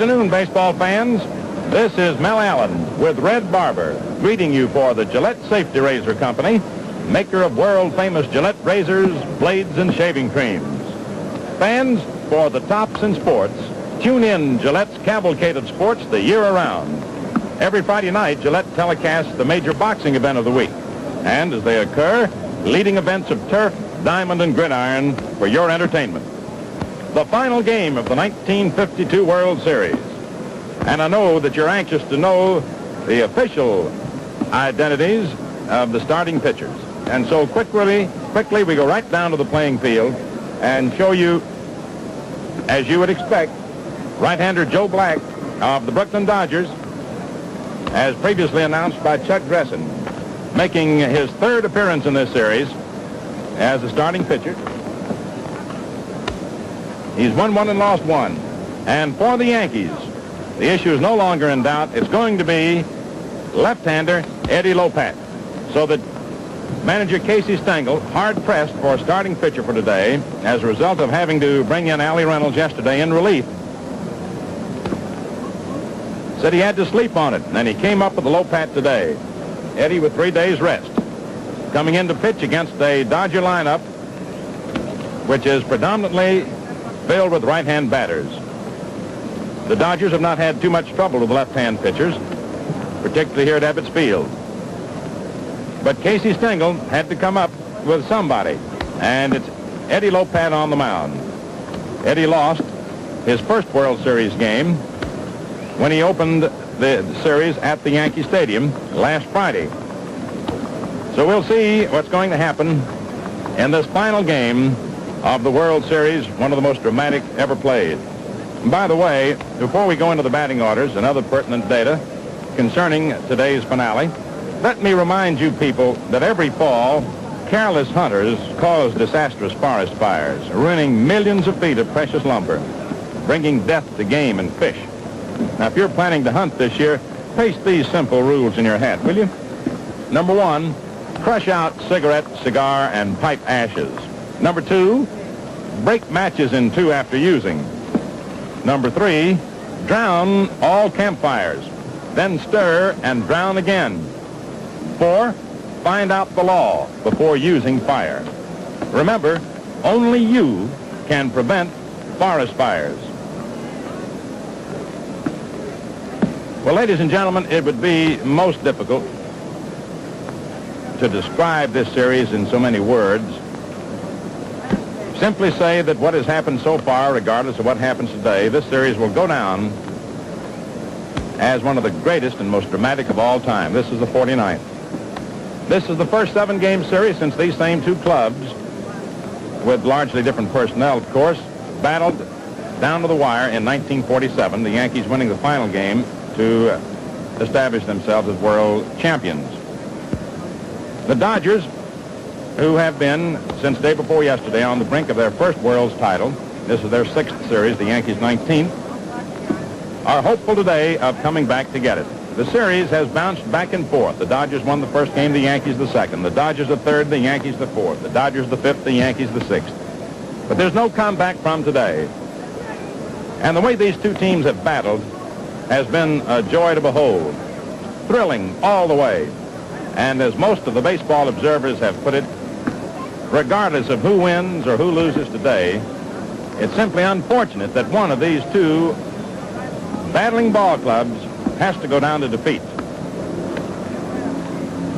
afternoon, baseball fans. This is Mel Allen with Red Barber, greeting you for the Gillette Safety Razor Company, maker of world-famous Gillette razors, blades, and shaving creams. Fans, for the tops in sports, tune in Gillette's Cavalcade of Sports the year around. Every Friday night, Gillette telecasts the major boxing event of the week. And as they occur, leading events of turf, diamond, and gridiron for your entertainment. The final game of the 1952 World Series. And I know that you're anxious to know the official identities of the starting pitchers. And so quickly we go right down to the playing field and show you, as you would expect, right-hander Joe Black of the Brooklyn Dodgers, as previously announced by Chuck Gresson, making his third appearance in this series as a starting pitcher. He's won one and lost one. And for the Yankees, the issue is no longer in doubt. It's going to be left-hander Eddie Lopat. So that manager Casey Stengel, hard-pressed for a starting pitcher for today as a result of having to bring in Allie Reynolds yesterday in relief, said he had to sleep on it, and then he came up with the Lopat today. Eddie with 3 days rest, coming in to pitch against a Dodger lineup which is predominantly filled with right-hand batters. The Dodgers have not had too much trouble with left-hand pitchers, particularly here at Ebbets Field. But Casey Stengel had to come up with somebody, and it's Eddie Lopat on the mound. Eddie lost his first World Series game when he opened the series at the Yankee Stadium last Friday. So we'll see what's going to happen in this final game of the World Series, one of the most dramatic ever played. And by the way, before we go into the batting orders and other pertinent data concerning today's finale, let me remind you people that every fall, careless hunters cause disastrous forest fires, ruining millions of feet of precious lumber, bringing death to game and fish. Now, if you're planning to hunt this year, paste these simple rules in your hat, will you? Number 1, crush out cigarette, cigar, and pipe ashes. Number 2, break matches in 2 after using. Number 3, drown all campfires, then stir and drown again. 4, find out the law before using fire. Remember, only you can prevent forest fires. Well, ladies and gentlemen, it would be most difficult to describe this series in so many words. Simply say that what has happened so far, regardless of what happens today, this series will go down as one of the greatest and most dramatic of all time. This is the 49th. This is the first 7-game series since these same 2 clubs, with largely different personnel, of course, battled down to the wire in 1947, the Yankees winning the final game to establish themselves as world champions. The Dodgers, who have been, since day before yesterday, on the brink of their first world's title, this is their 6th series, the Yankees' 19th, are hopeful today of coming back to get it. The series has bounced back and forth. The Dodgers won the first game, the Yankees the second. The Dodgers the third, the Yankees the fourth. The Dodgers the fifth, the Yankees the sixth. But there's no comeback from today. And the way these 2 teams have battled has been a joy to behold. Thrilling all the way. And as most of the baseball observers have put it, regardless of who wins or who loses today, it's simply unfortunate that one of these 2 battling ball clubs has to go down to defeat.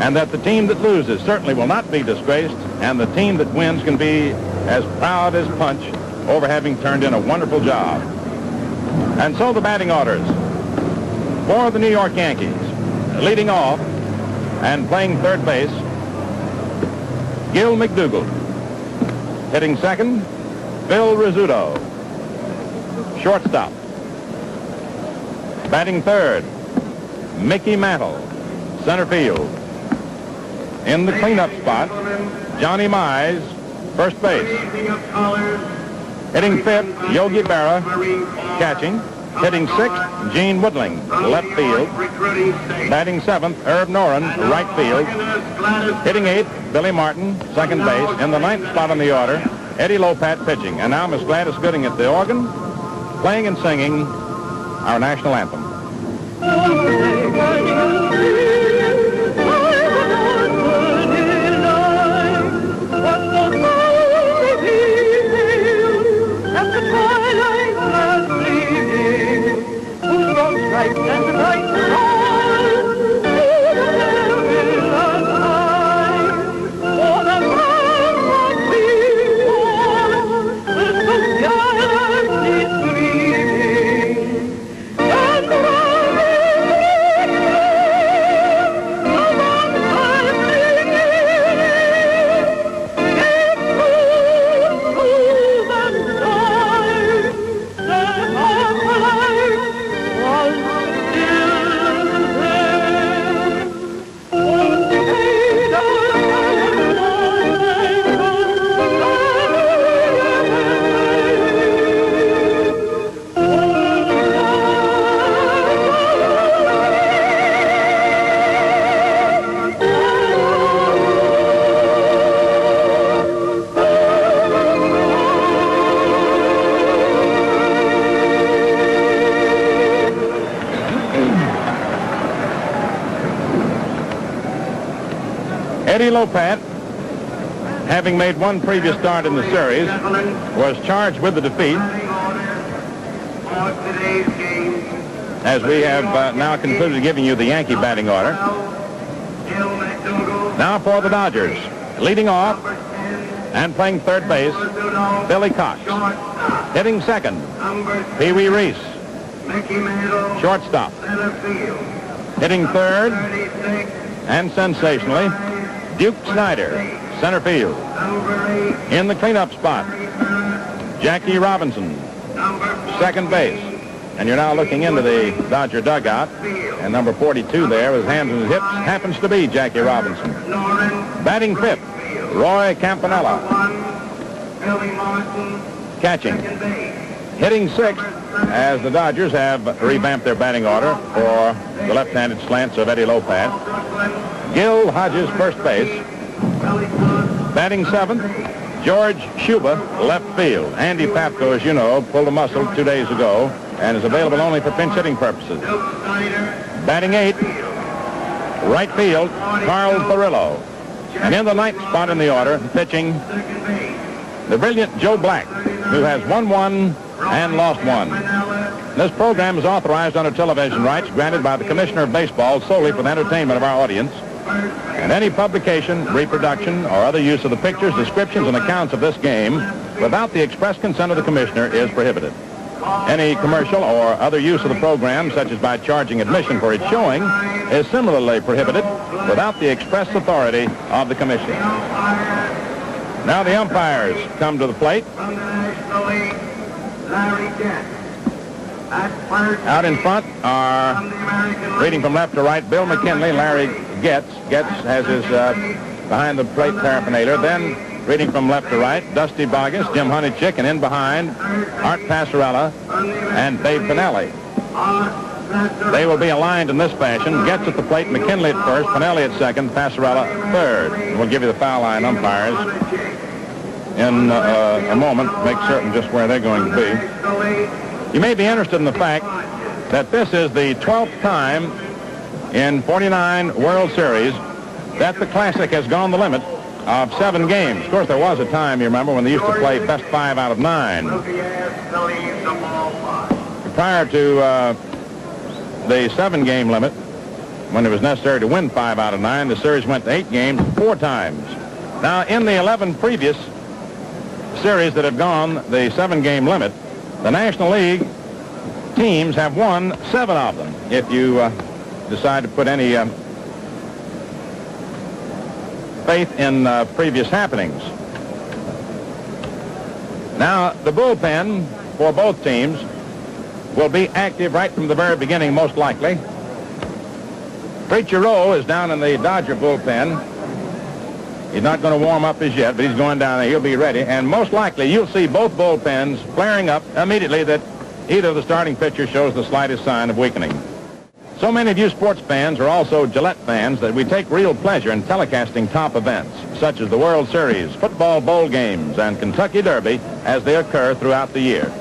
And that the team that loses certainly will not be disgraced, and the team that wins can be as proud as punch over having turned in a wonderful job. And so the batting orders for the New York Yankees. Leading off and playing third base, Gil McDougald. Hitting second, Phil Rizzuto. Shortstop. Batting third, Mickey Mantle. Center field. In the cleanup spot, Johnny Mize, first base. Hitting fifth, Yogi Berra, catching. Hitting sixth, Gene Woodling, left field. Batting seventh, Herb Noren, right field. Hitting eighth, Billy Martin, second base. In the ninth spot on the order, Eddie Lopat pitching. And now Miss Gladys Gooding at the organ, playing and singing our national anthem. Eddie Lopat, having made one previous start in the series, was charged with the defeat. As we have now concluded giving you the Yankee batting order. Now for the Dodgers. Leading off and playing third base, Billy Cox. Hitting second, Pee Wee Reese. Shortstop. Hitting third, and sensationally, Duke Snyder, center field. In the cleanup spot, Jackie Robinson, second base. And you're now looking into the Dodger dugout, and number 42 there with his hands in his hips happens to be Jackie Robinson. Batting fifth, Roy Campanella. Catching. Hitting sixth, as the Dodgers have revamped their batting order for the left-handed slants of Eddie Lopat. Gil Hodges, first base. Batting seventh, George Shuba, left field. Andy Papko, as you know, pulled a muscle 2 days ago and is available only for pinch hitting purposes. Batting eighth, right field, Carl Thurrillo. And in the ninth spot in the order, pitching, the brilliant Joe Black, who has won one and lost one. This program is authorized under television rights granted by the Commissioner of Baseball solely for the entertainment of our audience. And any publication, reproduction, or other use of the pictures, descriptions, and accounts of this game without the express consent of the Commissioner is prohibited. Any commercial or other use of the program, such as by charging admission for its showing, is similarly prohibited without the express authority of the Commissioner. Now the umpires come to the plate. Out in front are, reading from left to right, Bill McKinley, Larry Getz. Getz has his behind the plate paraphernalia. Then, reading from left to right, Dusty Boggess, Jim Honeychick, and in behind, Art Passarella and Dave Pinelli. They will be aligned in this fashion. Getz at the plate, McKinley at first, Pinelli at second, Passarella third. We'll give you the foul line umpires in a moment, make certain just where they're going to be. You may be interested in the fact that this is the 12th time in 49 World Series that the Classic has gone the limit of 7 games. Of course, there was a time, you remember, when they used to play best 5 out of 9. Prior to the 7-game limit, when it was necessary to win 5 out of 9, the series went to 8 games 4 times. Now, in the 11 previous series that have gone the 7-game limit, the National League teams have won 7 of them. If you decide to put any faith in previous happenings. Now, the bullpen for both teams will be active right from the very beginning, most likely. Preacher Rowe is down in the Dodger bullpen. He's not going to warm up as yet, but he's going down there. He'll be ready. And most likely, you'll see both bullpens flaring up immediately that either of the starting pitchers shows the slightest sign of weakening. So many of you sports fans are also Gillette fans that we take real pleasure in telecasting top events, such as the World Series, football bowl games, and Kentucky Derby as they occur throughout the year.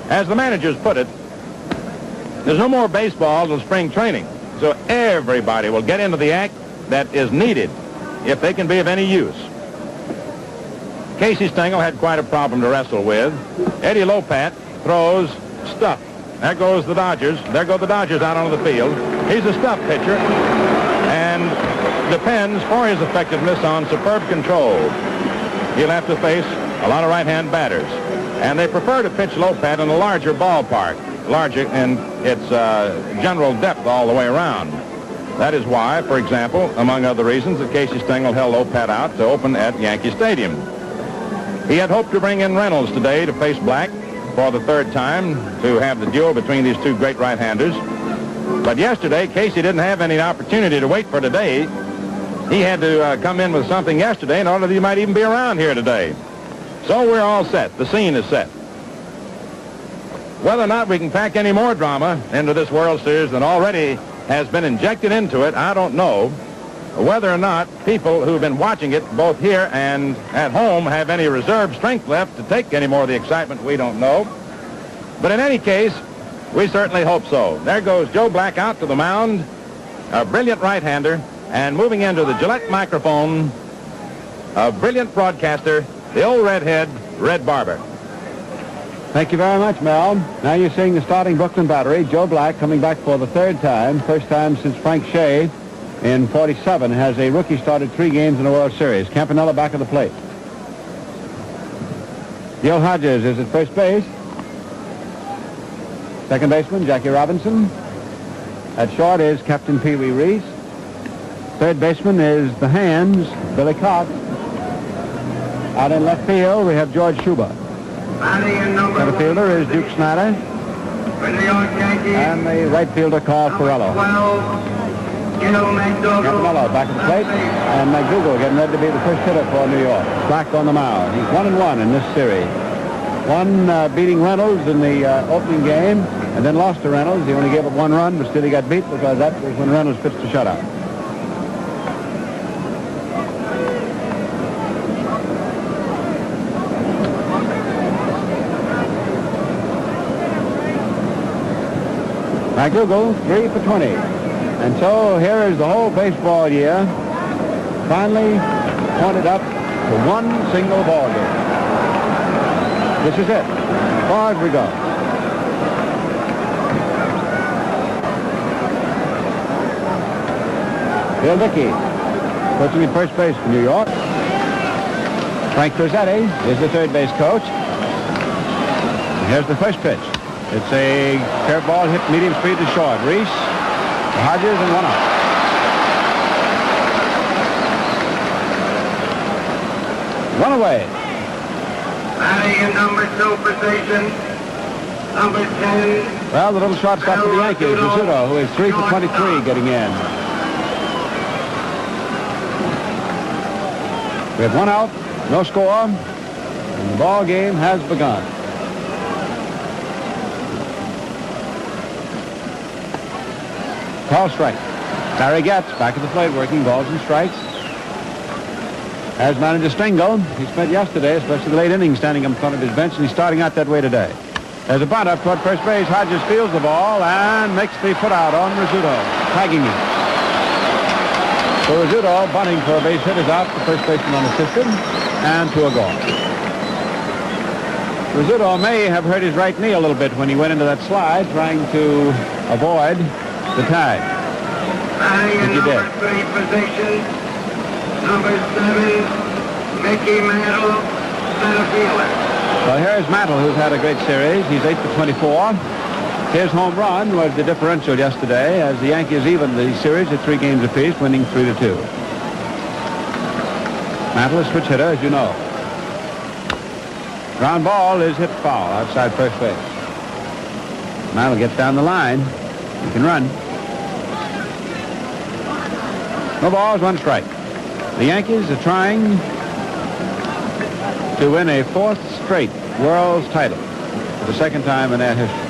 As the managers put it, There's no more baseball till spring training. So everybody will get into the act that is needed if they can be of any use. Casey Stengel had quite a problem to wrestle with. Eddie Lopat throws stuff. There goes the Dodgers. There go the Dodgers out onto the field. He's a stuff pitcher and depends for his effectiveness on superb control. He'll have to face a lot of right-hand batters. And they prefer to pitch Lopat in a larger ballpark, larger in its general depth all the way around. That is why, for example, among other reasons, that Casey Stengel held Lopat out to open at Yankee Stadium. He had hoped to bring in Reynolds today to face Black for the third time to have the duel between these two great right-handers. But yesterday, Casey didn't have any opportunity to wait for today. He had to come in with something yesterday in order that he might even be around here today. So we're all set. The scene is set. Whether or not we can pack any more drama into this World Series than already has been injected into it, I don't know. Whether or not people who've been watching it both here and at home have any reserve strength left to take any more of the excitement, we don't know. But in any case, we certainly hope so. There goes Joe Black out to the mound, a brilliant right-hander, and moving into the Gillette microphone, a brilliant broadcaster, the old redhead, Red Barber. Thank you very much, Mel. Now you're seeing the starting Brooklyn battery. Joe Black coming back for the third time. First time since Frank Shea in '47 has a rookie started 3 games in the World Series. Campanella back at the plate. Gil Hodges is at first base. Second baseman, Jackie Robinson. At short is Captain Pee Wee Reese. Third baseman is the hands, Billy Cox. Out in left field, we have George Schuber. Center fielder is Duke Snyder. And the right fielder, Carl Ferrello. Campanella back at the plate. And McDougal getting ready to be the first hitter for New York. Black on the mound. He's 1-1 in this series. One beating Reynolds in the opening game, and then lost to Reynolds. He only gave up 1 run, but still he got beat because that was when Reynolds pitched a shutout. McDougal, 3 for 20. And so here is the whole baseball year finally pointed up to one single ball game. This is it, as far as we go. Bill Dickey, coaching at first base for New York. Frank Crosetti is the third base coach. And here's the first pitch. It's a curveball hit medium speed to short. Reese, Hodges, and 1 out. One away. Batting in number 2 position, number 10. Well, the little shortstop for the Yankees, Rizzuto, who is 3 for 23 getting in. We have 1 out, no score, and the ball game has begun. Call strike. Barry Getz back at the plate working balls and strikes. As manager Stengel, he spent yesterday, especially the late innings, standing in front of his bench, and he's starting out that way today. There's a bunt up toward first base. Hodges fields the ball and makes the put out on Rizzuto, tagging him. So Rizzuto bunting for a base hit is out. The first baseman unassisted, and 2 are gone. Rizzuto may have hurt his right knee a little bit when he went into that slide, trying to avoid the tag. Batting in number 3 position, number 7, Mickey Mantle, center fielder. Well, here's Mantle, who's had a great series. He's 8 for 24. His home run was the differential yesterday as the Yankees evened the series at 3 games apiece, winning 3-2. Mantle is switch hitter, as you know. Ground ball is hit foul outside first base. Mantle gets down the line. He can run. No balls, 1 strike. The Yankees are trying to win a 4th straight World's title for the 2nd time in their history.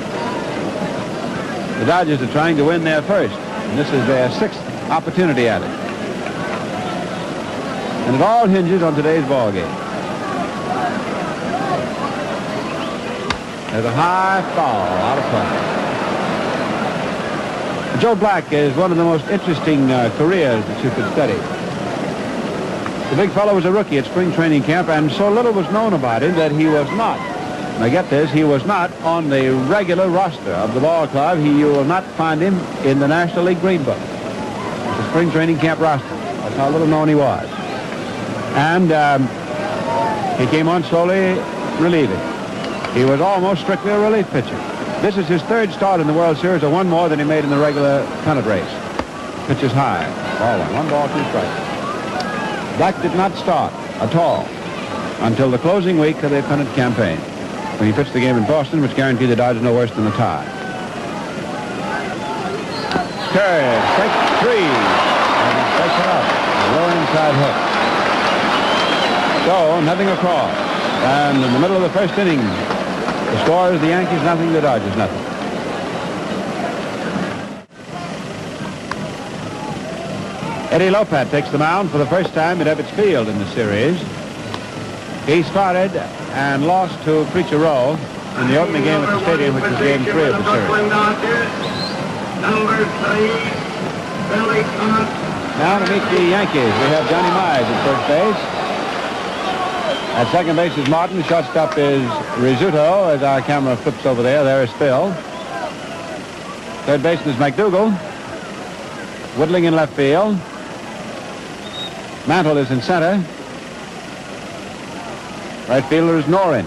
The Dodgers are trying to win their first, and this is their 6th opportunity at it. And it all hinges on today's ball game. There's a high foul out of play. Joe Black is one of the most interesting careers that you could study. The big fellow was a rookie at spring training camp, and so little was known about him that he was not, now get this, he was not on the regular roster of the ball club. You will not find him in the National League Green Book. The spring training camp roster. That's how little known he was. And he came on slowly relieving. He was almost strictly a relief pitcher. This is his third start in the World Series, or one more than he made in the regular pennant race. Pitches high. Ball one. 1 ball, 2 strikes. Black did not start at all until the closing week of the pennant campaign, when he pitched the game in Boston, which guaranteed the Dodgers no worse than a tie. Curve, strike 3. And he strikes it out. Low inside hook. So, nothing across. And in the middle of the first inning, the score is the Yankees nothing, the Dodgers nothing. Eddie Lopat takes the mound for the first time at Ebbets Field in the series. He started and lost to Preacher Rowe in the opening game at the stadium, which was game 3 of the series. Number 3, Billy Hunt. Now to meet the Yankees, we have Johnny Mize at first base. At second base is Martin. Shortstop is Rizzuto. As our camera flips over there, there is Phil. Third baseman is McDougal. Woodling in left field. Mantle is in center. Right fielder is Norin.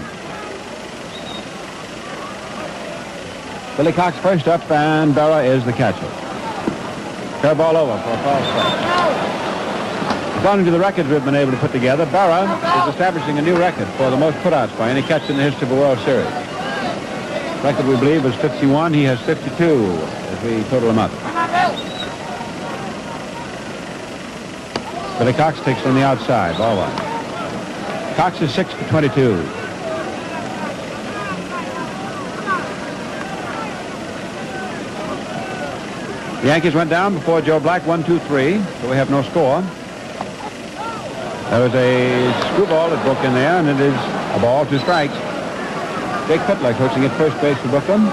Billy Cox first up, and Berra is the catcher. Curveball over for a foul strike. According to the records we've been able to put together, Berra is establishing a new record for the most putouts by any catcher in the history of a World Series. The record, we believe, was 51. He has 52 as we total them up. Billy Cox takes from the outside. Ball 1. Cox is 6 for 22. The Yankees went down before Joe Black, 1-2-3, so we have no score. There was a screwball that broke in there, and it is a ball, 2 strikes. Jake Pitler coaching at first base for Brooklyn.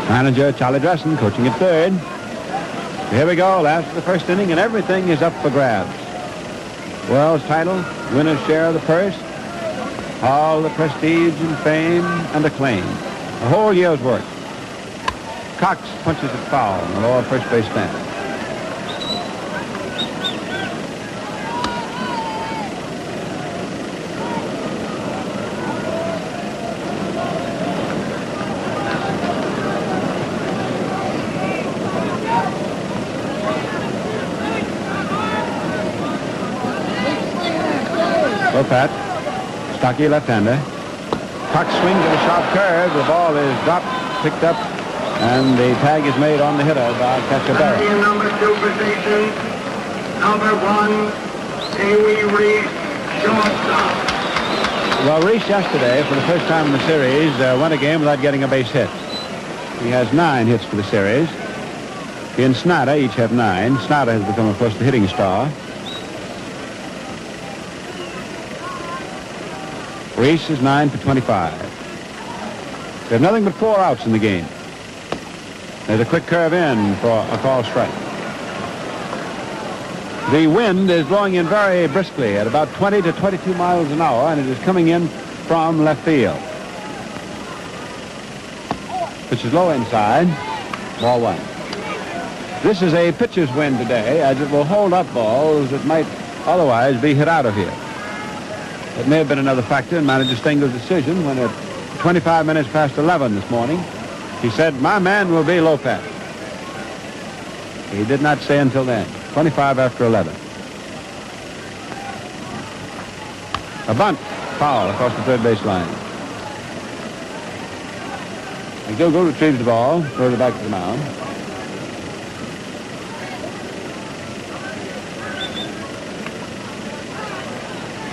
Manager Charlie Dressen coaching at third. Here we go, last of the first inning, and everything is up for grabs. World's title, winner's share of the purse, all the prestige and fame and acclaim. A whole year's work. Cox punches it foul on the lower first base stand. Lopat, stocky left-hander. Cox swings at a sharp curve. The ball is dropped, picked up, and the tag is made on the hitter by catcher Berra. Number 2 position, number 1, Pee-wee Reese, shortstop. Well, Reese yesterday, for the first time in the series, won a game without getting a base hit. He has 9 hits for the series. He and Snyder each have 9. Snyder has become, of course, the hitting star. Reese is 9 for 25. They have nothing but 4 outs in the game. There's a quick curve in for a call strike. The wind is blowing in very briskly at about 20 to 22 miles an hour, and it is coming in from left field. Pitch is low inside. Ball 1. This is a pitcher's wind today, as it will hold up balls that might otherwise be hit out of here. It may have been another factor in Manager Stengel's decision when at 25 minutes past 11 this morning, he said, "My man will be Lopat." He did not say until then. 25 after 11. A bunt. Foul across the third base line. McDougal retrieves the ball, throws it back to the mound.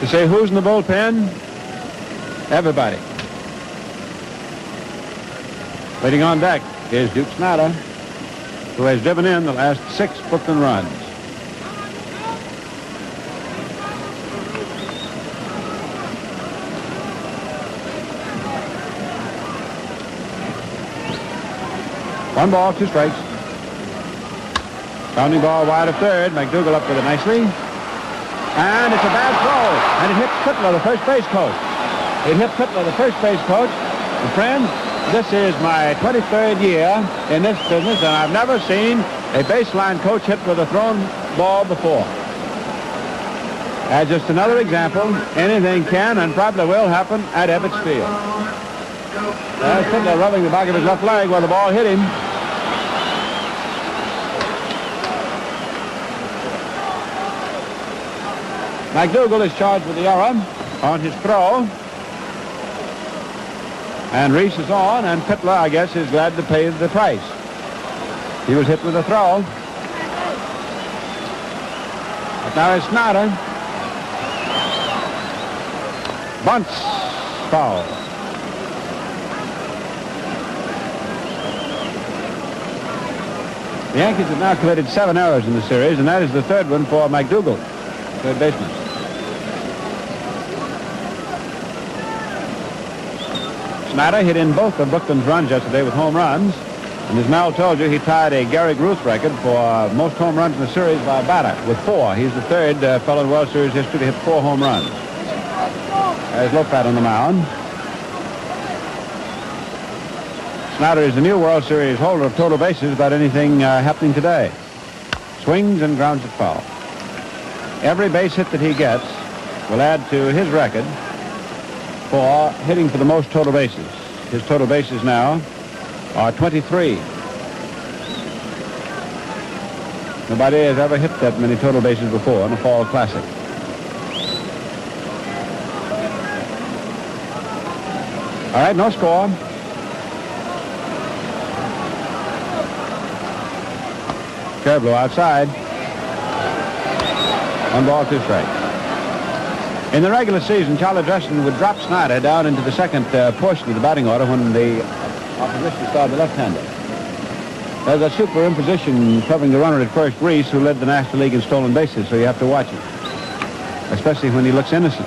To say who's in the bullpen? Everybody. Waiting on deck is Duke Snyder, who has driven in the last 6 Brooklyn runs. One ball, 2 strikes. Pounding ball wide of third. McDougall up with it nicely. And it's a bad throw. And it hits Pitler, the first base coach. It hit Pitler, the first base coach. And friends, this is my 23rd year in this business, and I've never seen a baseline coach hit with a thrown ball before. As just another example, anything can and probably will happen at Ebbets Field. There's Pitler rubbing the back of his left leg where the ball hit him. McDougall is charged with the error on his throw. And Reese is on, and Pitler, I guess, is glad to pay the price. He was hit with a throw. But now it's Snyder. Bunts, foul. The Yankees have now committed 7 errors in the series, and that is the third one for McDougall, third baseman. Snyder hit in both of Brooklyn's runs yesterday with home runs. And as Mel told you, he tied a Gary Ruth record for most home runs in the series by a batter with 4. He's the third fellow in World Series history to hit 4 home runs. There's Lopat on the mound. Snyder is the new World Series holder of total bases without anything happening today. Swings and grounds it foul. Every base hit that he gets will add to his record for hitting for the most total bases. His total bases now are 23. Nobody has ever hit that many total bases before in a fall classic. All right, no score. Curve blow outside. 1 ball, 2 strikes. In the regular season, Charlie Dresden would drop Snyder down into the second portion of the batting order when the opposition started the left-hander. There's a superimposition covering the runner at first, Reese, who led the National League in stolen bases, so you have to watch him, especially when he looks innocent.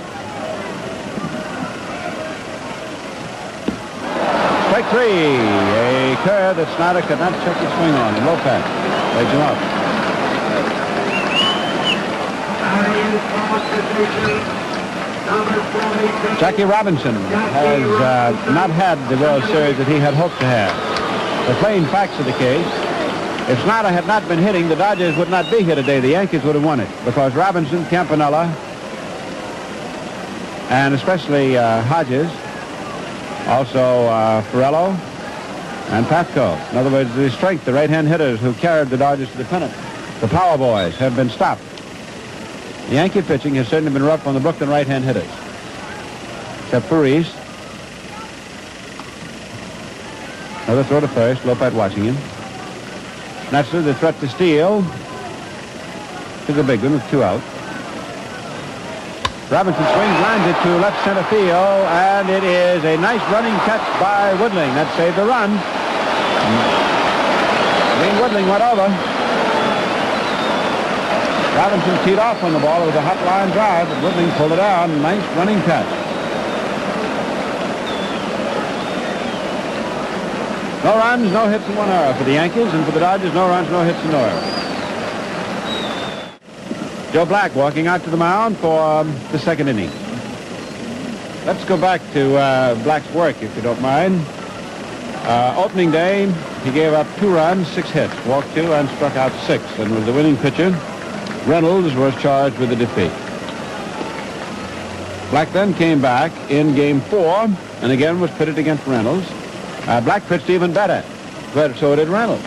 Strike 3, a curve that Snyder could not check his swing on, and Lopez legs him out. Jackie Robinson has not had the World Series that he had hoped to have. The plain facts of the case, if Snyder had not been hitting, the Dodgers would not be here today. The Yankees would have won it because Robinson, Campanella, and especially Hodges, also Ferrello and Patco. In other words, the strength, the right-hand hitters who carried the Dodgers to the pennant, the power boys, have been stopped. The Yankee pitching has certainly been rough on the Brooklyn right-hand hitters, except for Reese. Another throw to first. Lopat watching him. Naturally, the threat to steal is a big one with 2 out. Robinson swings, lines it to left center field, and it is a nice running catch by Woodling. That saved the run. Wayne Woodling went over. Robinson teed off on the ball. It was a hot line drive, but Woodling pulled it down. Nice running catch. No runs, no hits, and 1 error for the Yankees, and for the Dodgers, no runs, no hits, and no errors. Joe Black walking out to the mound for the second inning. Let's go back to Black's work, if you don't mind. Opening day, he gave up 2 runs, 6 hits, walked 2, and struck out 6, and was the winning pitcher. Reynolds was charged with the defeat. Black then came back in game 4 and again was pitted against Reynolds. Black pitched even better, but so did Reynolds.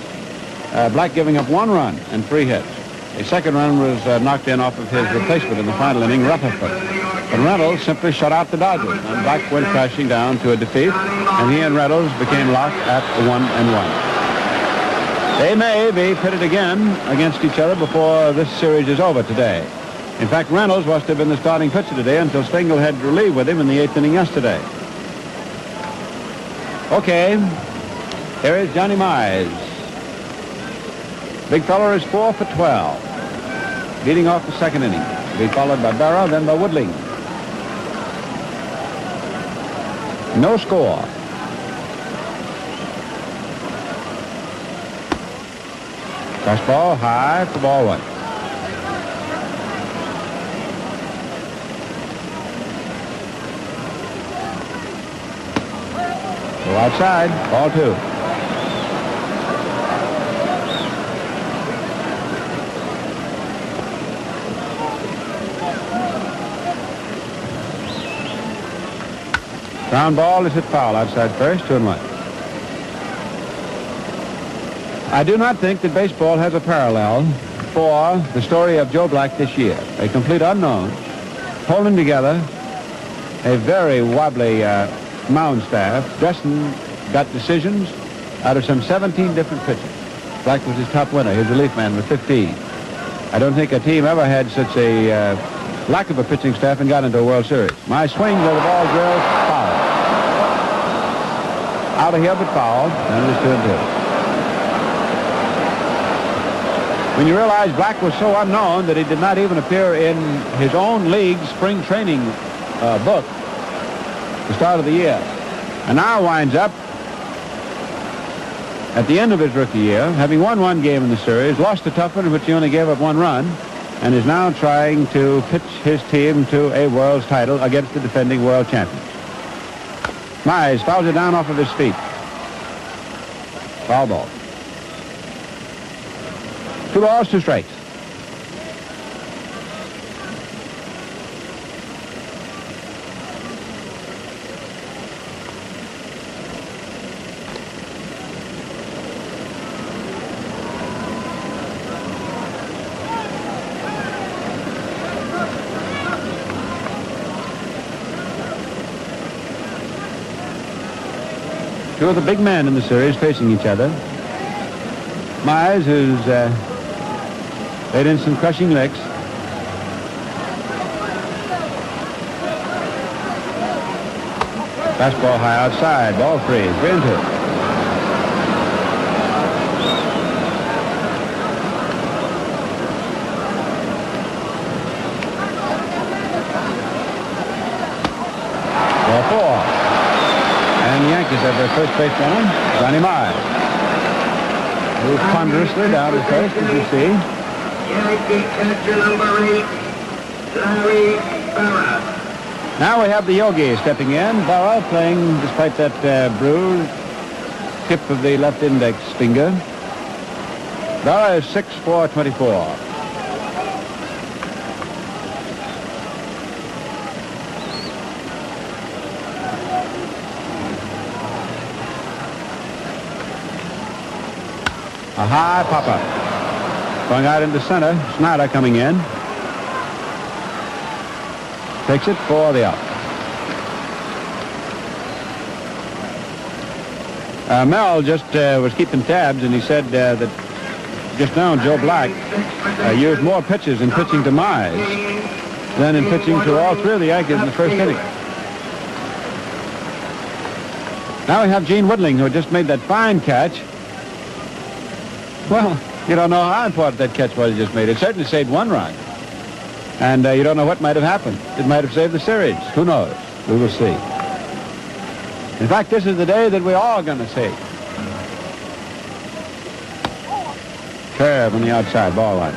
Black giving up 1 run and 3 hits. A second run was knocked in off of his replacement in the final inning, Rutherford. But Reynolds simply shut out the Dodgers, and Black went crashing down to a defeat, and he and Reynolds became locked at 1-1. They may be pitted again against each other before this series is over today. In fact, Reynolds was to have been the starting pitcher today until Stengel had to relieve with him in the 8th inning yesterday. Okay, here is Johnny Mize. Big fella is 4 for 12, leading off the second inning. To be followed by Barrow, then by Woodling. No score. Fastball high for ball one. Go outside, ball two. Ground ball is hit foul outside first, 2-1. I do not think that baseball has a parallel for the story of Joe Black this year. A complete unknown, holding together a very wobbly mound staff. Dresden got decisions out of some 17 different pitchers. Black was his top winner, his relief man with 15. I don't think a team ever had such a lack of a pitching staff and got into a World Series. My swing of the ball drilled, foul. Out of here but foul, and it is 2-2. When you realize Black was so unknown that he did not even appear in his own league's spring training book at the start of the year, and now winds up at the end of his rookie year, having won one game in the series, lost a tough one in which he only gave up one run, and is now trying to pitch his team to a world's title against the defending world champions. Mize fouls it down off of his feet. Foul ball. 2 balls, 2 strikes. Two of the big men in the series facing each other. Mize, who's laid in some crushing licks. Fastball high outside, ball 3, 3-2. Ball 4. And the Yankees have their first baseman, Johnny Mize. Moves ponderously down to first, as you see. Yankee catcher number 8, Larry Barra. Now we have the Yogi stepping in. Barra playing, despite that bruise, tip of the left index finger. Barra is 6'4", 24. A high pop-up. Going out into center. Snyder coming in. Takes it for the out. Mel just was keeping tabs, and he said that just now Joe Black used more pitches in pitching to Mize than in pitching to all 3 of the Yankees in the first inning. Now we have Gene Woodling, who just made that fine catch. Well, you don't know how important that catch was he just made. It certainly saved 1 run. And you don't know what might have happened. It might have saved the series. Who knows? We will see. In fact, this is the day that we're all going to see. Curve on the outside, ball line.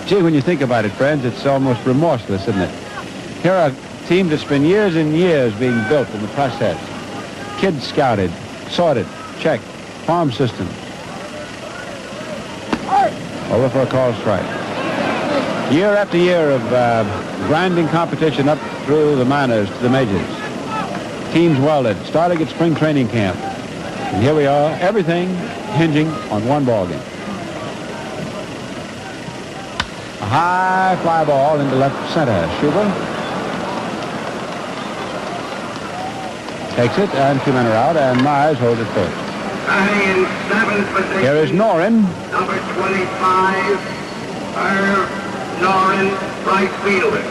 Gee, when you think about it, friends, it's almost remorseless, isn't it? Here are a team that's been years and years being built in the process. Kids scouted, sorted, checked, farm system. Over for a call strike. Year after year of grinding competition up through the minors to the majors. Teams welded, starting at spring training camp. And here we are, everything hinging on one ball game. A high fly ball into left center. Schubert takes it, and 2 men are out, and Mize holds it first. In 7th position, Here is Norin. number 25, Irv Norin, right fielder.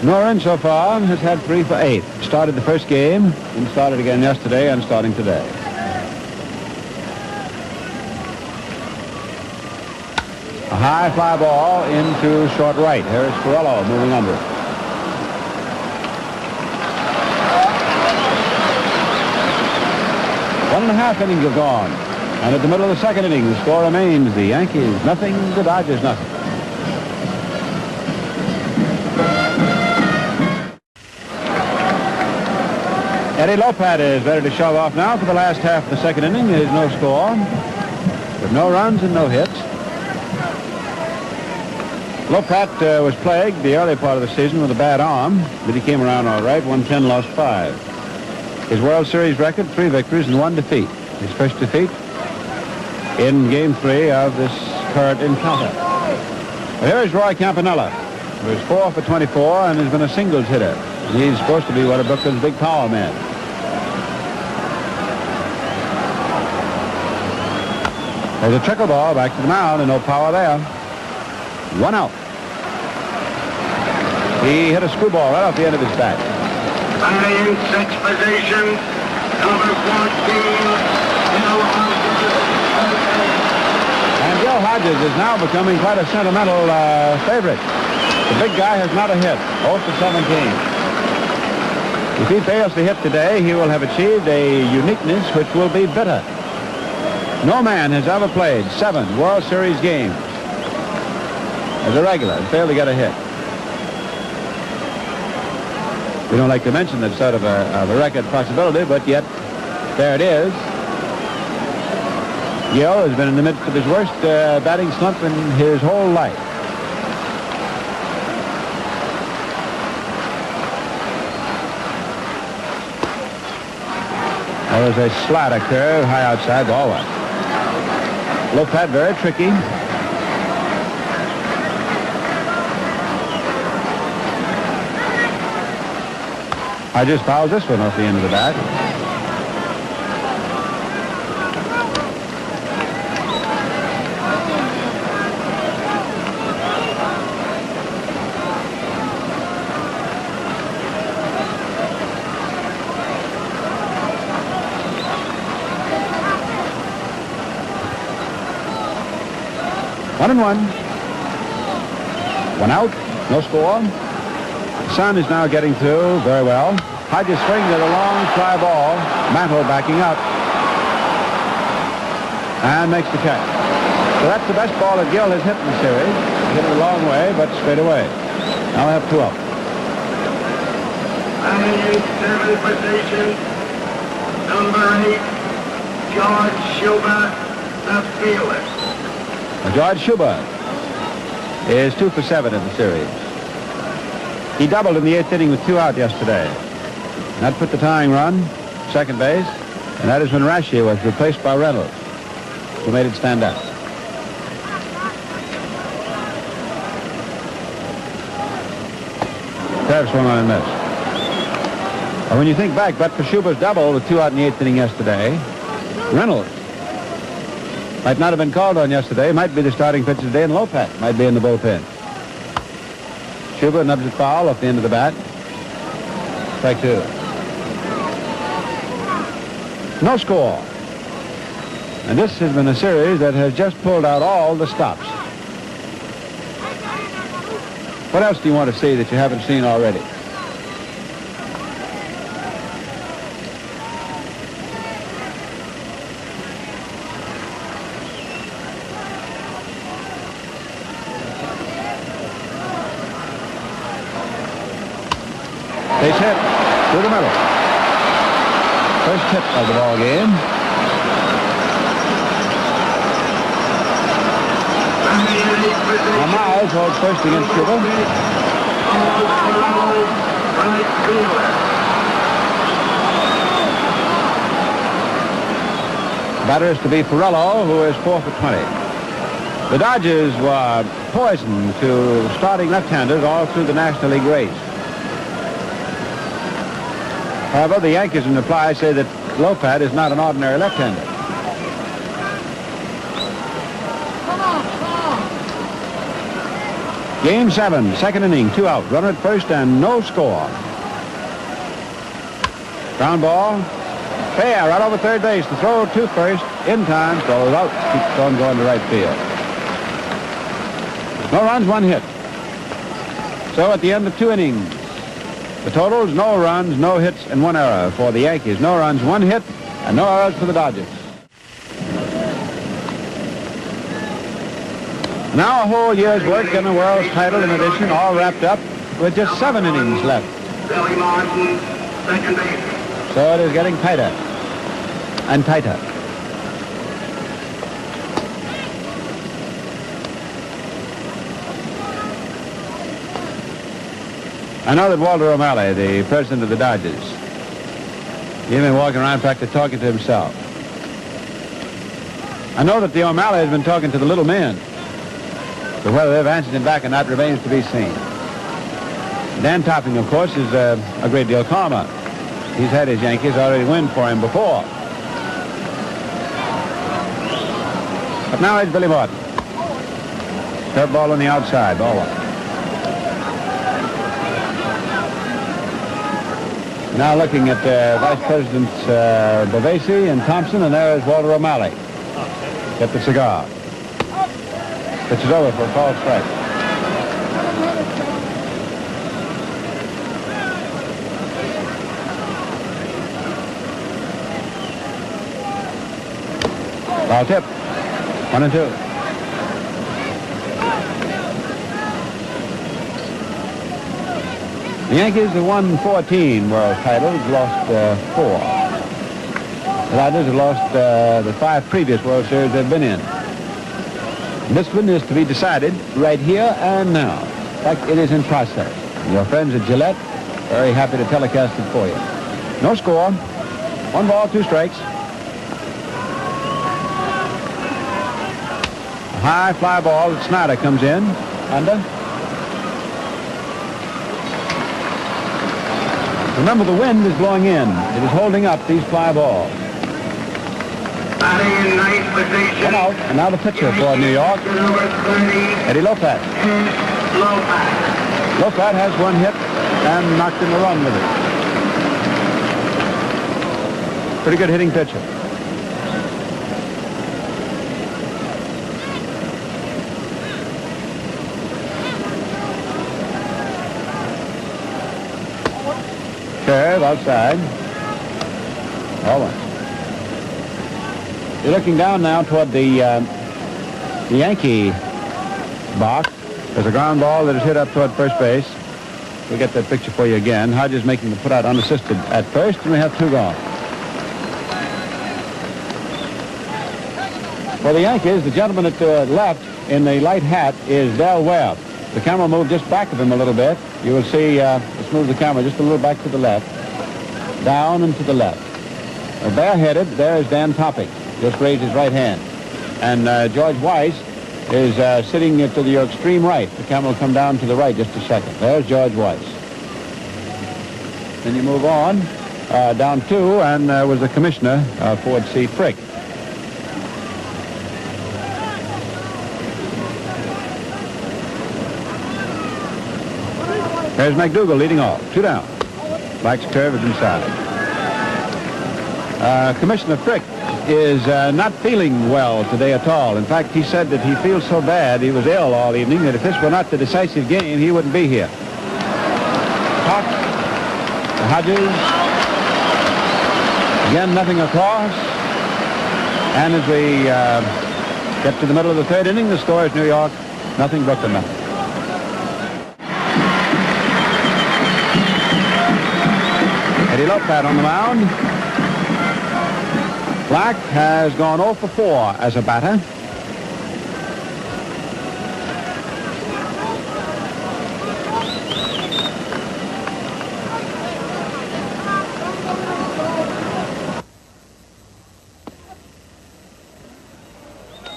Noren so far has had 3 for 8. Started the first game and started again yesterday and starting today. A high fly ball into short right. Here is Ferrello moving under. One and a half innings have gone. And at the middle of the second inning, the score remains the Yankees nothing, the Dodgers nothing. Eddie Lopat is ready to shove off now for the last half of the second inning. There's no score, with no runs and no hits. Lopat was plagued the early part of the season with a bad arm, but he came around all right, won 10, lost 5. His World Series record, 3 victories and 1 defeat. His first defeat in Game 3 of this current encounter. Well, here is Roy Campanella, who is 4 for 24 and has been a singles hitter. He's supposed to be one of Brooklyn's big power men. There's a trickle ball back to the mound and no power there. 1 out. He hit a screwball right off the end of his bat. Batting in 6th position, number 14, Gil Hodges. And Gil Hodges is now becoming quite a sentimental favorite. The big guy has not a hit, 0 for 17. If he fails to hit today, he will have achieved a uniqueness which will be bitter. No man has ever played 7 World Series games as a regular and failed to get a hit. We don't like to mention that sort of a record possibility, but yet there it is. Gil has been in the midst of his worst batting slump in his whole life. There was a slider curve, high outside, ball one. Lopat very tricky. I just fouled this one off the end of the bat. One and one. 1 out. No score. The sun is now getting through very well. Hodges swings at a long fly ball. Mantle backing up. And makes the catch. So that's the best ball that Gil has hit in the series. He hit it a long way, but straight away. Now we have 2 out. Batting in 7th position, number 8, George Schubert, left fielder. George Schubert is 2 for 7 in the series. He doubled in the 8th inning with 2 out yesterday. That put the tying run, second base, and that is when Rashi was replaced by Reynolds, who made it stand out. Curve swung on and missed. And when you think back, but for Schubert's double with 2 out in the 8th inning yesterday, Reynolds might not have been called on yesterday. Might be the starting pitcher today, and Lopat might be in the bullpen. Schubert nubs it foul off the end of the bat. Strike 2. No score. And this has been a series that has just pulled out all the stops. What else do you want to see that you haven't seen already? Base hit through the middle. First hit of the ball game. Miles holds first against Schubert. Batter is to be Ferrello, who is 4 for 20. The Dodgers were poisoned to starting left-handers all through the National League race. However, the Yankees in reply say that Lopat is not an ordinary left-hander. Game 7, second inning, 2 out. Runner at first and no score. Ground ball. Fair, right over third base. The throw to first. In time, throws out. Keeps on going to right field. No runs, 1 hit. So at the end of 2 innings, the totals, no runs, no hits, and 1 error for the Yankees. No runs, 1 hit, and no errors for the Dodgers. Now a whole year's work in the world's title in addition, all wrapped up with just 7 innings left. Billy Martin, second base. So it is getting tighter and tighter. I know that Walter O'Malley, the president of the Dodgers, he's been walking around practically talking to himself. I know that the O'Malley has been talking to the little men. But whether they've answered him back or not remains to be seen. Dan Topping, of course, is a great deal calmer. He's had his Yankees already win for him before. But now it's Billy Martin. Curveball on the outside, ball 1. Now looking at Vice Presidents Bavasi and Thompson, and there is Walter O'Malley. Get the cigar. Pitch is over for a called strike. Foul tip. 1-2. The Yankees have won 14 world titles, lost 4. The Dodgers have lost the 5 previous World Series they've been in. This one is to be decided right here and now. In fact, it is in process. Your friends at Gillette, very happy to telecast it for you. No score. 1 ball, 2 strikes. A high fly ball that Snyder comes in. Under. Remember, the wind is blowing in. It is holding up these fly balls. Batting in ninth position. 1 out, and now the pitcher for New York, Number 30, Eddie Lopez. Lopez. Lopez has 1 hit and knocked in a run with it. Pretty good hitting pitcher. Curve outside. All 1. You're looking down now toward the Yankee box. There's a ground ball that is hit up toward first base. We'll get that picture for you again. Hodges making the put out unassisted at first, and we have 2 gone. For the Yankees, the gentleman at the left in the light hat is Del Webb. The camera moved just back of him a little bit. You will see, let's move the camera just a little back to the left. Down and to the left. Bareheaded, there is Dan Topping. Just raised his right hand. And George Weiss is sitting to your extreme right. The camera will come down to the right just a second. There's George Weiss. Then you move on down 2, and was the commissioner, Ford C. Frick. There's McDougal leading off. 2 down. Black's curve is inside. Commissioner Frick is not feeling well today at all. In fact, he said that he feels so bad, he was ill all evening, that if this were not the decisive game, he wouldn't be here. Cox, Hodges, again nothing across. And as we get to the middle of the 3rd inning, the score is New York, nothing, Brooklyn, nothing. Eddie Lopez on the mound. Black has gone 0 for 4 as a batter.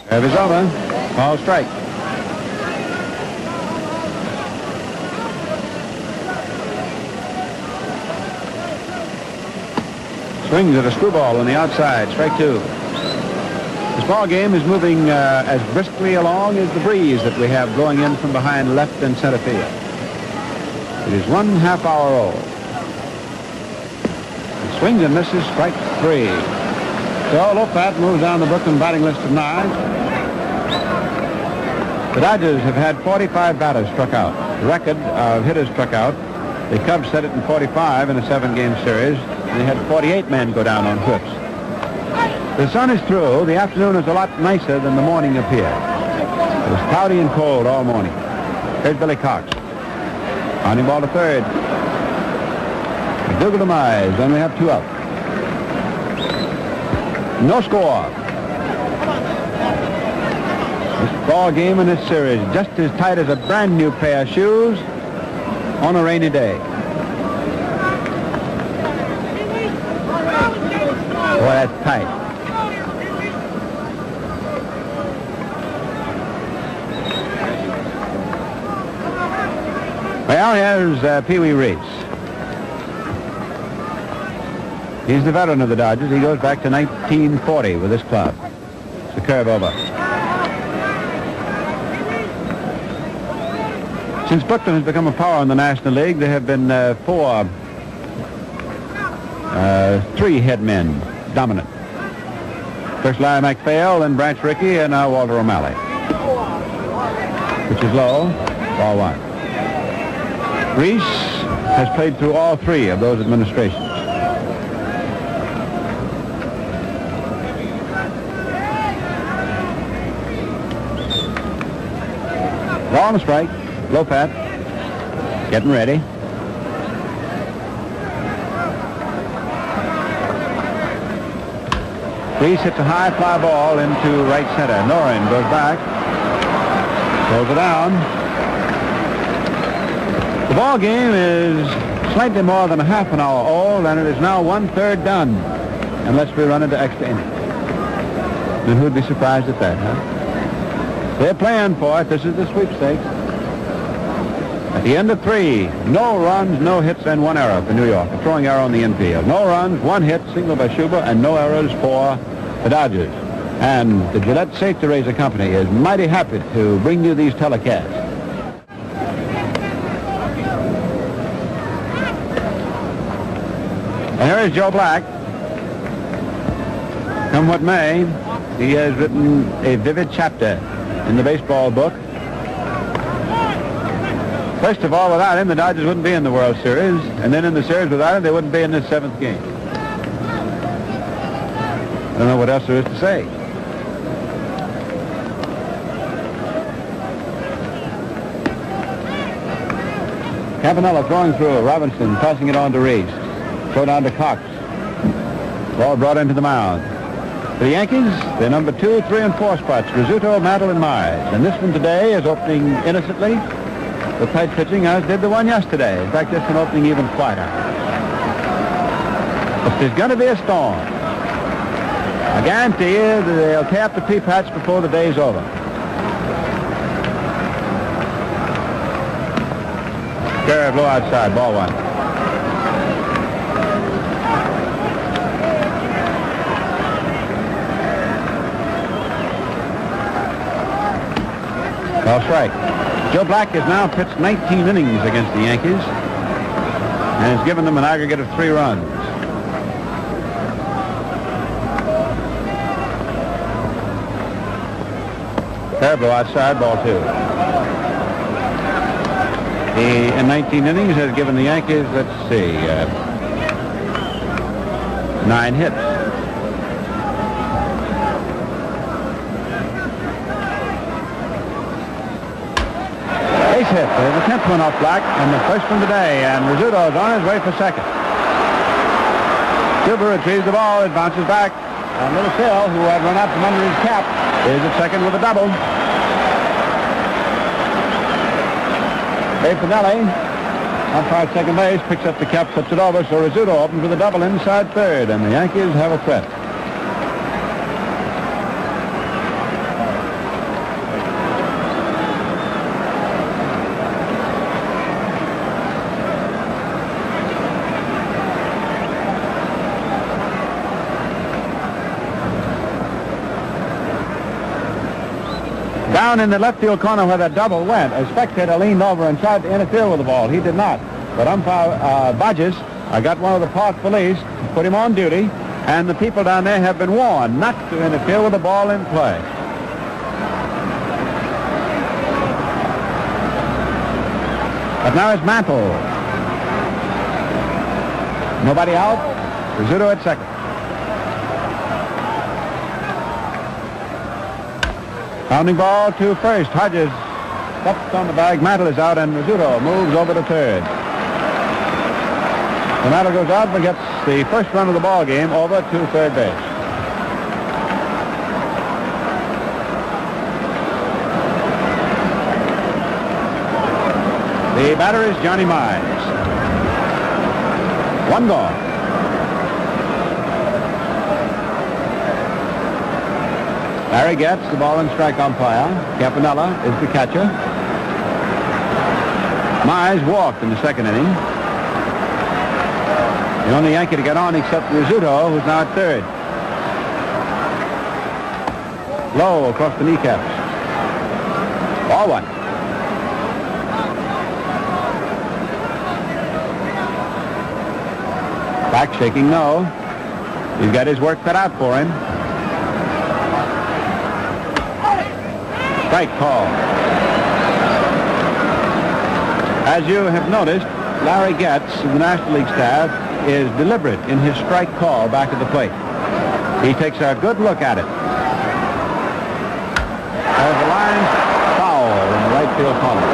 Serve is over. Ball strike. Swings at a screwball on the outside. Strike 2. This ball game is moving as briskly along as the breeze that we have blowing in from behind left and center field. It is 1/2 hour old. It swings and misses, strike 3. So Lopat moves down the Brooklyn batting list of 9. The Dodgers have had 45 batters struck out. The record of hitters struck out, the Cubs set it in 45 in a 7-game series, and they had 48 men go down on whips. The sun is through. The afternoon is a lot nicer than the morning appeared. It was cloudy and cold all morning. Here's Billy Cox. Pounding ball to third. McDougal demise. Then we have 2 out. No score. This ball game in this series just as tight as a brand new pair of shoes on a rainy day. Boy, that's tight. Well, here's Pee Wee Reese. He's the veteran of the Dodgers. He goes back to 1940 with this club. It's a curve over. Since Brooklyn has become a power in the National League, there have been 3 head men dominant. First Larry MacPhail, then Branch Rickey, and now Walter O'Malley. Which is low, ball 1. Reese has played through all 3 of those administrations. Ball and a strike. Lopat getting ready. Reese hits a high fly ball into right center. Noren goes back. Throws it down. The ball game is slightly more than a half an hour old, and it is now 1/3 done, unless we run into extra innings. And who'd be surprised at that, huh? They're playing for it. This is the sweepstakes. At the end of 3, no runs, no hits, and 1 error for New York. A throwing error on the infield. No runs, 1 hit, single by Schuber, and no errors for the Dodgers. And the Gillette Safety Razor Company is mighty happy to bring you these telecasts. And here is Joe Black. Come what may, he has written a vivid chapter in the baseball book. First of all, without him, the Dodgers wouldn't be in the World Series. And then in the series without him, they wouldn't be in this 7th game. I don't know what else there is to say. Campanella throwing through. Robinson tossing it on to Reese. Throw down to Cox. Ball brought into the mound. For the Yankees, they're number 2, 3, and 4 spots. Rizzuto, Mantle, and Myers. And this one today is opening innocently with tight pitching, as did the one yesterday. In fact, this one opening even quieter. If there's going to be a storm, I guarantee you that they'll tap the pea patch before the day's over. Curve low outside, ball 1. Ball strike. Joe Black has now pitched 19 innings against the Yankees and has given them an aggregate of 3 runs. Terrible outside, ball 2. He, in 19 innings, has given the Yankees, let's see, 9 hits. Base hit. There's the 10th one off Black, and the first one today, and Rizzuto is on his way for second. Silver retrieves the ball, it bounces back, and Little Phil, who had run out from under his cap, is at second with a double. Dave Finelli, umpire at second base, picks up the cap, flips it over, so Rizzuto opens with a double inside third, and the Yankees have a threat. Down in the left field corner where that double went, a spectator leaned over and tried to interfere with the ball. He did not. But umpire Bodges got one of the park police to put him on duty, and the people down there have been warned not to interfere with the ball in play. But now it's Mantle. Nobody out. Rizzuto at second. Pounding ball to first. Hodges steps on the bag. Mantle is out, and Rizzuto moves over to third. The Mantle goes out and gets the first run of the ball game over to third base. The batter is Johnny Mize. One gone. Larry Getz, the ball and strike umpire. Campanella is the catcher. Mize walked in the second inning. The only Yankee to get on except Rizzuto, who's now at third. Low across the kneecaps. Ball one. Back shaking no. He's got his work cut out for him. Strike call. As you have noticed, Larry Getz of the National League staff is deliberate in his strike call back at the plate. He takes a good look at it. There's the line foul in the right field corner.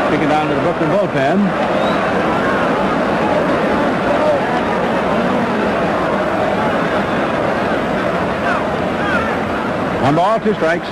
Kicking down to the Brooklyn bullpen. One ball, two strikes.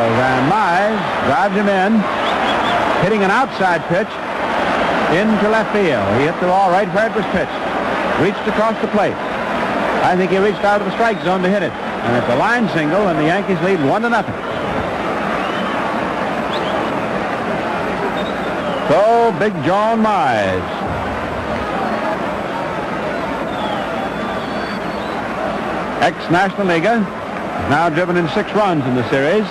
And Mize drives him in, hitting an outside pitch into left field. He hit the ball right where it was pitched. Reached across the plate. I think he reached out of the strike zone to hit it. And it's a line single, and the Yankees lead 1-0. So, Big John Mize. Ex-National Leaguer, now driven in 6 runs in the series.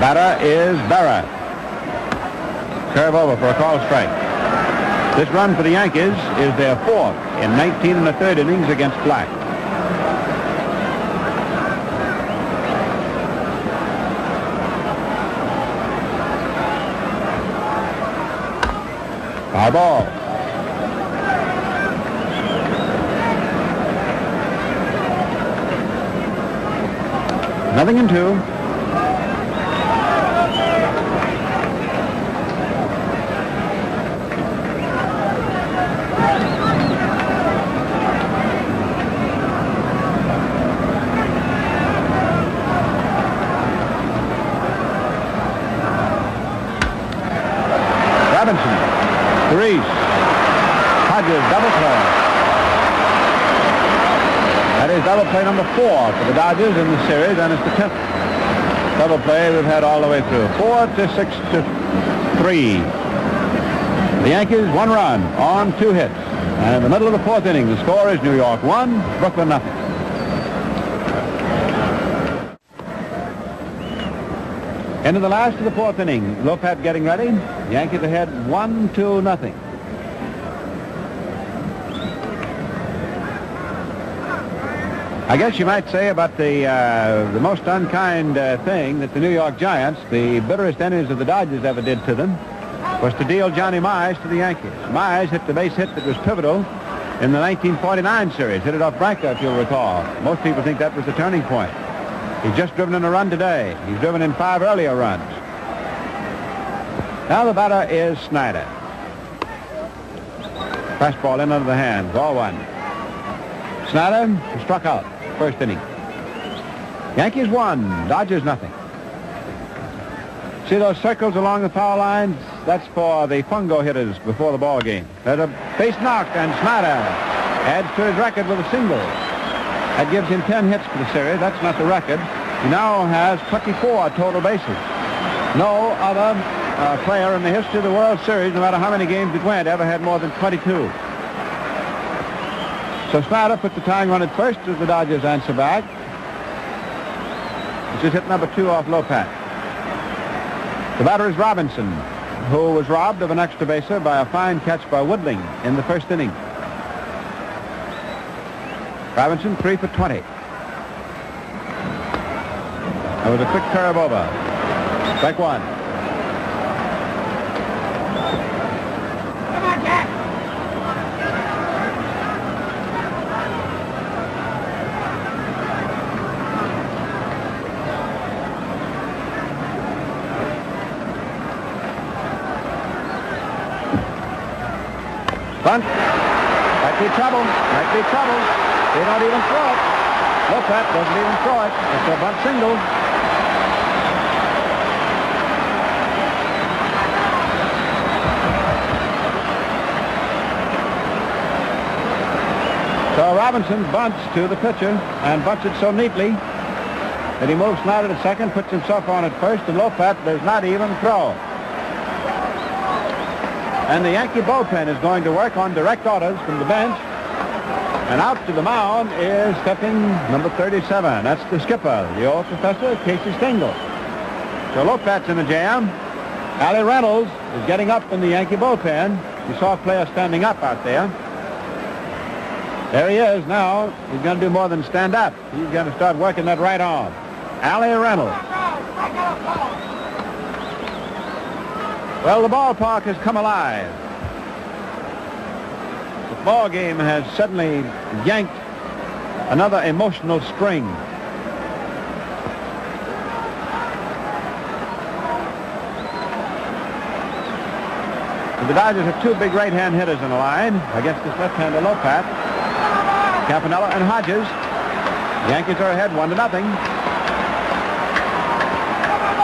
Batter is Berra. Curve over for a call strike. This run for the Yankees is their 4th in 19 1/3 innings against Black. Foul ball. Nothing in 2. Robinson, Reese, Hodges, double play. That is double play number 4 for the Dodgers in the series, and it's the 10th double play we've had all the way through. 4-6-3. The Yankees 1 run on 2 hits. And in the middle of the 4th inning, the score is New York 1, Brooklyn nothing. Into the last of the 4th inning. Lopez getting ready. The Yankees ahead 1-0. I guess you might say about the most unkind thing that the New York Giants, the bitterest enemies of the Dodgers, ever did to them, was to deal Johnny Mize to the Yankees. Mize hit the base hit that was pivotal in the 1949 series. Hit it off Branca, if you'll recall. Most people think that was the turning point. He's just driven in a run today. He's driven in 5 earlier runs. Now the batter is Snyder. Fastball in under the hands, ball 1. Snyder struck out, 1st inning. Yankees 1, Dodgers nothing. See those circles along the foul lines? That's for the fungo hitters before the ball game. There's a base knock, and Snyder adds to his record with a single. That gives him 10 hits for the series. That's not the record. He now has 24 total bases. No other player in the history of the World Series, no matter how many games it went, ever had more than 22. So Snyder puts the tying run at first as the Dodgers answer back. This is hit number 2 off Lopat. The batter is Robinson, who was robbed of an extra baser by a fine catch by Woodling in the first inning. Robinson 3 for 20. That was a quick curve over. Strike 1. Come on, Jack. Bunt. Might be trouble. Might be trouble. They don't even throw it. Lopat doesn't even throw it. It's a bunt single. So Robinson bunts to the pitcher and bunts it so neatly that he moves Snyder to second, puts himself on at first, and Lopat does not even throw. And the Yankee bullpen is going to work on direct orders from the bench. And out to the mound is stepping number 37. That's the skipper, the old professor, Casey Stengel. So Lopat's in the jam. Allie Reynolds is getting up in the Yankee bullpen. You saw a player standing up out there. There he is now. He's going to do more than stand up. He's going to start working that right arm. Allie Reynolds. Well, the ballpark has come alive. The ball game has suddenly yanked another emotional string. The Dodgers have two big right-hand hitters in the line against this left-hander Lopat, Campanella and Hodges. The Yankees are ahead 1-0.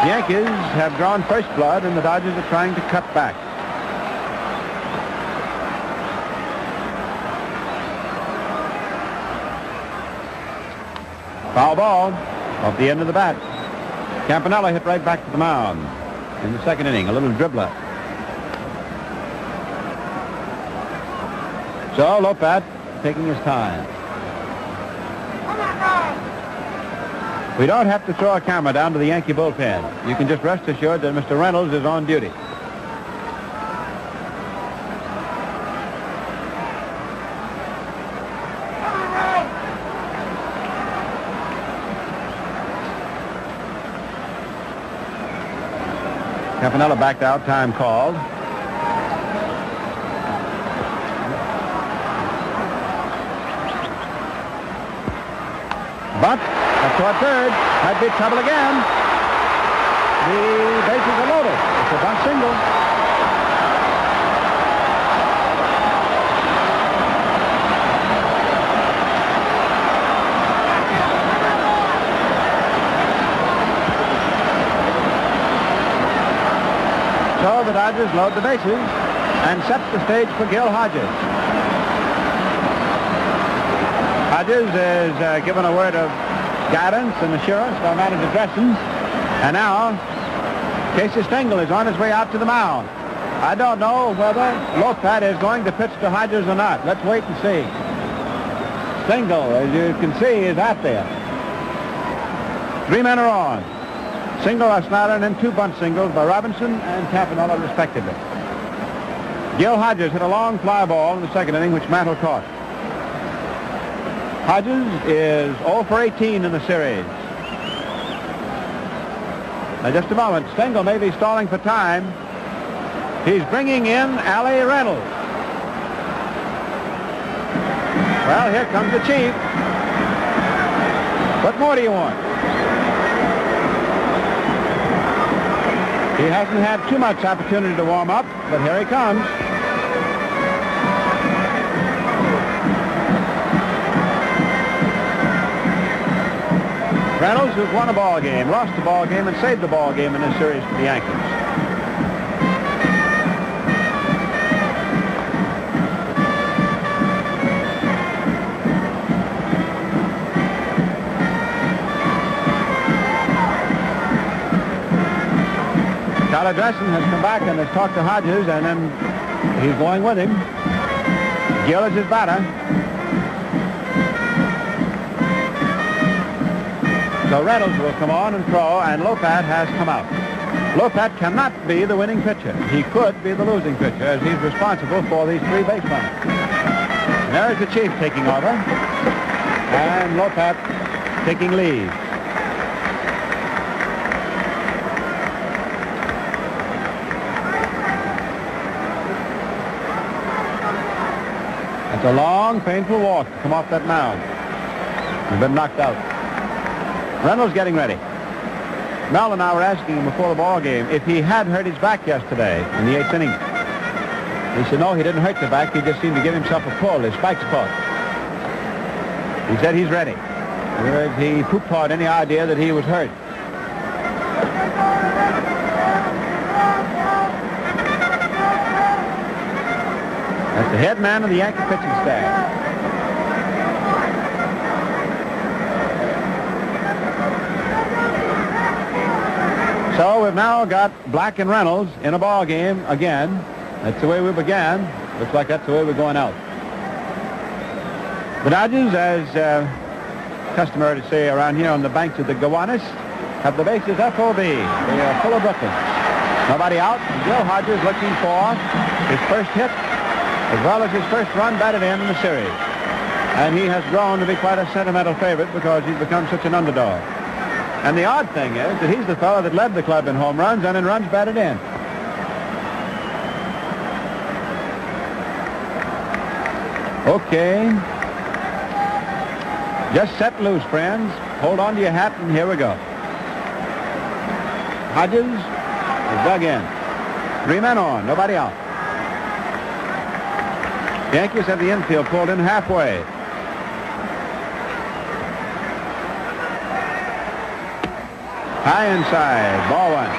The Yankees have drawn first blood, and the Dodgers are trying to cut back. Foul ball off the end of the bat. Campanella hit right back to the mound in the second inning, a little dribbler. So Lopat taking his time. We don't have to throw a camera down to the Yankee bullpen. You can just rest assured that Mr. Reynolds is on duty. Campanella backed out, time called. But up toward third, might be trouble again. The bases are loaded. It's a bunt single. So the Dodgers load the bases and set the stage for Gil Hodges. Hodges is given a word of guidance and assurance by manager Dressen. And now Casey Stengel is on his way out to the mound. I don't know whether Lopat is going to pitch to Hodges or not. Let's wait and see. Stengel, as you can see, is out there. 3 men are on. Single by Snyder and then 2 bunt singles by Robinson and Campanella respectively. Gil Hodges hit a long fly ball in the second inning, which Mantle caught. Hodges is 0 for 18 in the series. Now, just a moment. Stengel may be stalling for time. He's bringing in Allie Reynolds. Well, here comes the chief. What more do you want? He hasn't had too much opportunity to warm up, but here he comes. Reynolds, who's won a ball game, lost the ball game, and saved the ball game in this series for the Yankees. Tyler Dressen has come back and has talked to Hodges, and then he's going with him. Gill is his batter. So Reynolds will come on and throw, and Lopat has come out. Lopat cannot be the winning pitcher. He could be the losing pitcher, as he's responsible for these 3 base runners. And there's the Chief taking over, and Lopat taking lead. It's a long, painful walk to come off that mound. He's been knocked out. Reynolds getting ready. Mel and I were asking him before the ball game if he had hurt his back yesterday in the 8th inning. He said no, he didn't hurt the back. He just seemed to give himself a pull. His spikes pulled. He said he's ready. He poo-pawed any idea that he was hurt. That's the head man of the Yankee pitching staff. So we've now got Black and Reynolds in a ball game again. That's the way we began. Looks like that's the way we're going out. The Dodgers, as customary to say around here on the banks of the Gowanus, have the bases FOB. They are full of Brooklyn. Nobody out. Bill Hodges looking for his first hit, as well as his first run batted in the series. And he has grown to be quite a sentimental favorite because he's become such an underdog. And the odd thing is that he's the fellow that led the club in home runs and in runs batted in. Okay. Just set loose, friends. Hold on to your hat, and here we go. Hodges is dug in. 3 men on, nobody out. The Yankees have the infield pulled in halfway. High inside, ball 1.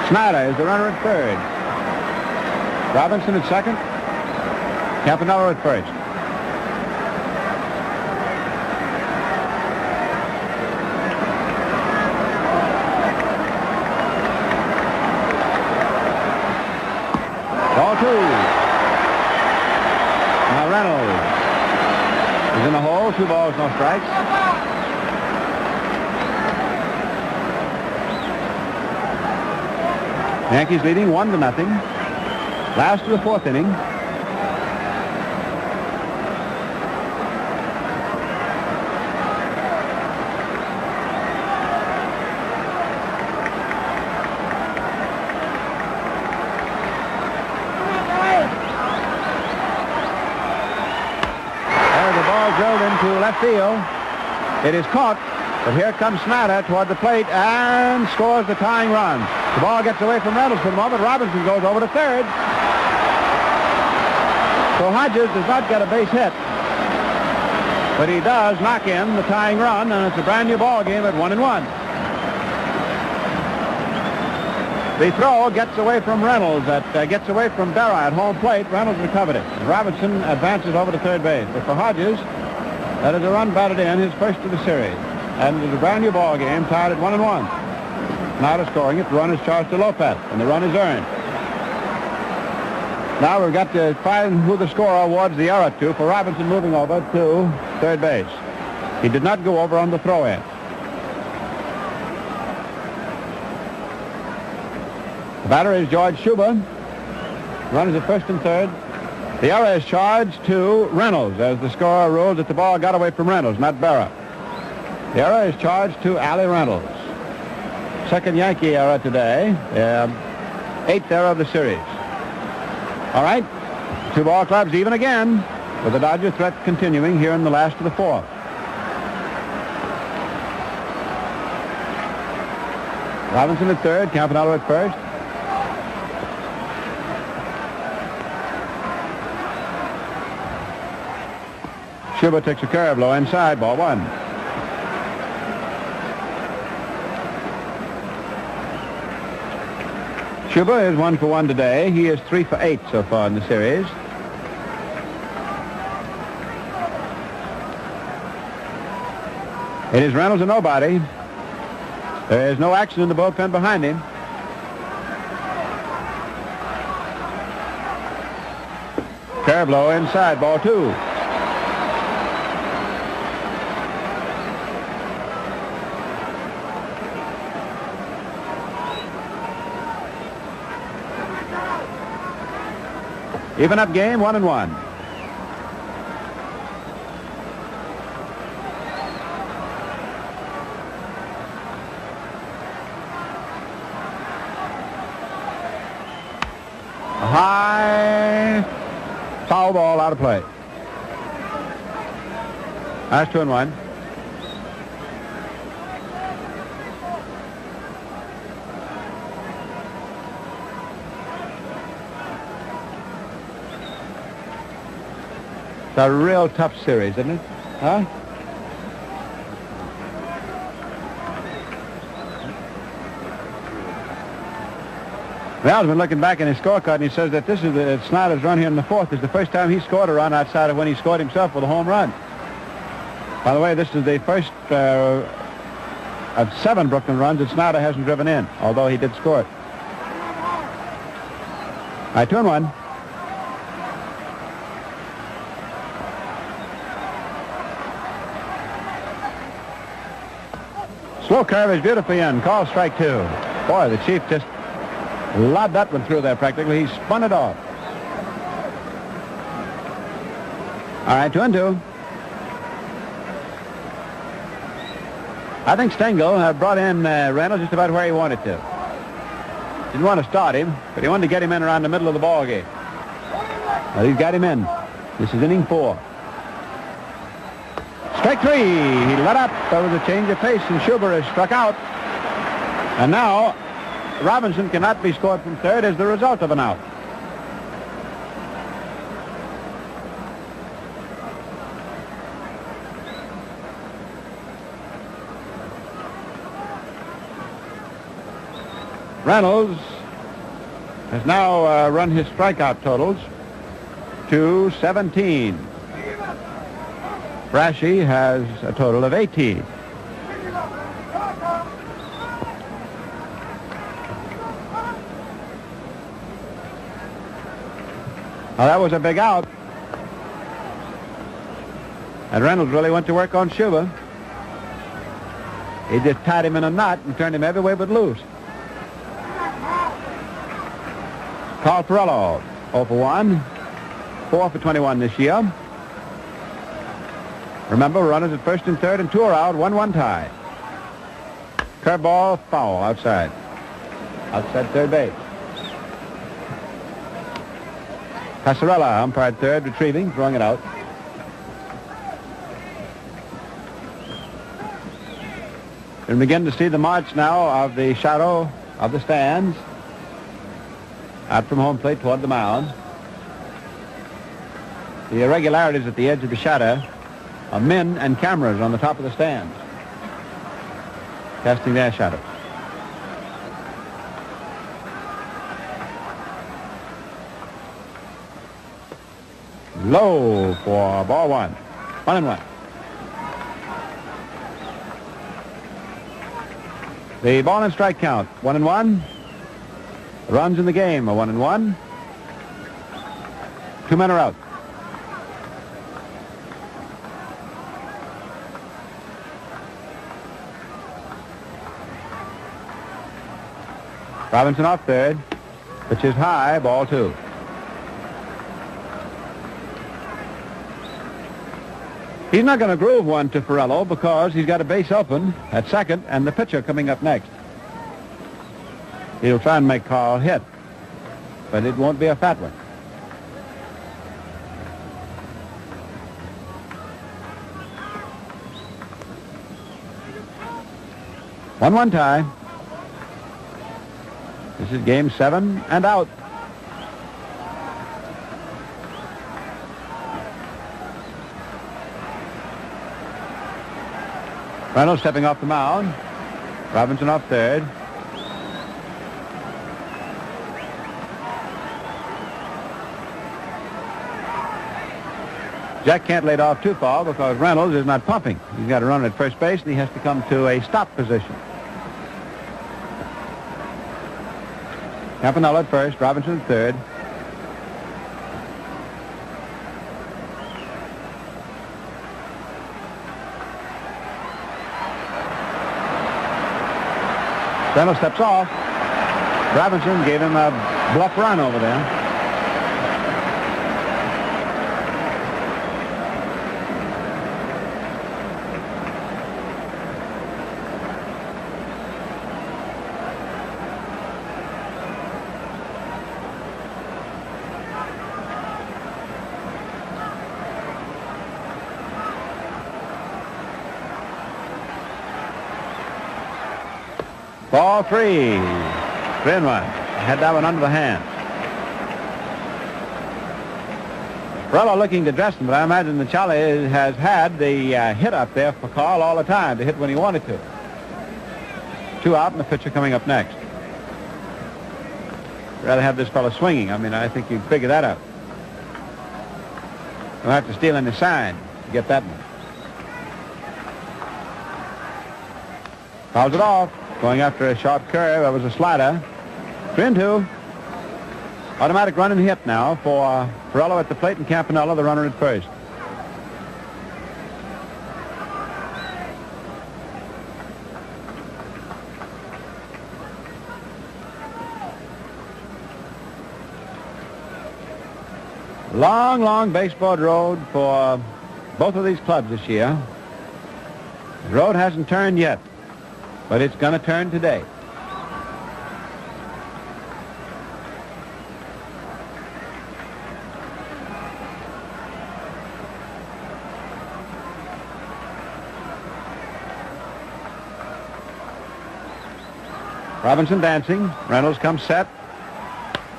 Snyder is the runner at third. Robinson at second. Campanella at first. Ball 2. Now Reynolds is in the hole. 2 balls, no strikes. Yankees leading 1-0. Last of the 4th inning. There's the ball drilled into left field. It is caught, but here comes Snyder toward the plate and scores the tying run. The ball gets away from Reynolds for the moment. Robinson goes over to third. So Hodges does not get a base hit, but he does knock in the tying run, and it's a brand new ball game at 1-1. The throw gets away from Reynolds. Gets away from Berra at home plate. Reynolds recovered it. Robinson advances over to third base. But for Hodges, that is a run batted in, his first of the series. And it's a brand new ball game tied at 1-1. Snyder scoring it. The run is charged to Lopat, and the run is earned. Now we've got to find who the scorer awards the error to for Robinson moving over to third base. He did not go over on the throw-in. The batter is George Schuber. Run is at first and third. The error is charged to Reynolds, as the scorer ruled that the ball got away from Reynolds, not Berra. The error is charged to Allie Reynolds. Second Yankee error today. 8th error of the series. All right. 2 ball clubs even again, with the Dodger threat continuing here in the last of the 4th. Robinson at third, Campanella at first. Schuber takes a curve low inside, ball 1. Schuber is 1 for 1 today. He is 3 for 8 so far in the series. It is Reynolds and nobody. There is no action in the bullpen behind him. Curve blow inside, ball 2. Even up game, 1-1. A high foul ball out of play. That's 2-1. It's a real tough series, isn't it? Huh? Val's been looking back in his scorecard, and he says that this is Snyder's run here in the 4th is the first time he scored a run outside of when he scored himself with a home run. By the way, this is the first of 7 Brooklyn runs that Snyder hasn't driven in, although he did score it. All right, 2-1. Slow curve is beautifully in. Call strike 2. Boy, the Chief just lobbed that one through there practically. He spun it off. All right, 2-2. I think Stengel brought in Reynolds just about where he wanted to. Didn't want to start him, but he wanted to get him in around the middle of the ball game. Well, he's got him in. This is inning 4. Strike 3. He let up. There was a change of pace, and Schuber is struck out. And now Robinson cannot be scored from third as the result of an out. Reynolds has now run his strikeout totals to 17. Brashy has a total of 18. Well, that was a big out. And Reynolds really went to work on Schuber. He just tied him in a knot and turned him every way but loose. Carl Perello, 0 for 1, 4 for 21 this year. Remember, runners at first and third and 2 are out, 1-1 tie. Curveball, foul, outside. Outside third base. Passarella, umpire third, retrieving, throwing it out. We'll begin to see the march now of the shadow of the stands out from home plate toward the mound. The irregularities at the edge of the shadow of men and cameras on the top of the stands, casting their shadows. Low for ball 1. 1-1. The ball and strike count, 1-1. The runs in the game are 1-1. 2 men are out. Robinson off third, which is high, ball 2. He's not going to groove one to Perello because he's got a base open at second and the pitcher coming up next. He'll try and make Carl hit, but it won't be a fat one. One tie. This is game 7 and out. Reynolds stepping off the mound. Robinson off third. Jack can't lead off too far because Reynolds is not pumping. He's got to run at first base, and he has to come to a stop position. Campanella at first, Robinson at third. Reynolds steps off. Robinson gave him a bluff run over there. Ball 3. 3-1. Had that one under the hand. Perello looking to dress him, but I imagine that Charlie has had the hit up there for Carl all the time to hit when he wanted to. 2 out and the pitcher coming up next. Rather have this fellow swinging. I mean, I think you'd figure that out. Don't have to steal any sign to get that one. Fouls it off. Going after a sharp curve. That was a slider. 3-2. Automatic run and hit now for Perello at the plate and Campanella, the runner at first. Long, long baseboard road for both of these clubs this year. The road hasn't turned yet, but it's going to turn today. Robinson dancing. Reynolds comes set.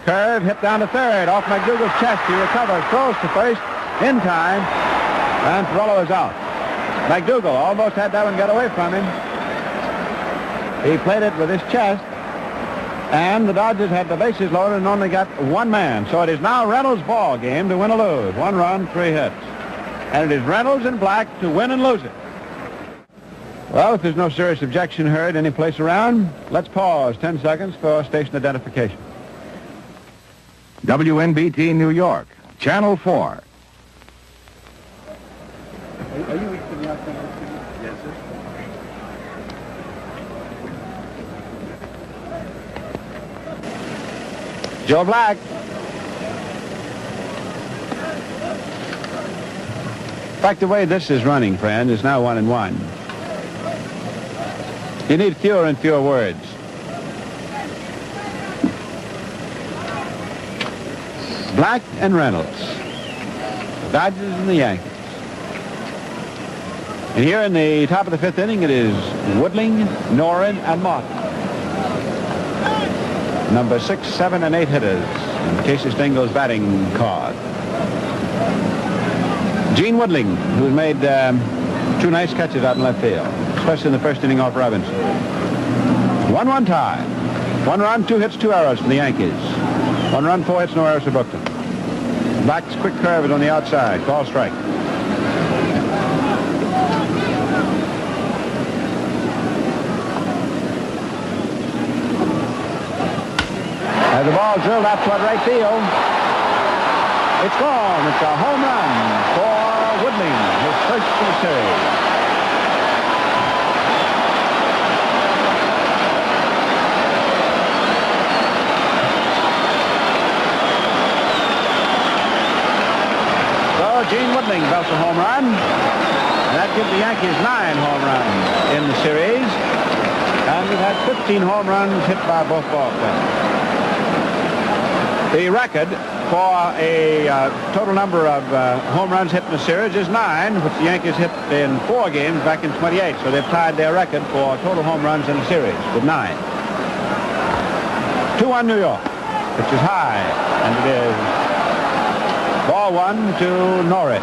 Curve hit down to third. Off McDougal's chest. He recovers. Throws to first in time. And Perello is out. McDougal almost had that one get away from him. He played it with his chest. And the Dodgers had the bases loaded and only got one man. So it is now Reynolds' ball game to win or lose. 1 run, 3 hits. And it is Reynolds and Black to win and lose it. Well, if there's no serious objection heard any place around, let's pause 10 seconds for station identification. WNBT New York, Channel 4. Are you reaching out there? Yes, sir. Joe Black. In fact, the way this is running, friend, is now 1-1. You need fewer and fewer words. Black and Reynolds. The Dodgers and the Yankees. And here in the top of the 5th inning, it is Woodling, Noren, and Martin. Number 6, 7, and 8 hitters in Casey Stengel's batting card. Gene Woodling, who's made 2 nice catches out in left field, especially in the first inning off Robinson. 1-1 tie. 1 run, 2 hits, 2 errors for the Yankees. 1 run, 4 hits, no errors for Brooklyn. Black's quick curve is on the outside. Call strike. As the ball drilled out toward right field, it's gone. It's a home run for Woodling, his first in the series. Gene Woodling belts a home run. That gives the Yankees 9 home runs in the series. And we've had 15 home runs hit by both ball players. The record for a total number of home runs hit in the series is 9, which the Yankees hit in 4 games back in 28. So they've tied their record for total home runs in the series with 9. 2-1 New York, which is high, and it is ball 1 to Norris.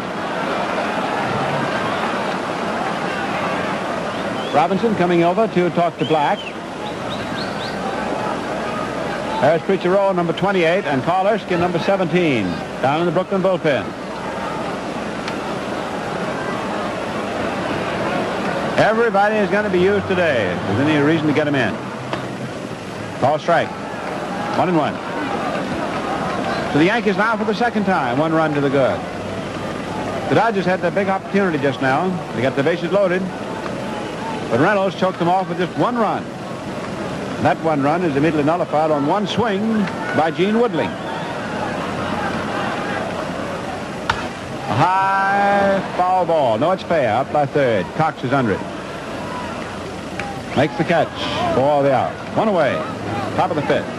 Robinson coming over to talk to Black. There's Preacher Rowe, number 28, and Carl Erskine, number 17, down in the Brooklyn bullpen. Everybody is going to be used today. If there's any reason to get them in. Ball strike. 1-1. So the Yankees now for the second time. 1 run to the good. The Dodgers had that big opportunity just now. They got the bases loaded. But Reynolds choked them off with just 1 run. And that 1 run is immediately nullified on 1 swing by Gene Woodling. A high foul ball. No, it's fair. Up by third. Cox is under it. Makes the catch for the out. 1 away. Top of the 5th.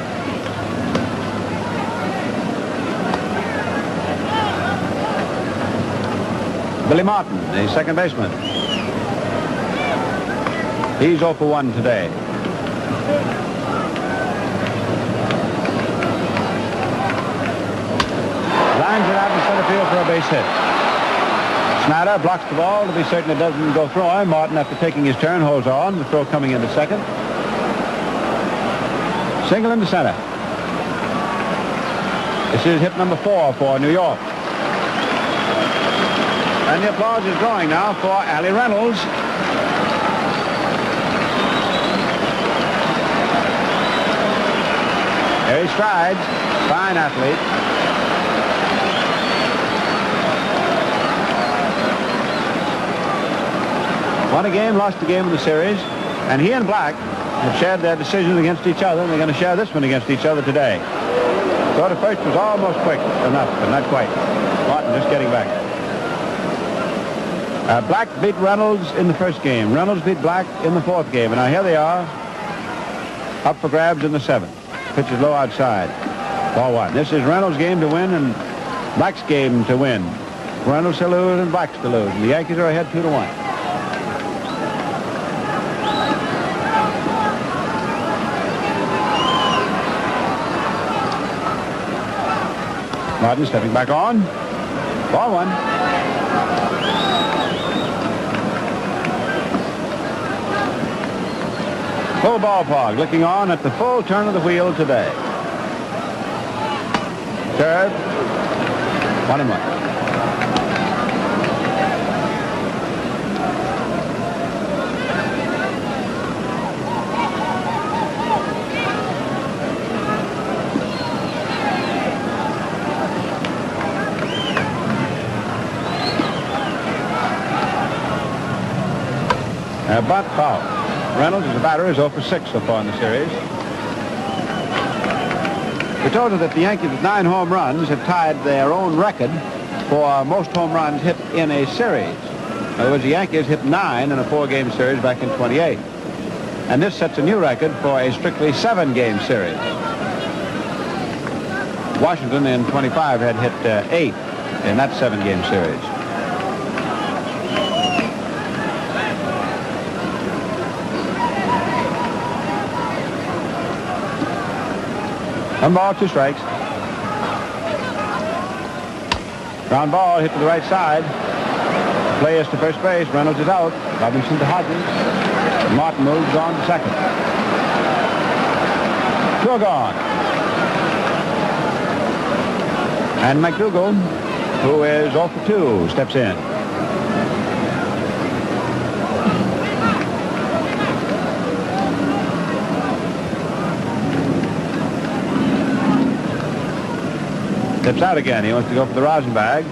Billy Martin, the second baseman. He's 0 for 1 today. Lines it out in center field for a base hit. Snyder blocks the ball to be certain it doesn't go through him. Martin, after taking his turn, holds on. The throw coming into second. Single into center. This is hit number 4 for New York. And the applause is growing now for Allie Reynolds. There he strides. Fine athlete. Won a game, lost a game in the series. And he and Black have shared their decisions against each other, and they're going to share this one against each other today. So the first was almost quick enough, but not quite. Martin just getting back. Black beat Reynolds in the first game. Reynolds beat Black in the 4th game. And now here they are, up for grabs in the 7th. Pitch is low outside. Ball 1. This is Reynolds' game to win and Black's game to win. Reynolds to lose and Black's to lose. And the Yankees are ahead 2-1. Martin stepping back on. Ball 1. Full ballpark looking on at the full turn of the wheel today. Third. 1-1. But foul. Reynolds, as a batter, is 0 for 6 so far in the series. We told you that the Yankees with 9 home runs have tied their own record for most home runs hit in a series. In other words, the Yankees hit 9 in a 4-game series back in 28. And this sets a new record for a strictly 7-game series. Washington in 25 had hit 8 in that 7-game series. 1 ball, 2 strikes. Ground ball hit to the right side. Play is to first base. Reynolds is out. Robinson to Hodges. Martin moves on to second. 2 gone. And McDougal, who is 0 for 2, steps in. Steps out again. He wants to go for the rosin bag.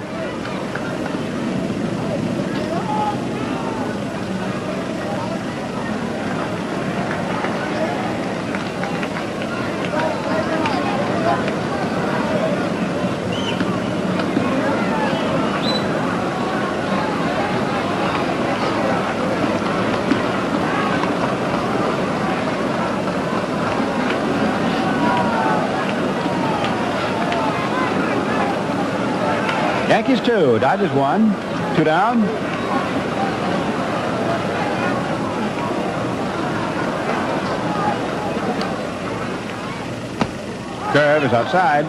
Yankees 2, Dodgers 1, 2 down. Curve is outside.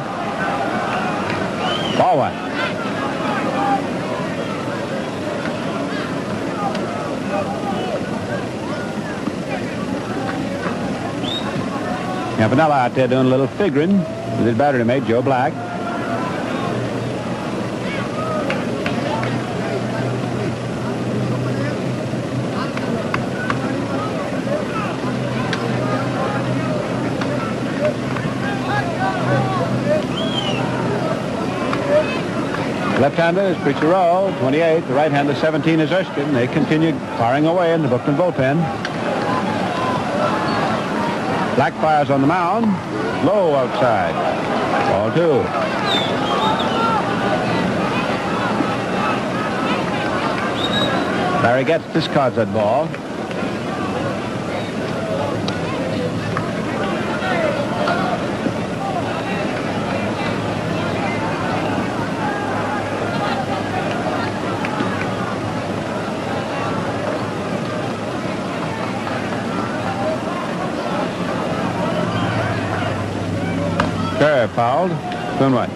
Ball 1. Campanella out there doing a little figuring with his battery mate, Joe Black. Left-hander is Preacher-O, 28. The right-hander, 17, is Erskine. They continued firing away in the Brooklyn bullpen. Black fires on the mound. Low outside. Ball 2. Barry Getz discards that ball. Curve fouled. 2-1.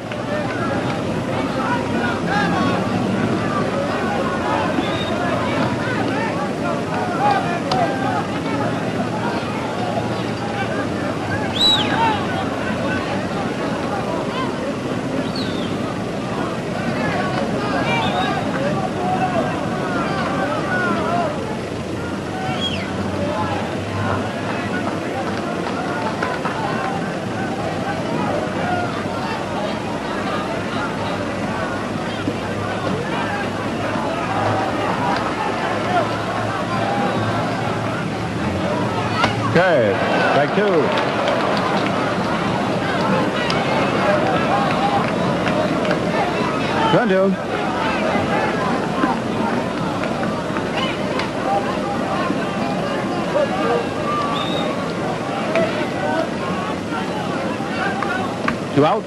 Curve. Strike 2. Run 2. Two out.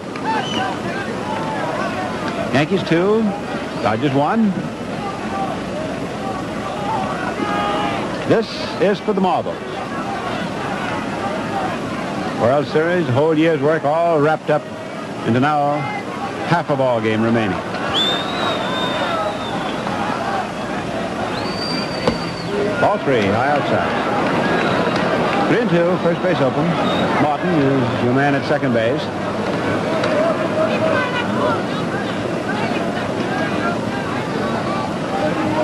Yankees 2. Dodgers 1. This is for the marbles. World Series, whole year's work all wrapped up into now half a ball game remaining. Ball 3, high outside. 3-2, first base open. Martin is your man at second base.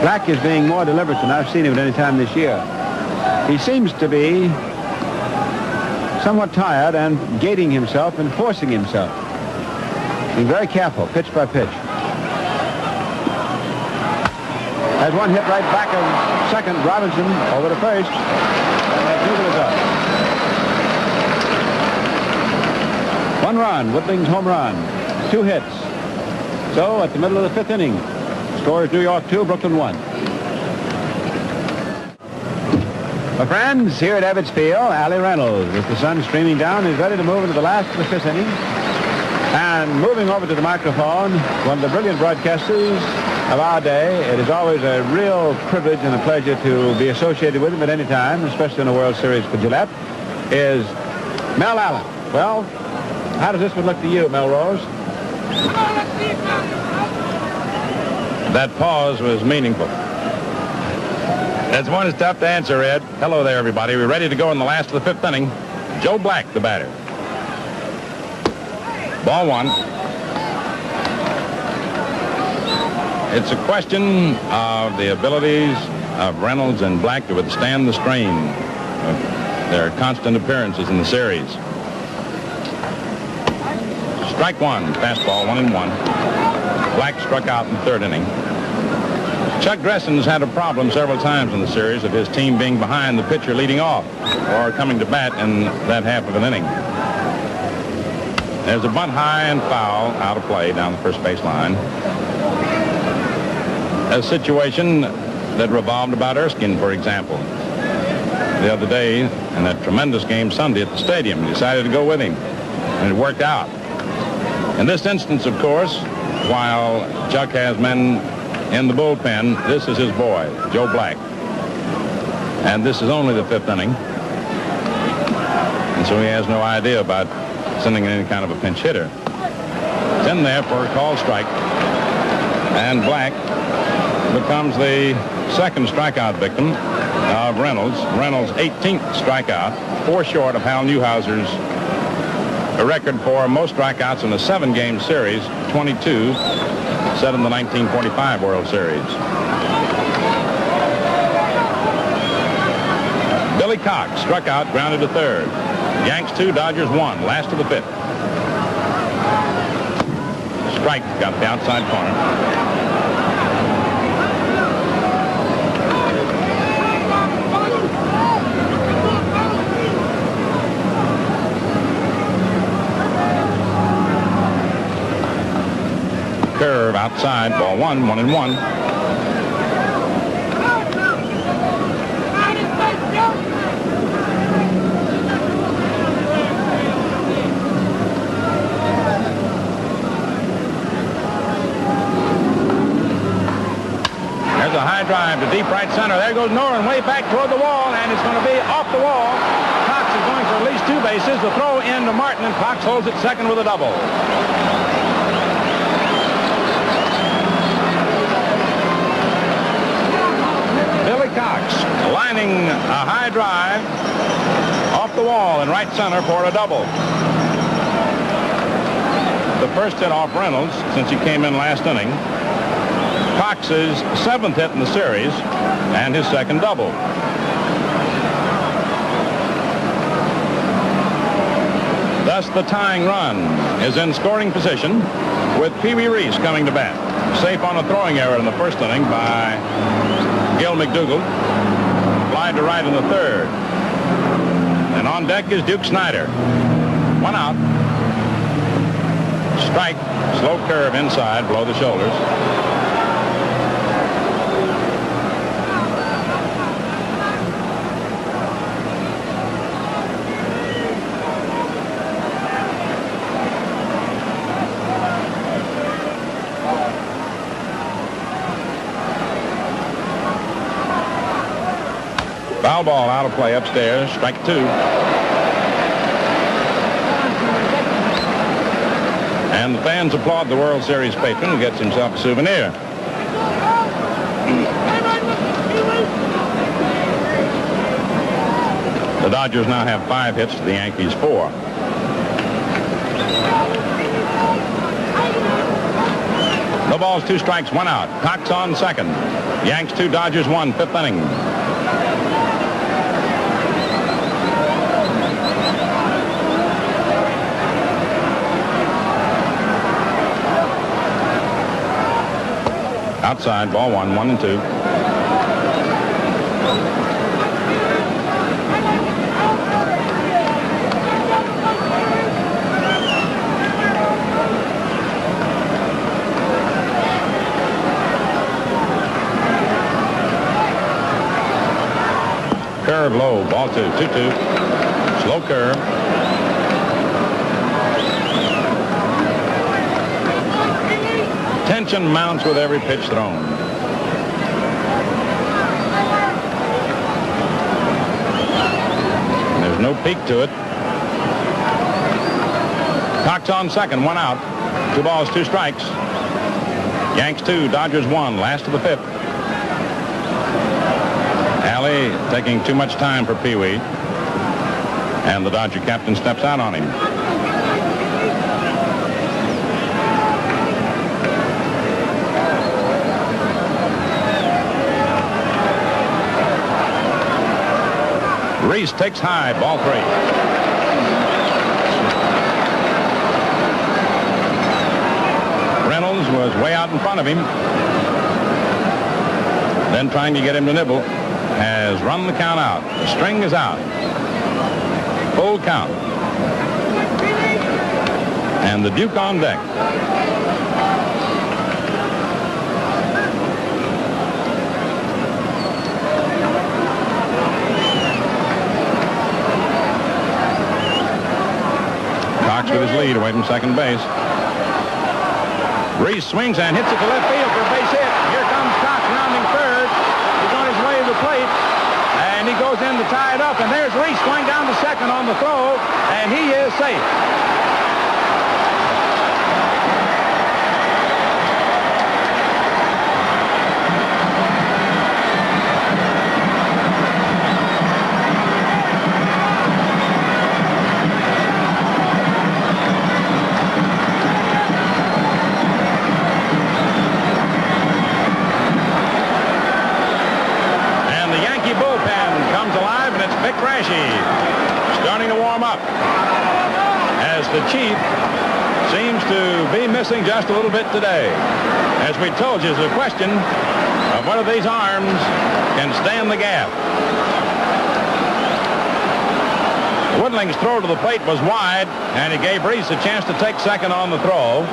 Black is being more deliberate than I've seen him at any time this year. He seems to be somewhat tired and gating himself and forcing himself. Being very careful, pitch by pitch. Has one hit right back of second. Robinson over to first. And that Dougal is up. 1 run, Whitling's home run. 2 hits. So at the middle of the 5th inning, score is New York 2, Brooklyn 1. My friends, here at Ebbets Field, Allie Reynolds, with the sun streaming down, is ready to move into the last of the 5th inning. And moving over to the microphone, one of the brilliant broadcasters of our day. It is always a real privilege and a pleasure to be associated with him at any time, especially in a World Series for Gillette, is Mel Allen. Well, how does this one look to you, Melrose? That pause was meaningful. That's one is tough to answer, Ed. Hello there, everybody. We're ready to go in the last of the 5th inning. Joe Black, the batter. Ball 1. It's a question of the abilities of Reynolds and Black to withstand the strain of their constant appearances in the series. Strike 1, fastball, 1-1. Black struck out in the 3rd inning. Chuck Gresson's had a problem several times in the series of his team being behind the pitcher leading off or coming to bat in that half of an inning. There's a bunt high and foul out of play down the first base line. A situation that revolved about Erskine, for example. The other day in that tremendous game Sunday at the stadium, he decided to go with him, and it worked out. In this instance, of course, while Chuck has men in the bullpen, this is his boy, Joe Black. And this is only the 5th inning. And so he has no idea about sending in any kind of a pinch hitter. It's in there for a called strike. And Black becomes the 2nd strikeout victim of Reynolds. Reynolds' 18th strikeout, 4 short of Hal Newhouser's a record for most strikeouts in a 7-game series, 22, set in the 1945 World Series. Billy Cox struck out, grounded to 3rd. Yanks 2, Dodgers 1, last of the 5th. Strike got the outside corner. Curve outside, ball 1, 1-1. There's a high drive to deep right center. There goes Noren way back toward the wall, and it's going to be off the wall. Cox is going for at least 2 bases. The throw in to Martin, and Cox holds it second with a double. Cox lining a high drive off the wall in right center for a double. The first hit off Reynolds since he came in last inning. Cox's 7th hit in the series and his second double. Thus the tying run is in scoring position with Pee Wee Reese coming to bat. Safe on a throwing error in the first inning by Gil McDougall. Fly to right in the 3rd. And on deck is Duke Snyder. 1 out. Strike. Slow curve inside below the shoulders. Foul ball out of play upstairs. Strike 2. And the fans applaud the World Series patron who gets himself a souvenir. The Dodgers now have 5 hits to the Yankees 4. No balls, 2 strikes, 1 out. Cox on second. Yanks 2, Dodgers 1, 5th inning. Outside, ball 1, 1-2. Curve low, ball 2, 2-2. Slow curve. Tension mounts with every pitch thrown. And there's no peak to it. Cox on second, 1 out. 2 balls, 2 strikes. Yanks 2, Dodgers 1, last of the 5th. Alley taking too much time for Pee Wee. And the Dodger captain steps out on him. Reese takes high, ball 3. Reynolds was way out in front of him. Then trying to get him to nibble. Has run the count out. The string is out. Full count. And the Duke on deck. With his lead away from second base. Reese swings and hits it to left field for a base hit. Here comes Cox rounding third. He's on his way to the plate. And he goes in to tie it up. And there's Reese going down to second on the throw. And he is safe. Starting to warm up as the Chief seems to be missing just a little bit today. As we told you, it's a question of whether these arms can stand the gap. Woodling's throw to the plate was wide, and it gave Reese a chance to take second on the throw.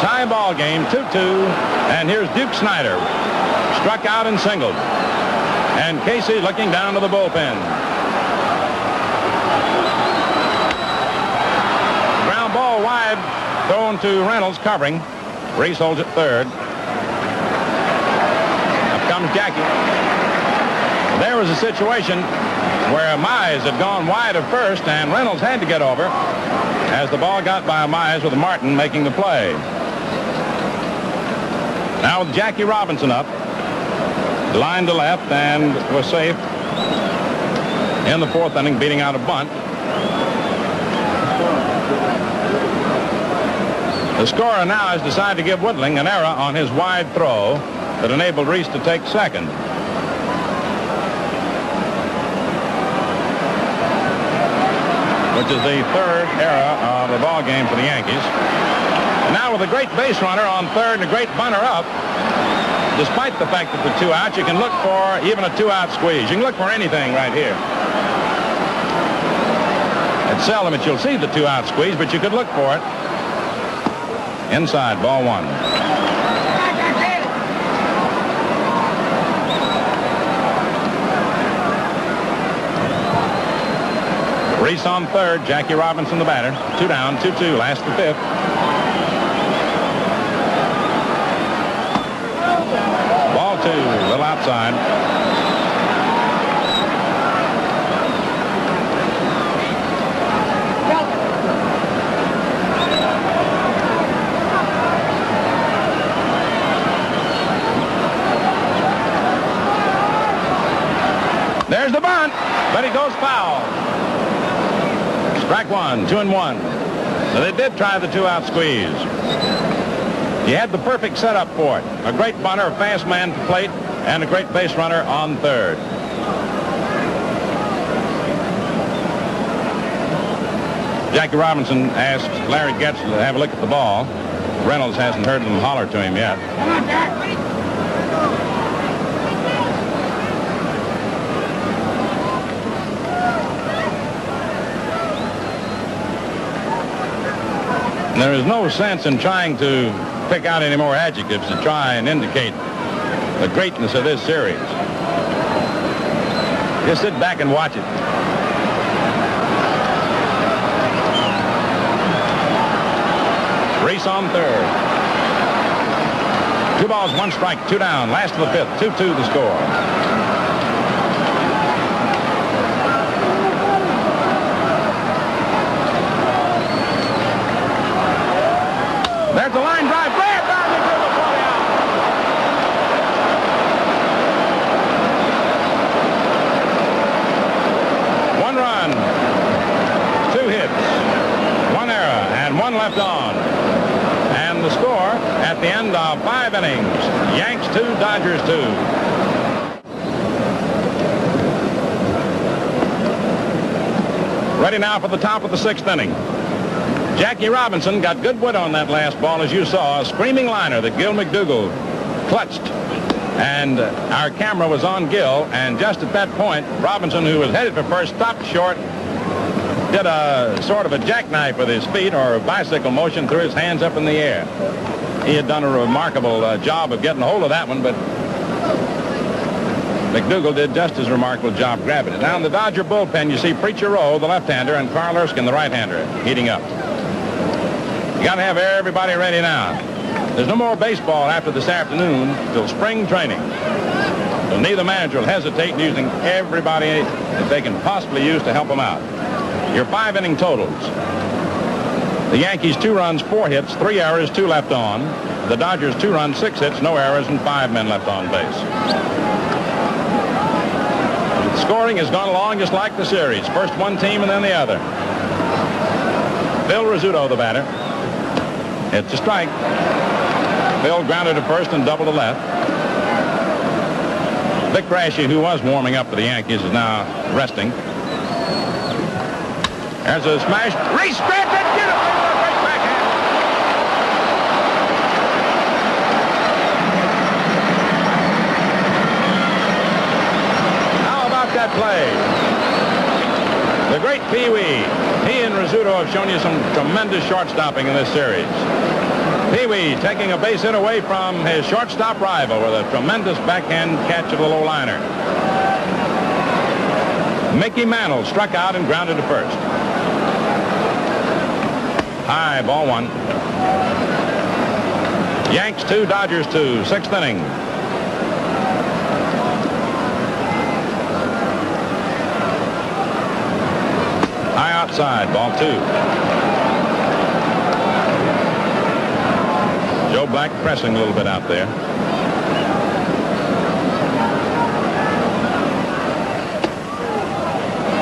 Tie ball game, 2-2, and here's Duke Snyder. Struck out and singled. And Casey looking down to the bullpen. Ground ball wide, thrown to Reynolds, covering. Reese holds it third. Up comes Jackie. There was a situation where Mize had gone wide at first, and Reynolds had to get over as the ball got by Mize with Martin making the play. Now with Jackie Robinson up, line to left, and was safe in the fourth inning, beating out a bunt. The scorer now has decided to give Woodling an error on his wide throw that enabled Reese to take second. Which is the third error of the ball game for the Yankees. And now with a great base runner on third and a great bunter up, despite the fact that the 2 out, you can look for even a 2-out squeeze. You can look for anything right here. It's seldom that you'll see the 2-out squeeze, but you could look for it. Inside, ball 1. Reese on third, Jackie Robinson the batter. 2 down, 2-2, last the fifth. Ball 2, a little outside. There's the bunt, but it goes foul. Strike 1, 2-1. So they did try the 2-out squeeze. He had the perfect setup for it. A great bunter, a fast man to plate, and a great base runner on third. Jackie Robinson asked Larry Getz to have a look at the ball. Reynolds hasn't heard them holler to him yet. Come on, Jack. There is no sense in trying to pick out any more adjectives to try and indicate the greatness of this series. Just sit back and watch it. Reese on third. 2 balls, 1 strike, 2 down. Last of the fifth, 2-2 the score. There's the line drive. Blair drives it through the 40 out. One run, 2 hits, 1 error, and 1 left on. And the score at the end of 5 innings, Yanks 2, Dodgers 2. Ready now for the top of the 6th inning. Jackie Robinson got good wood on that last ball, as you saw. A screaming liner that Gil McDougall clutched. And our camera was on Gil, and just at that point, Robinson, who was headed for first, stopped short, did a sort of a jackknife with his feet, or a bicycle motion, threw his hands up in the air. He had done a remarkable job of getting a hold of that one, but McDougall did just as remarkable job grabbing it. Now in the Dodger bullpen, you see Preacher Rowe, the left-hander, and Carl Erskine, the right-hander, heating up. You got to have everybody ready now. There's no more baseball after this afternoon till spring training. So neither manager will hesitate in using everybody that they can possibly use to help them out. Your 5-inning totals. The Yankees 2 runs, 4 hits, 3 errors, 2 left on. The Dodgers 2 runs, 6 hits, no errors, and 5 men left on base. The scoring has gone along just like the series. First one team and then the other. Phil Rizzuto, the batter. It's a strike. Phil grounded to first and doubled to left. Vic Raschi, who was warming up for the Yankees, is now resting. There's a smash. Reese grabs it beautifully with a great backhand. by play. The great Pee Wee. He and Rizzuto have shown you some tremendous shortstopping in this series. Pee Wee taking a base hit away from his shortstop rival with a tremendous backhand catch of the low liner. Mickey Mantle struck out and grounded to first. High, ball one. Yanks 2, Dodgers 2, 6th inning. High outside, ball 2. Joe Black pressing a little bit out there.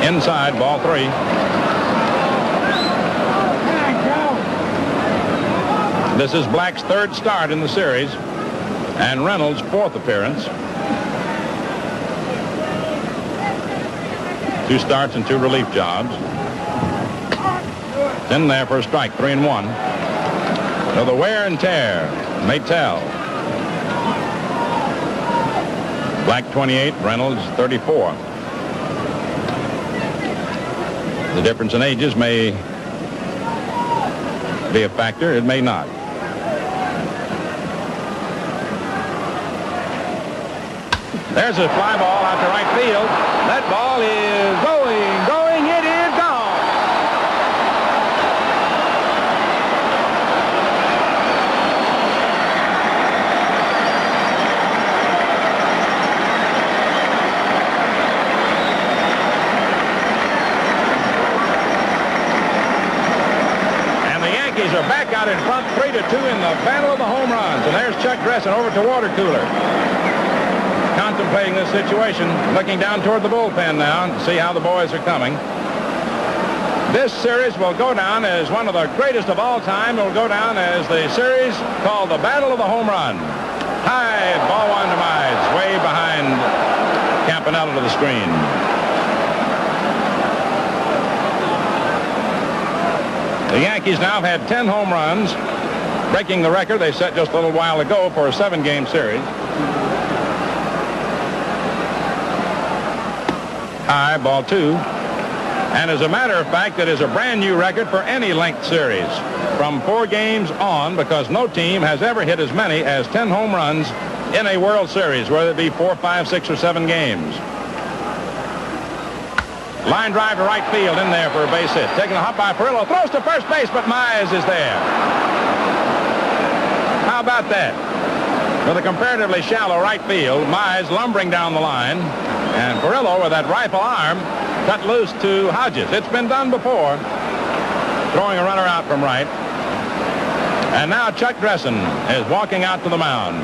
Inside, ball 3. This is Black's 3rd start in the series and Reynolds' 4th appearance. 2 starts and 2 relief jobs. It's in there for a strike, 3-1. So the wear and tear may tell. Black 28, Reynolds 34. The difference in ages may be a factor. It may not. There's a fly ball out to right field. That ball is going. It is gone. And the Yankees are back out in front 3-2 in the battle of the home runs. And there's Chuck Dressen over to water cooler. Contemplating this situation, looking down toward the bullpen now to see how the boys are coming. This series will go down as one of the greatest of all time. It will go down as the series called the Battle of the Home Run. High, ball 1 to Mize, way behind Campanella to the screen. The Yankees now have had 10 home runs, breaking the record they set just a little while ago for a 7-game series. High, ball 2. And as a matter of fact, it is a brand new record for any length series from 4 games on, because no team has ever hit as many as 10 home runs in a World Series, whether it be 4, 5, 6, or 7 games. Line drive to right field, in there for a base hit. Taking a hop by Perillo, throws to first base, but Mize is there. How about that? With a comparatively shallow right field, Mize lumbering down the line, and Perillo with that rifle arm cut loose to Hodges. It's been done before, throwing a runner out from right. And now Chuck Dressen is walking out to the mound.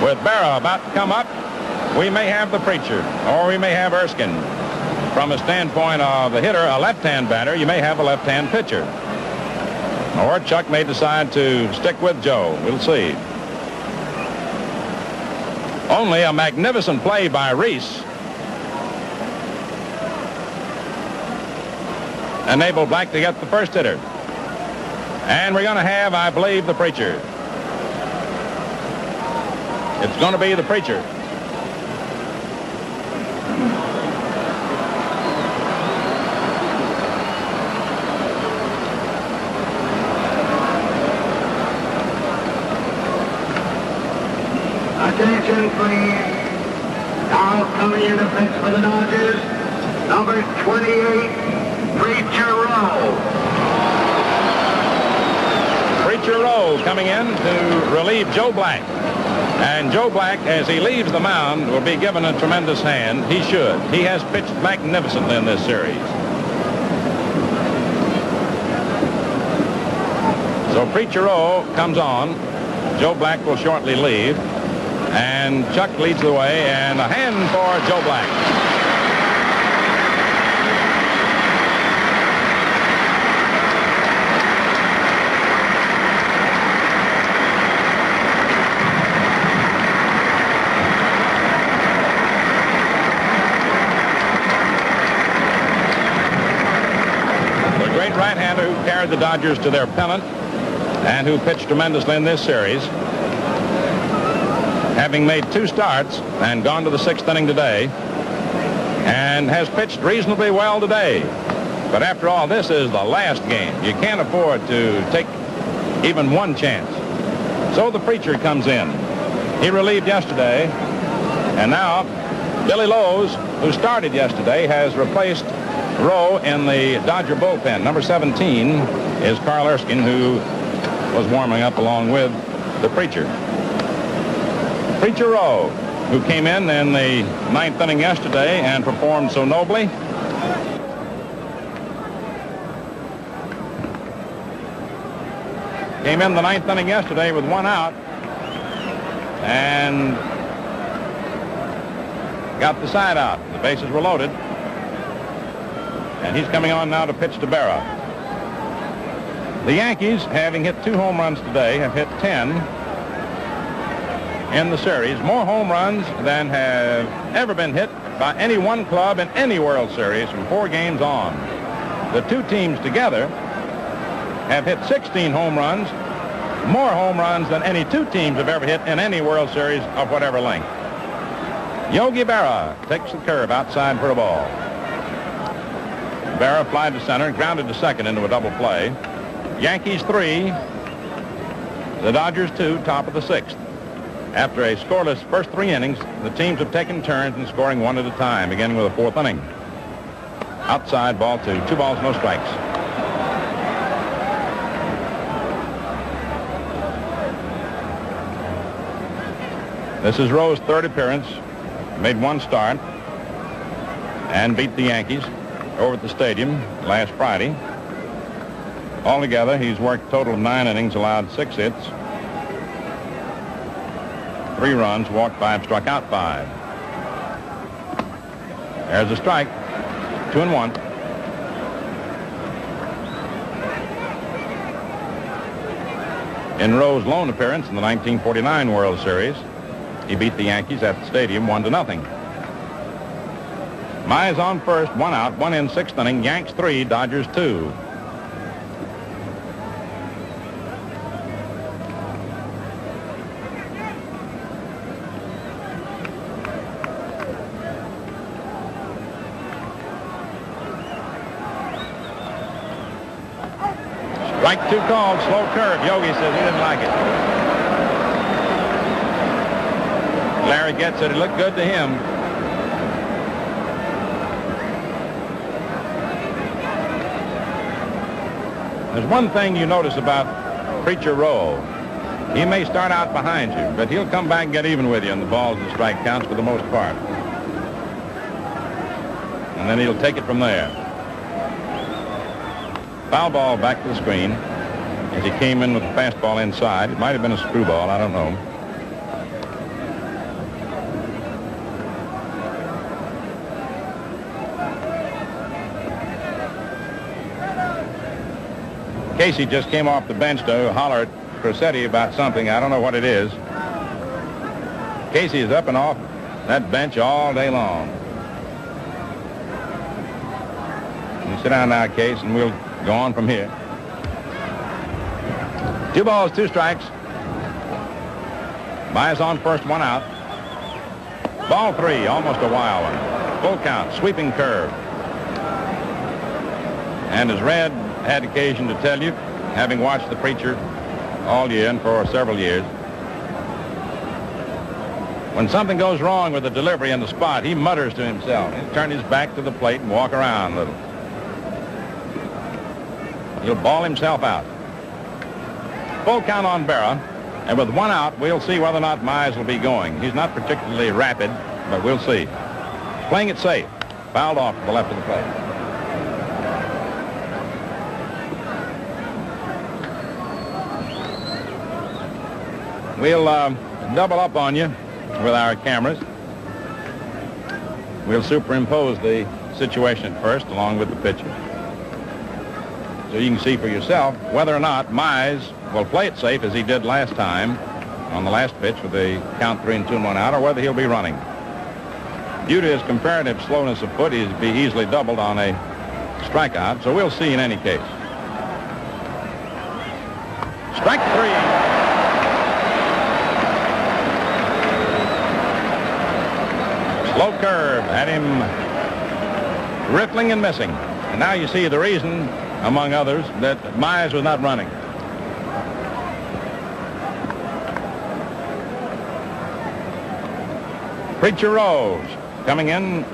With Berra about to come up, we may have the Preacher, or we may have Erskine. From a standpoint of the hitter, a left-hand batter, you may have a left-hand pitcher. Or Chuck may decide to stick with Joe. We'll see. Only a magnificent play by Reese enabled Black to get the first hitter. And we're going to have, I believe, the Preacher. It's going to be the Preacher. Attention, please. Now coming into pitch for the Dodgers, number 28. Preacher Rowe. Preacher Rowe coming in to relieve Joe Black. And Joe Black, as he leaves the mound, will be given a tremendous hand. He should. He has pitched magnificently in this series. So Preacher Rowe comes on. Joe Black will shortly leave. And Chuck leads the way, and a hand for Joe Black. Right-hander who carried the Dodgers to their pennant and who pitched tremendously in this series, having made 2 starts and gone to the 6th inning today, and has pitched reasonably well today. But after all, this is the last game. You can't afford to take even one chance. So the preacher comes in. He relieved yesterday, and now Billy Lowe's, who started yesterday, has replaced Rowe in the Dodger bullpen. Number 17 is Carl Erskine, who was warming up along with the preacher. Preacher Rowe, who came in the ninth inning yesterday and performed so nobly. Came in the ninth inning yesterday with one out and got the side out. The bases were loaded. And he's coming on now to pitch to Berra. The Yankees, having hit 2 home runs today, have hit 10 in the series. More home runs than have ever been hit by any one club in any World Series from 4 games on. The two teams together have hit 16 home runs, more home runs than any two teams have ever hit in any World Series of whatever length. Yogi Berra takes the curve outside for a ball. Berra flied to center, grounded to second into a double play. Yankees 3, the Dodgers 2, top of the 6th. After a scoreless first 3 innings, the teams have taken turns in scoring one at a time, beginning with the 4th inning. Outside, ball 2, 2 balls, no strikes. This is Rowe's 3rd appearance. Made 1 start and beat the Yankees over at the stadium last Friday. Altogether, he's worked a total of 9 innings, allowed 6 hits, 3 runs, walked 5, struck out 5. There's a strike, 2-1. In Rowe's lone appearance in the 1949 World Series, he beat the Yankees at the stadium 1-0. Mize on first, 1 out, 1 in, 6th inning. Yanks 3, Dodgers 2. Strike 2 called, slow curve. Yogi says he didn't like it. Larry gets it. It looked good to him. There's one thing you notice about Preacher Rowe. He may start out behind you, but he'll come back and get even with you in the balls and strike counts for the most part. And then he'll take it from there. Foul ball back to the screen as he came in with the fastball inside. It might have been a screwball, I don't know. Casey just came off the bench to holler at Crosetti about something. I don't know what it is. Casey is up and off that bench all day long. You sit down now, Case, and we'll go on from here. 2 balls, 2 strikes. Mize on first, 1 out. Ball 3, almost a wild one. Full count, sweeping curve. And as Red had occasion to tell you, having watched the Preacher all year and for several years, when something goes wrong with the delivery in the spot, he mutters to himself. He'll turn his back to the plate and walk around a little. He'll ball himself out. Full count on Berra, and with 1 out, we'll see whether or not Mize will be going. He's not particularly rapid, but we'll see. Playing it safe. Fouled off to the left of the plate. We'll double up on you with our cameras. We'll superimpose the situation at first along with the pitcher, so you can see for yourself whether or not Mize will play it safe as he did last time on the last pitch with the count 3 and 2 and 1 out, or whether he'll be running. Due to his comparative slowness of foot, he'll be easily doubled on a strikeout, so we'll see in any case. Strike 3. Slow curve had him riffling and missing. And now you see the reason, among others, that Mize was not running. Preacher Rose coming in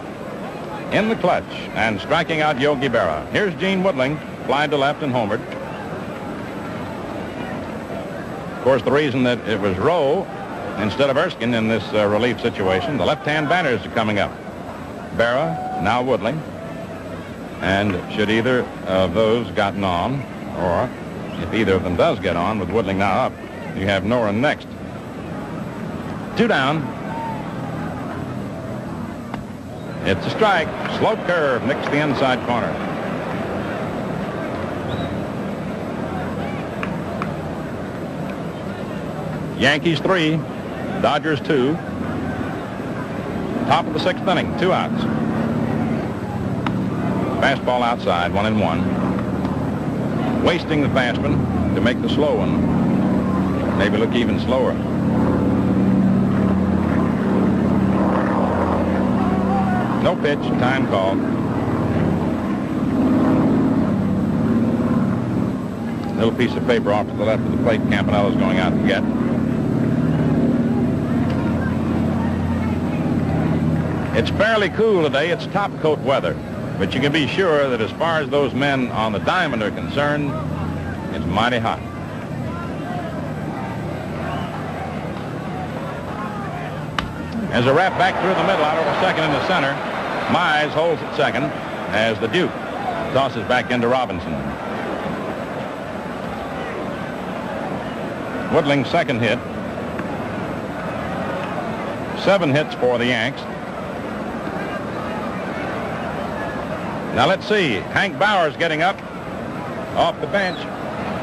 the clutch and striking out Yogi Berra. Here's Gene Woodling, fly to left and homered. Of course, the reason that it was Rowe instead of Erskine in this relief situation, the left-hand batters are coming up. Berra, now Woodling. And should either of those gotten on, or if either of them does get on with Woodling now up, you have Noren next. 2 down. It's a strike. Slow curve, nicks the inside corner. Yankees 3, Dodgers 2. Top of the 6th inning, 2 outs. Fastball outside, 1-1. Wasting the fast one to make the slow one maybe look even slower. No pitch, time called. Little piece of paper off to the left of the plate Campanella's going out to get. It's fairly cool today. It's top coat weather. But you can be sure that as far as those men on the diamond are concerned, it's mighty hot. As a wrap back through the middle, out over second into center. Mize holds at second as the Duke tosses back into Robinson. Woodling's second hit. 7 hits for the Yanks. Now let's see. Hank Bauer's getting up off the bench,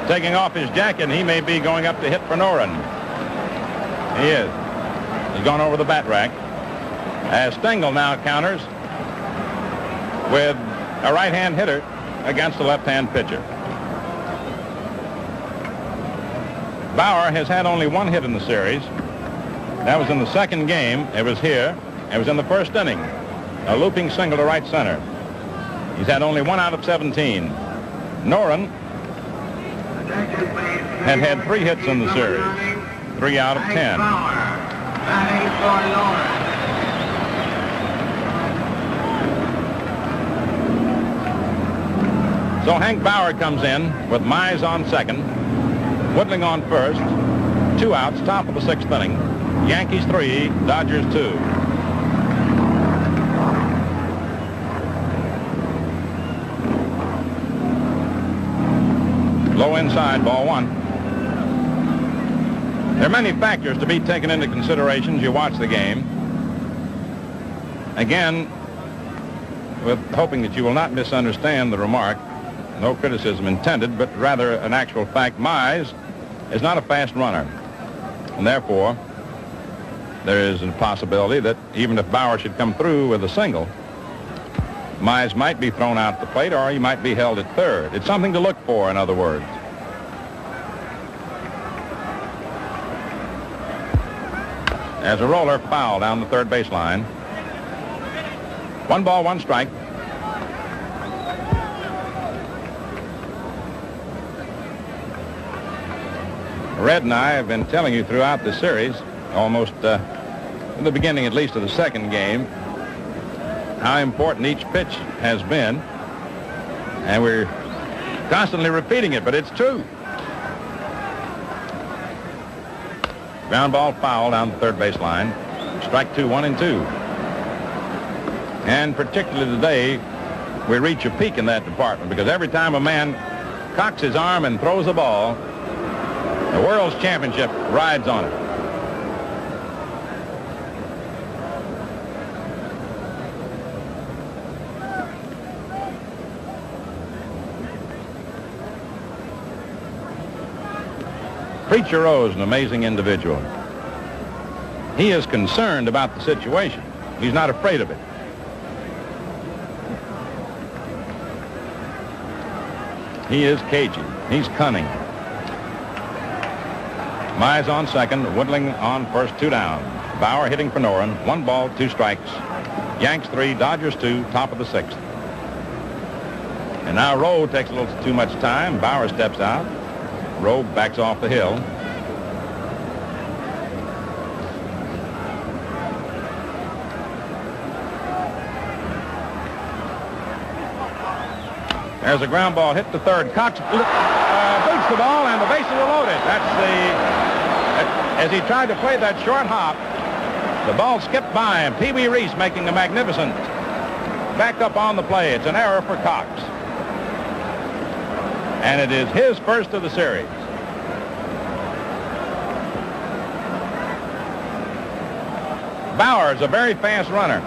taking off his jacket, and he may be going up to hit for Noren. He is. He's gone over the bat rack. As Stengel now counters with a right-hand hitter against a left-hand pitcher. Bauer has had only 1 hit in the series. That was in the second game. It was here. It was in the first inning. A looping single to right center. He's had only 1 out of 17. Noren had 3 hits in the series. 3 out of 10. So Hank Bauer comes in with Mize on second, Woodling on first, 2 outs, top of the 6th inning. Yankees 3, Dodgers 2. Low inside, ball 1. There are many factors to be taken into consideration as you watch the game. Again, with hoping that you will not misunderstand the remark, no criticism intended, but rather an actual fact, Mize is not a fast runner. And therefore, there is a possibility that even if Bauer should come through with a single, Mize might be thrown out the plate or he might be held at third. It's something to look for, in other words. As a roller, foul down the third baseline. 1 ball, 1 strike. Red and I have been telling you throughout the series, almost in the beginning at least of the second game, how important each pitch has been. And we're constantly repeating it, but it's true. Ground ball foul down the third baseline. Strike 2, 1-2. And particularly today, we reach a peak in that department because every time a man cocks his arm and throws a ball, the World's Championship rides on it. Preacher Rose, an amazing individual. He is concerned about the situation. He's not afraid of it. He is cagey. He's cunning. Mize on second, Woodling on first, 2 down. Bauer hitting for Noren, 1 ball, 2 strikes. Yanks 3, Dodgers 2, top of the 6th. And now Rowe takes a little too much time. Bauer steps out. Rowe backs off the hill. There's a ground ball hit to third. Cox boots the ball, and the bases are loaded. As he tried to play that short hop, the ball skipped by him. Pee Wee Reese making a magnificent back up on the play. It's an error for Cox. And it is his first of the series. Bauer is a very fast runner,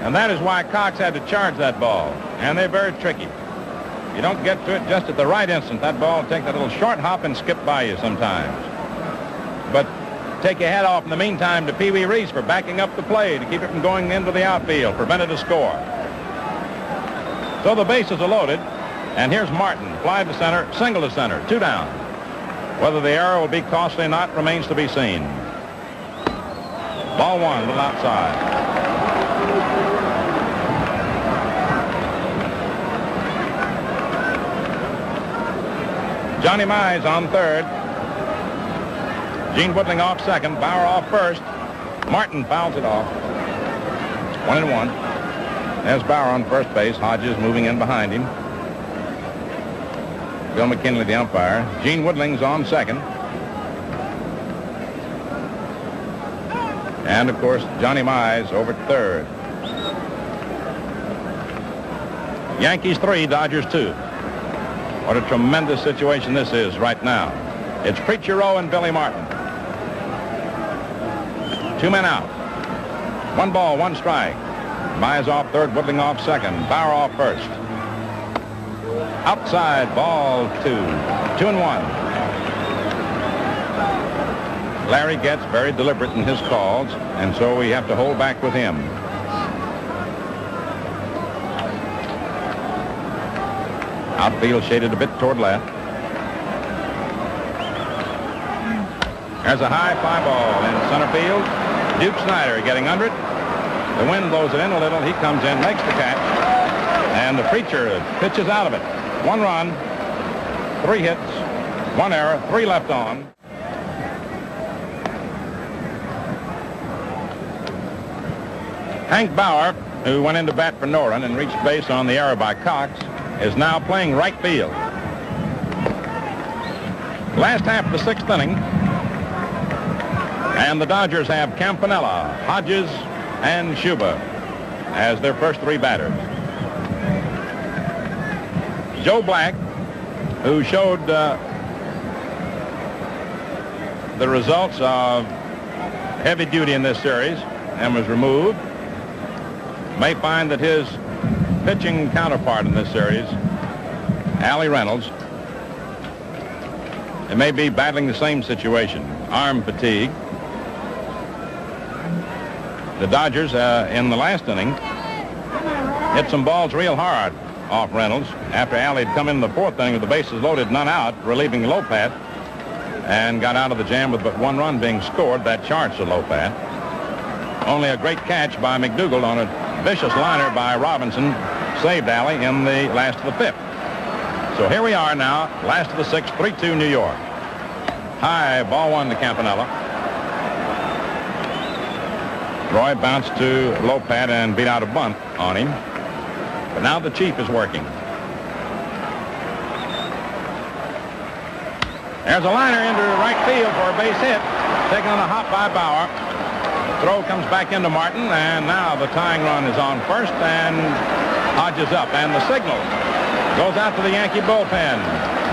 and that is why Cox had to charge that ball. And they're very tricky. You don't get to it just at the right instant. That ball will take that little short hop and skip by you sometimes. But take your hat off in the meantime to Pee Wee Reese for backing up the play to keep it from going into the outfield, prevented a score. So the bases are loaded, and here's Martin. Fly to center, single to center, 2 down. Whether the error will be costly or not remains to be seen. Ball 1, a little outside. Johnny Mize on third. Gene Woodling off second. Bauer off first. Martin fouls it off. 1-1. There's Bauer on first base. Hodges moving in behind him. Bill McKinley, the umpire. Gene Woodling's on second. And, of course, Johnny Mize over at third. Yankees 3, Dodgers 2. What a tremendous situation this is right now. It's Preacher Rowe and Billy Martin. 2 men out. 1 ball, 1 strike. Mize off third, Woodling off second. Bauer off first. Outside, ball 2. 2-1. Larry gets very deliberate in his calls, and so we have to hold back with him. Outfield shaded a bit toward left. There's a high fly ball in center field. Duke Snyder getting under it. The wind blows it in a little. He comes in, makes the catch, and the Preacher pitches out of it. 1 run, 3 hits, 1 error, 3 left on. Hank Bauer, who went into bat for Noren and reached base on the error by Cox, is now playing right field. Last half of the 6th inning, and the Dodgers have Campanella, Hodges, and Schuba as their first 3 batters. Joe Black, who showed the results of heavy duty in this series and was removed, may find that his pitching counterpart in this series, Allie Reynolds, it may be battling the same situation, arm fatigue. The Dodgers, in the last inning, hit some balls real hard off Reynolds after Allie had come in the 4th inning with the bases loaded, none out, relieving Lopat, and got out of the jam with but 1 run being scored. That charged to Lopat. Only a great catch by McDougald on a vicious liner by Robinson saved Allie in the last of the 5th. So here we are now, last of the 6th, 3-2 New York. High, ball 1 to Campanella. Roy bounced to Lopat and beat out a bunt on him. But now the Chief is working. There's a liner into right field for a base hit. Taken on a hop by Bauer. Throw comes back into Martin, and now the tying run is on first, and Hodges up, and the signal goes out to the Yankee bullpen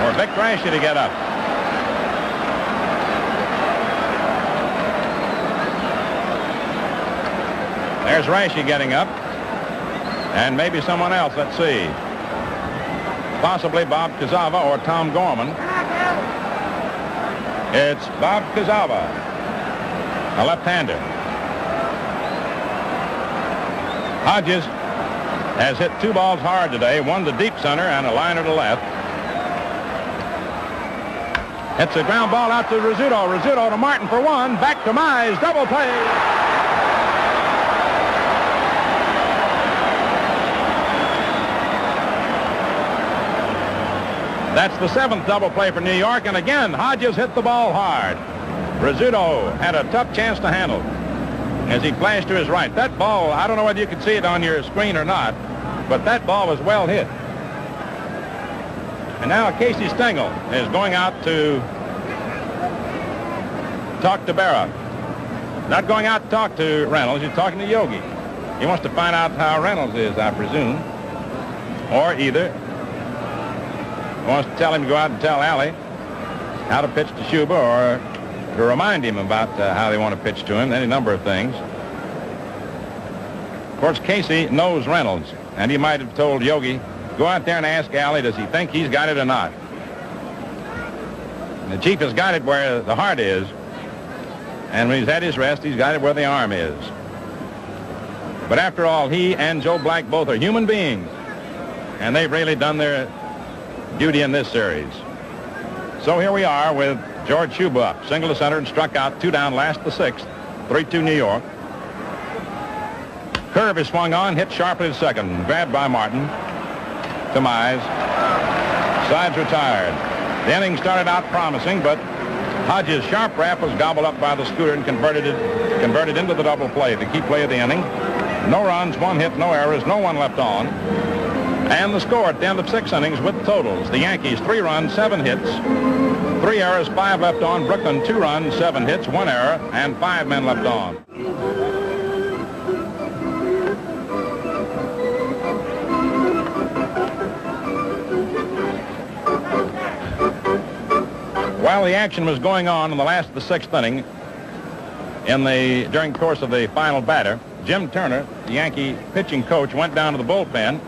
for Vic Raschi to get up. There's Raschi getting up, and maybe someone else. Let's see. Possibly Bob Kazava or Tom Gorman. It's Bob Kazava, a left-hander. Hodges has hit 2 balls hard today, 1 to deep center and a liner to left. It's a ground ball out to Rizzuto. Rizzuto to Martin for 1. Back to Mize. Double play. That's the 7th double play for New York, and again, Hodges hit the ball hard. Rizzuto had a tough chance to handle as he flashed to his right. That ball, I don't know whether you can see it on your screen or not, but that ball was well hit. And now Casey Stengel is going out to talk to Berra. Not going out to talk to Reynolds, he's talking to Yogi. He wants to find out how Reynolds is, I presume. Or either wants to tell him to go out and tell Allie how to pitch to Schuba, or to remind him about how they want to pitch to him, any number of things. Of course, Casey knows Reynolds, and he might have told Yogi, go out there and ask Allie, does he think he's got it or not? And the Chief has got it where the heart is, and when he's had his rest, he's got it where the arm is. But after all, he and Joe Black both are human beings, and they've really done their duty in this series. So here we are with George Schuba up, single to center and struck out, 2 down, last the 6th, 3-2 New York. Curve is swung on, hit sharply to second, grabbed by Martin. To Mize. Sides retired. The inning started out promising, but Hodges' sharp rap was gobbled up by the scooter and converted into the double play, the key play of the inning. No runs, 1 hit, no errors, no one left on. And the score at the end of 6 innings with totals. The Yankees 3 runs, 7 hits, 3 errors, 5 left on. Brooklyn 2 runs, 7 hits, 1 error, and 5 men left on. While the action was going on in the last of the 6th inning, during the course of the final batter, Jim Turner, the Yankee pitching coach, went down to the bullpen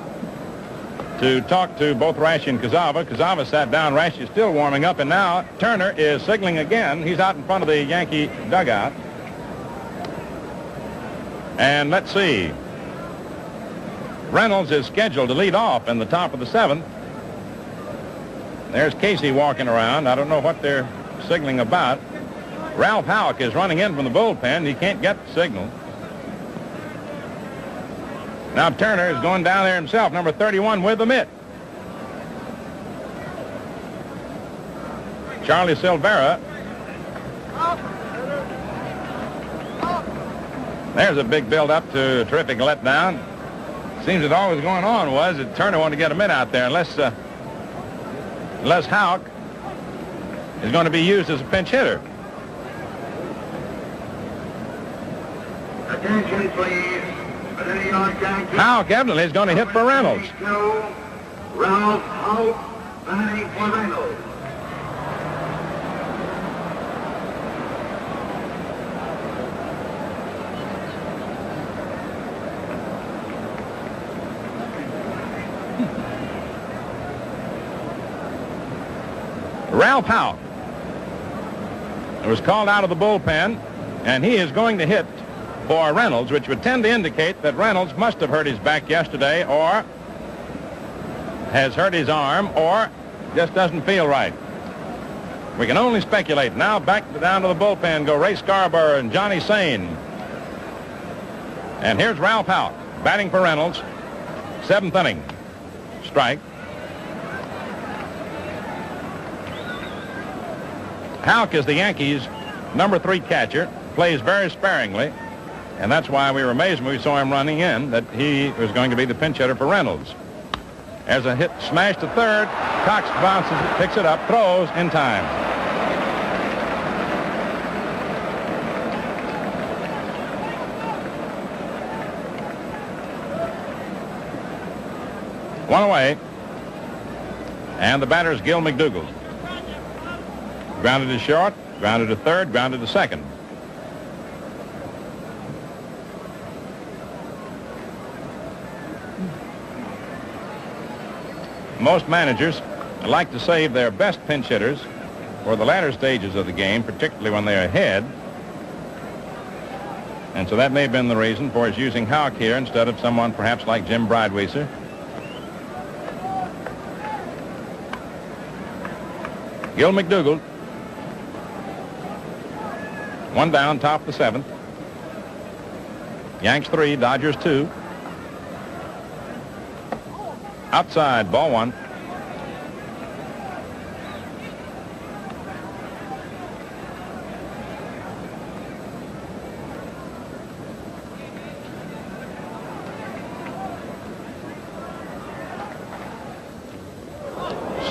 to talk to both Rashi and Kazava. Kazava sat down. Rashi is still warming up, and now Turner is signaling again. He's out in front of the Yankee dugout. And let's see. Reynolds is scheduled to lead off in the top of the 7th. There's Casey walking around. I don't know what they're signaling about. Ralph Houck is running in from the bullpen. He can't get the signal. Now Turner is going down there himself, number 31, with the mitt. Charlie Silvera. There's a big build-up to a terrific letdown. Seems that all that was going on was that Turner wanted to get a mitt out there, unless Houck is going to be used as a pinch hitter. Attention, please. The New York Yankees. Houck evidently is going to hit for Reynolds. Ralph Houck batting for Reynolds. Ralph Houck was called out of the bullpen, and he is going to hit for Reynolds, which would tend to indicate that Reynolds must have hurt his back yesterday, or has hurt his arm, or just doesn't feel right. We can only speculate. Now back down to the bullpen go Ray Scarborough and Johnny Sane. And here's Ralph Houck batting for Reynolds. 7th inning. Strike. Houck is the Yankees' number 3 catcher, plays very sparingly, and that's why we were amazed when we saw him running in that he was going to be the pinch hitter for Reynolds. As a hit smash to third, Cox bounces it, picks it up, throws in time. One away, and the batter is Gil McDougall. Grounded to short, grounded to third, grounded to second. Most managers like to save their best pinch hitters for the latter stages of the game, particularly when they're ahead. And so that may have been the reason for his using Houck here instead of someone perhaps like Jim Brideweser. Gil McDougall. 1 down, top of the 7th. Yanks 3, Dodgers 2. Outside, ball 1.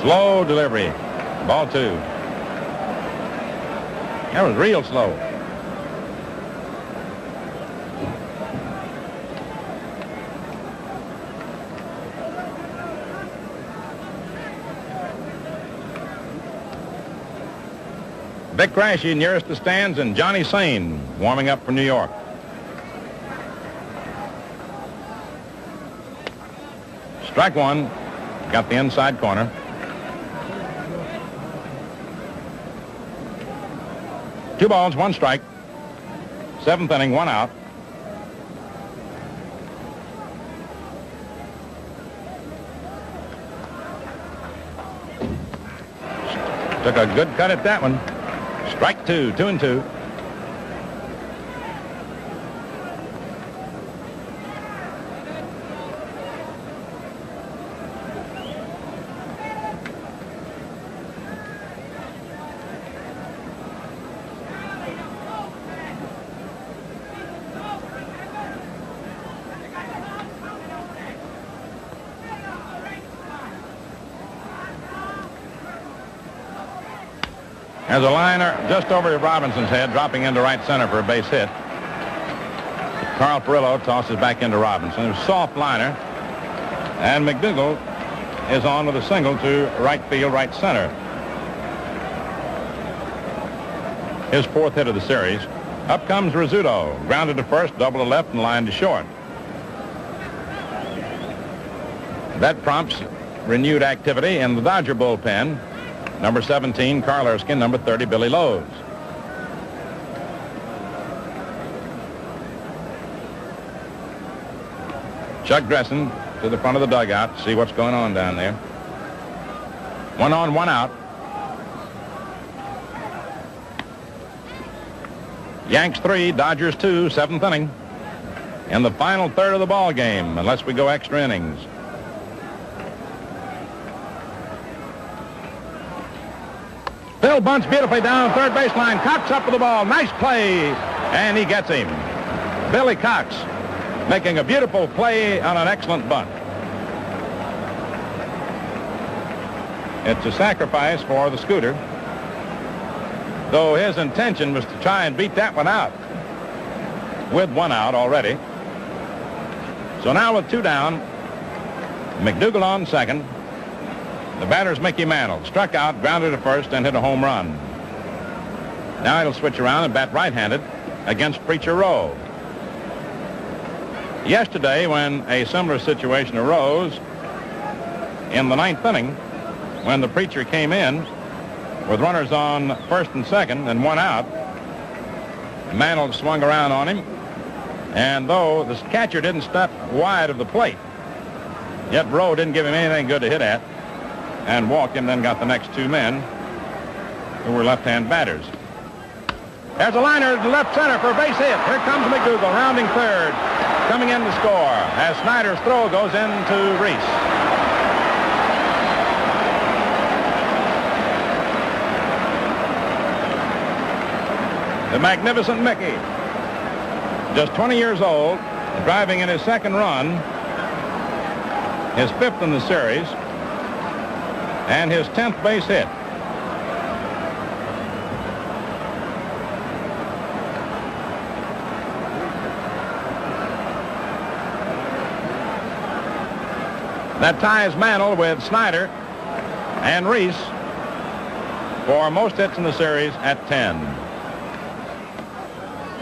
Slow delivery. Ball 2. That was real slow. Vic Grashy nearest the stands, and Johnny Sane warming up for New York. Strike 1. Got the inside corner. Two balls, one strike. Seventh inning, one out. Took a good cut at that one. Strike 2, 2-2. There's a liner just over Robinson's head, dropping into right center for a base hit. Carl Perillo tosses back into Robinson. It's a soft liner. And McDougall is on with a single to right field, right center. His fourth hit of the series. Up comes Rizzuto. Grounded to first, double to left, and line to short. That prompts renewed activity in the Dodger bullpen. Number 17, Carl Erskine. Number 30, Billy Lowe's. Chuck Dressen to the front of the dugout to see what's going on down there. 1 on, 1 out. Yanks 3, Dodgers 2, seventh inning. In the final third of the ball game, unless we go extra innings. Bill bunts beautifully down third baseline. Cox up with the ball. Nice play. And he gets him. Billy Cox making a beautiful play on an excellent bunt. It's a sacrifice for the Scooter, though his intention was to try and beat that one out with 1 out already. So now with 2 down, McDougall on second. The batter's Mickey Mantle. Struck out, grounded to first, and hit a home run. Now he'll switch around and bat right-handed against Preacher Rowe. Yesterday, when a similar situation arose in the 9th inning, when the Preacher came in with runners on first and second and 1 out, Mantle swung around on him, and though the catcher didn't step wide of the plate, yet Rowe didn't give him anything good to hit at, and walked him, then got the next 2 men who were left-hand batters. There's a liner to left center for a base hit. Here comes McDougall, rounding third, coming in to score as Snyder's throw goes into Reese. The magnificent Mickey, just 20 years old, driving in his second run, his 5th in the series, and his 10th base hit. That ties Mantle with Snyder and Reese for most hits in the series at 10.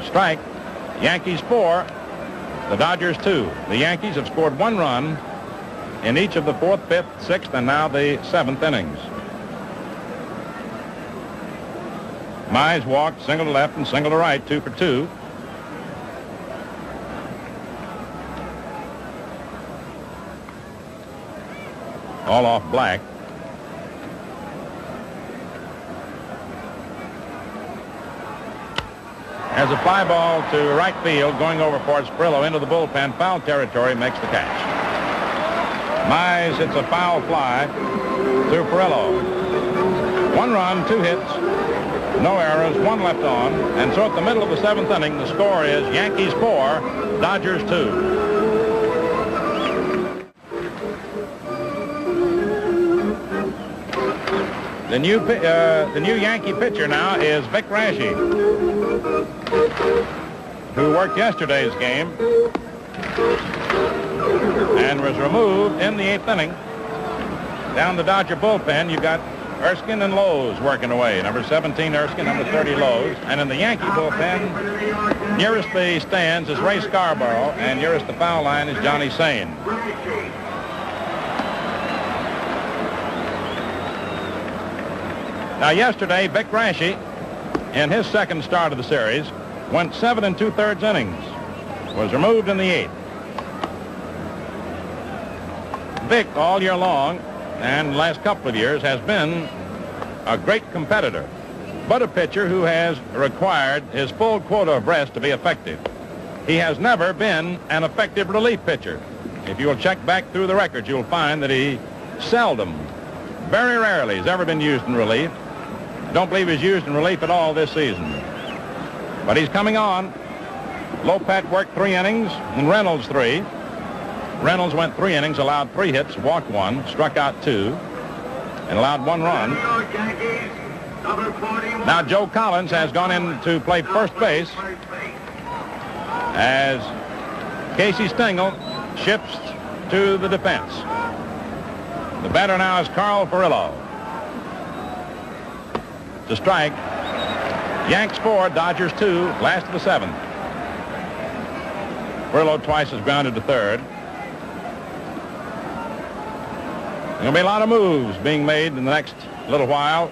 Strike. Yankees 4, the Dodgers 2. The Yankees have scored 1 run in each of the 4th, 5th, 6th, and now the 7th innings. Mize walked, single to left and single to right, 2 for 2. All off Black. As a fly ball to right field, going over for Sprillo into the bullpen, foul territory, makes the catch. Mize hits a foul fly to Perillo. 1 run, 2 hits, no errors, 1 left on. And so at the middle of the 7th inning, the score is Yankees 4, Dodgers 2. The new Yankee pitcher now is Vic Raschi, who worked yesterday's game and was removed in the 8th inning. Down the Dodger bullpen, you've got Erskine and Lowe's working away. Number 17 Erskine, number 30 Lowe's. And in the Yankee bullpen, nearest the stands is Ray Scarborough, and nearest the foul line is Johnny Sane. Now yesterday, Vic Raschi, in his second start of the series, went 7 2/3 innings, was removed in the 8th. Vic, all year long, and the last couple of years, has been a great competitor, but a pitcher who has required his full quota of rest to be effective. He has never been an effective relief pitcher. If you will check back through the records, you'll find that he seldom, very rarely, has ever been used in relief. Don't believe he's used in relief at all this season. But he's coming on. Lopat worked 3 innings and Reynolds 3. Reynolds went 3 innings, allowed 3 hits, walked 1, struck out 2, and allowed 1 run. Now Joe Collins has gone in to play first base as Casey Stengel shifts to the defense. The batter now is Carl Furillo. To strike. Yanks 4, Dodgers 2, last of the 7th. Furillo twice has grounded to third. There'll be a lot of moves being made in the next little while.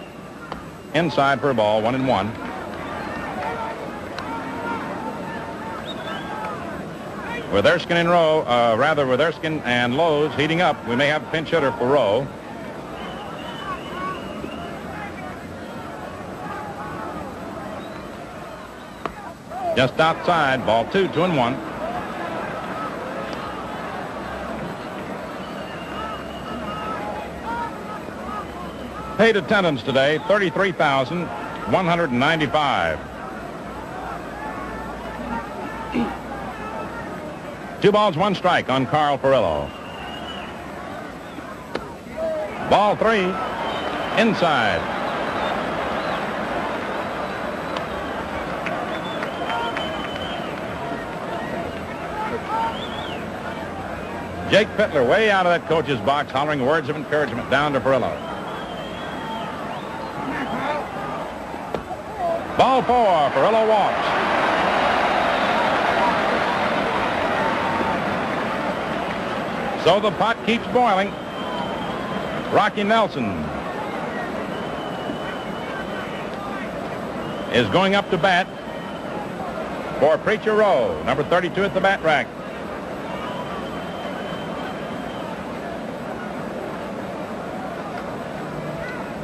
Inside for a ball, 1-1. With Erskine and with Erskine and Lowe's heating up, we may have a pinch hitter for Rowe. Just outside, ball 2, 2-1. Paid attendance today, 33,195. 2 balls, 1 strike on Carl Furillo. Ball 3, inside. Jake Fittler way out of that coach's box hollering words of encouragement down to Furillo. Ball 4, Furillo walks. So the pot keeps boiling. Rocky Nelson is going up to bat for Preacher Rowe, number 32 at the bat rack.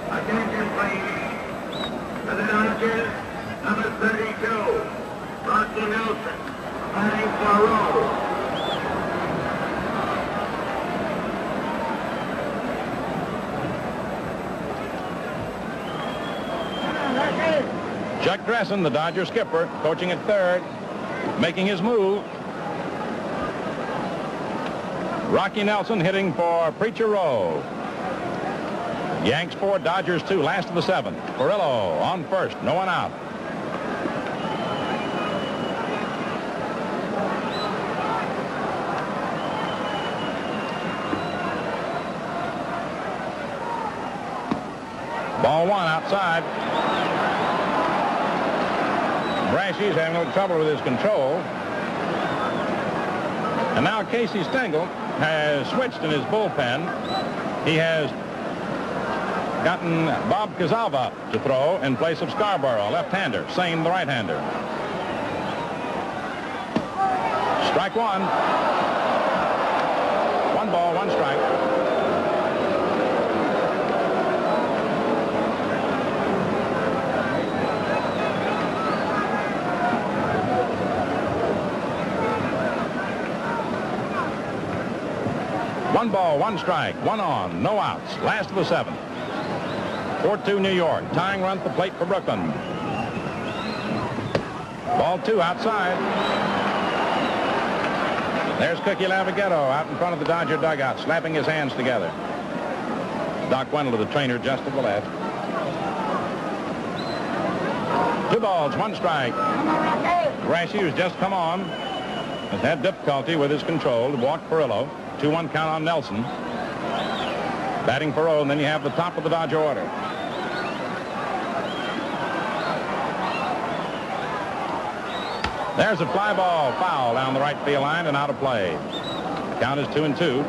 Attention, please. For the Dodgers, number 32, Rocky Nelson, batting for Rowe. Chuck Dressen, the Dodger skipper, coaching at third, making his move. Rocky Nelson hitting for Preacher Rowe. Yanks 4, Dodgers 2, last of the 7th. Furillo on first, no one out. Ball 1 outside. Brashy's having a little trouble with his control. And now Casey Stengel has switched in his bullpen. He has gotten Bob Casalva to throw in place of Scarborough, left-hander. Sane, the right-hander. Strike 1. 1 ball, 1 strike. One ball, 1 strike, 1 on, no outs. Last of the 7th. 4-2 New York. Tying run at the plate for Brooklyn. Ball 2 outside. There's Cookie Lavighetto out in front of the Dodger dugout, slapping his hands together. Doc Wendell, the trainer, just to the left. 2 balls, 1 strike. Rashi, who's just come on, has had difficulty with his control. Walked Perillo. 2-1 count on Nelson. Batting for O, and then you have the top of the Dodger order. There's a fly ball, foul down the right field line and out of play. Count is 2-2.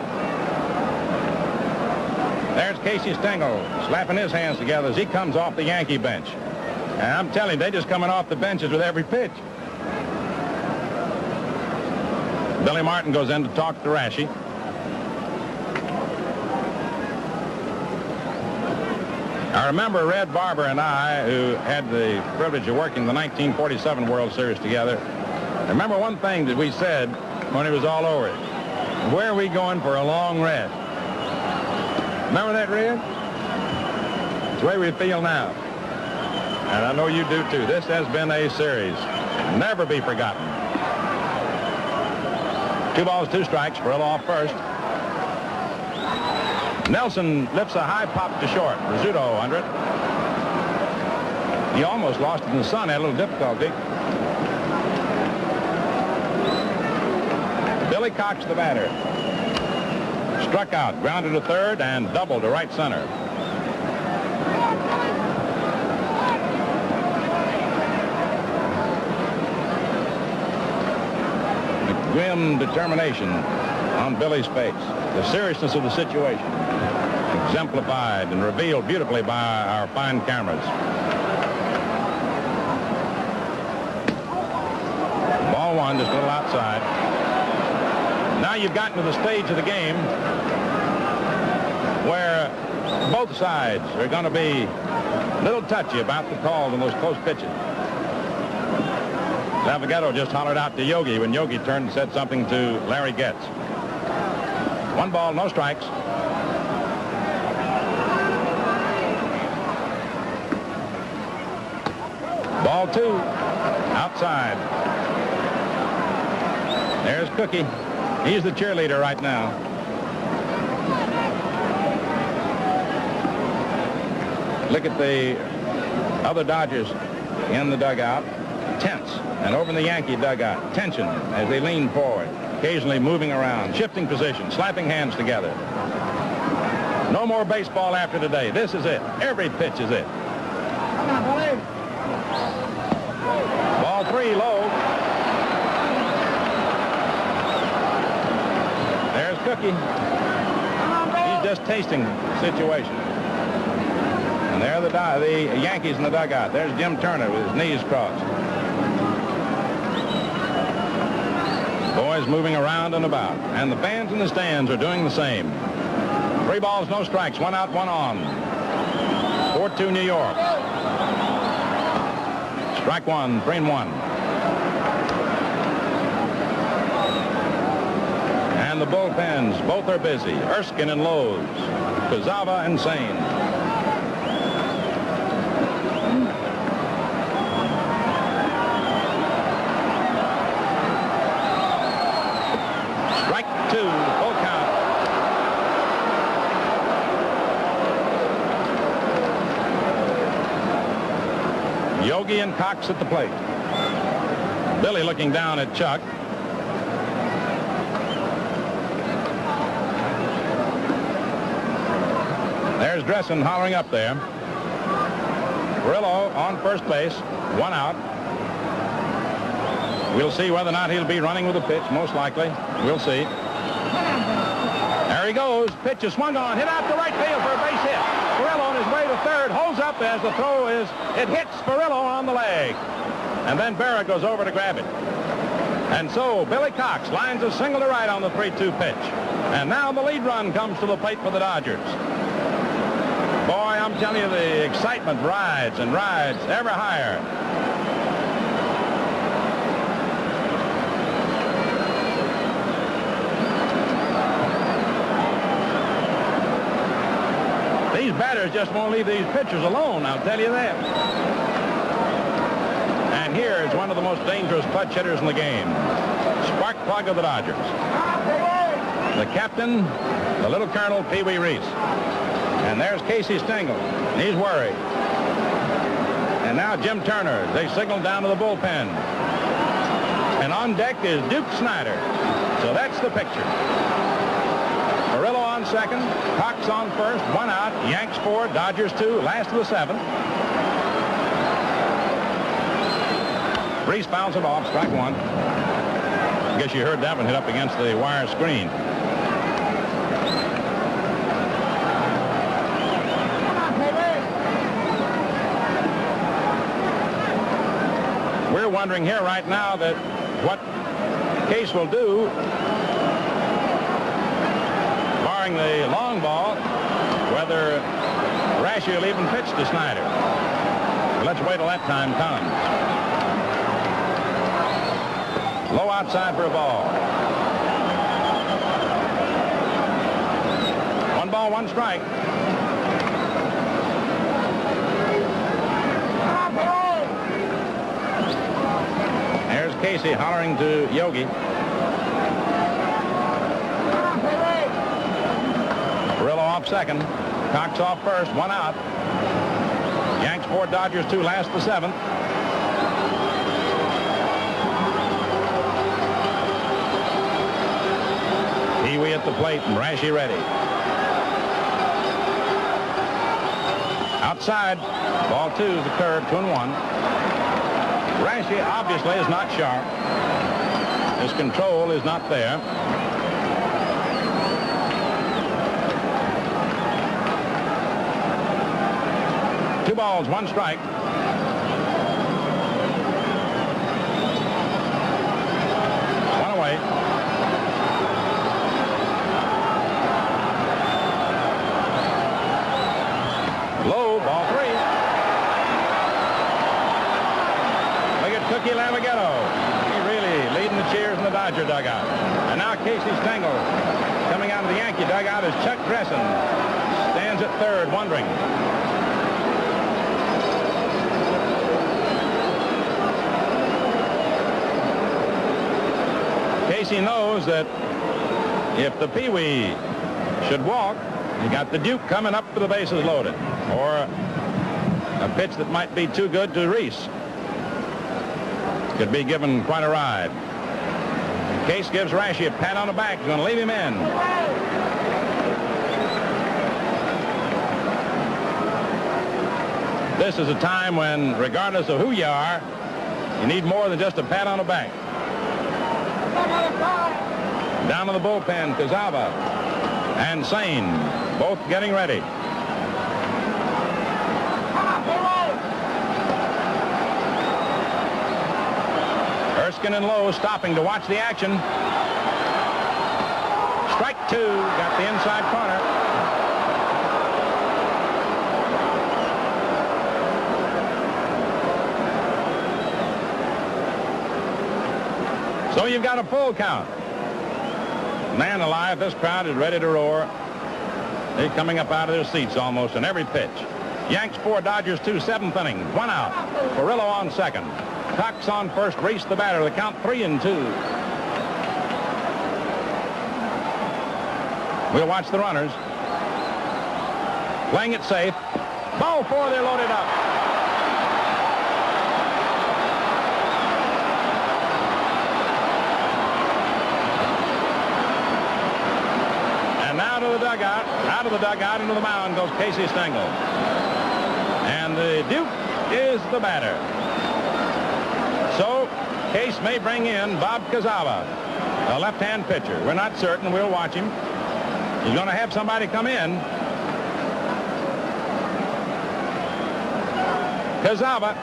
There's Casey Stengel slapping his hands together as he comes off the Yankee bench. And I'm telling you, they're just coming off the benches with every pitch. Billy Martin goes in to talk to Rashi. I remember Red Barber and I, who had the privilege of working the 1947 World Series together. I remember one thing that we said when it was all over. Where are we going for a long rest? Remember that, Red? It's the way we feel now. And I know you do too. This has been a series. Never be forgotten. 2 balls, 2 strikes. Perillo off first. Nelson lifts a high pop to short. Rizzuto under it. He almost lost it in the sun. Had a little difficulty. Billy Cox, the batter. Struck out, grounded to third, and doubled to right center. Grim determination on Billy's face. The seriousness of the situation exemplified and revealed beautifully by our fine cameras. Ball 1, just a little outside. Now you've gotten to the stage of the game where both sides are going to be a little touchy about the calls on those close pitches. Navigado just hollered out to Yogi when Yogi turned and said something to Larry Getz. 1 ball, no strikes. Ball 2, outside. There's Cookie. He's the cheerleader right now. Look at the other Dodgers in the dugout. Tense. And over in the Yankee dugout, tension as they lean forward, occasionally moving around, shifting positions, slapping hands together. No more baseball after today. This is it. Every pitch is it. Come on, boy. Ball 3, low. There's Cookie. He's just tasting the situation. And there are the Yankees in the dugout. There's Jim Turner with his knees crossed. Boys moving around and about. And the fans in the stands are doing the same. 3 balls, no strikes. 1 out, 1 on. 4-2 New York. Strike 1, 3-1. And the bullpens, both are busy. Erskine and Lowe's. Kazava and Sane. Strike 2, full count. Yogi and Cox at the plate. Billy looking down at Chuck. There's Dressen hollering up there. Perillo on first base, 1 out. We'll see whether or not he'll be running with a pitch, most likely. We'll see. There he goes. Pitch is swung on, hit out to right field for a base hit. Perillo on his way to third, holds up as the throw is, it hits Perillo on the leg. And then Berra goes over to grab it. And so Billy Cox lines a single to right on the 3-2 pitch. And now the lead run comes to the plate for the Dodgers. Boy, I'm telling you, the excitement rides and rides ever higher. These batters just won't leave these pitchers alone, I'll tell you that. And here is one of the most dangerous clutch hitters in the game. Spark plug of the Dodgers. The captain, the little Colonel Pee Wee Reese. And there's Casey Stengel. He's worried. And now Jim Turner. They signal down to the bullpen. And on deck is Duke Snyder. So that's the picture. Murillo on second. Cox on first. 1 out. Yanks 4. Dodgers 2. Last of the 7th. Reese fouls it off. Strike 1. I guess you heard that one hit up against the wire screen. We're wondering here right now that what Case will do, barring the long ball, whether Rashi will even pitch to Snyder. But let's wait till that time comes. Low outside for a ball. 1 ball, 1 strike. There's Casey hollering to Yogi. Murillo off second. Cox off first. 1 out. Yanks 4, Dodgers 2. Last the 7th. Pee-wee at the plate and Rashi ready. Outside. Ball 2, the curve. 2-1. Rashi obviously is not sharp. His control is not there. Two balls, 1 strike. One away. Low, ball 3. Cookie Lamaghetto. He's really leading the cheers in the Dodger dugout. And now Casey Stengel coming out of the Yankee dugout is Chuck Dressen. Stands at third, wondering. Casey knows that if the Pee-wee should walk, you got the Duke coming up for the bases loaded. Or a pitch that might be too good to Reese. Could be given quite a ride. Case gives Rashi a pat on the back. He's going to leave him in. This is a time when, regardless of who you are, you need more than just a pat on the back. Down to the bullpen, Kazava and Sane both getting ready. Erskine and Lowe stopping to watch the action. Strike 2, got the inside corner. So you've got a full count. Man alive, this crowd is ready to roar. They're coming up out of their seats almost in every pitch. Yanks 4, Dodgers 2, 7th inning. 1 out. Murillo on second. Cox on first, Reese the batter. The count 3-2. We'll watch the runners. Playing it safe. Ball 4, they're loaded up. And now to the dugout. Out of the dugout into the mound goes Casey Stengel. And the Duke is the batter. So, Case may bring in Bob Kazava, a left-hand pitcher. We're not certain. We'll watch him. He's going to have somebody come in. Kazava.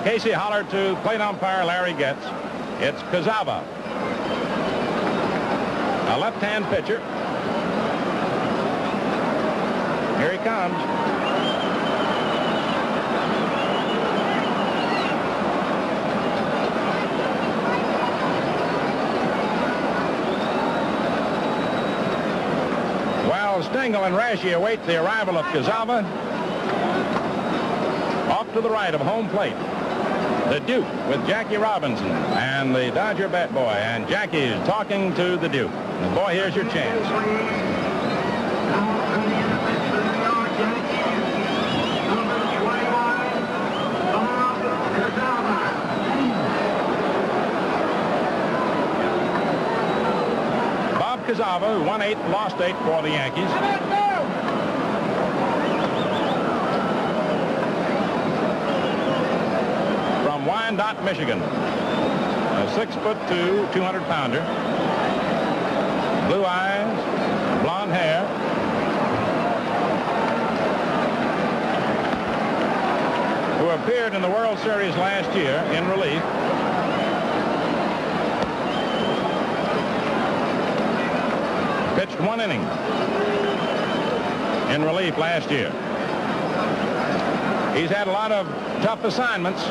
Casey hollered to plate umpire Larry Getz. It's Kazava, a left-hand pitcher. Here he comes. Stengel and Rashi await the arrival of Kazava. Off to the right of home plate, the Duke with Jackie Robinson and the Dodger bat boy. And Jackie is talking to the Duke. And boy, here's your chance. Kazava, who won 8, lost 8 for the Yankees. From Wyandotte, Michigan. A 6'2", 200-pounder. Blue eyes, blonde hair. Who appeared in the World Series last year in relief. Pitched 1 inning in relief last year. He's had a lot of tough assignments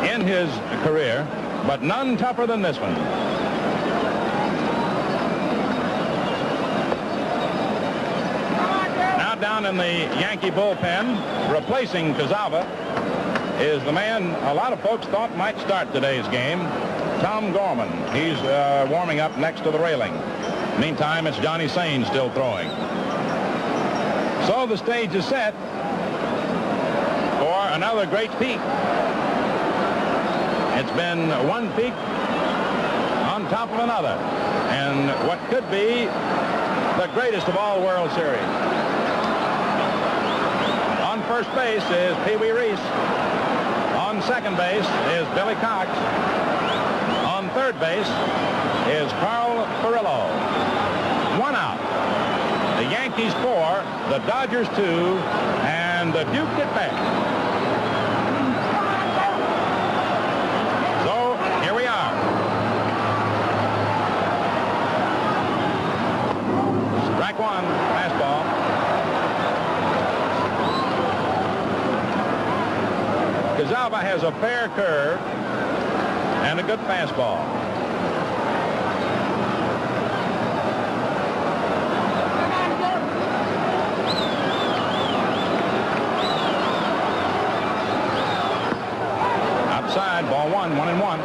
in his career, but none tougher than this one. Now down in the Yankee bullpen, replacing Kazava, is the man a lot of folks thought might start today's game, Tom Gorman. He's warming up next to the railing. Meantime, it's Johnny Sain still throwing. So the stage is set for another great peak. It's been one peak on top of another, and what could be the greatest of all World Series. On first base is Pee Wee Reese. On second base is Billy Cox. On third base is Carl Furillo. 1 out. The Yankees 4, the Dodgers 2, and the Duke get back. So here we are. Strike 1, fastball. Kazava has a fair curve and a good fastball. Outside, ball 1, 1-1.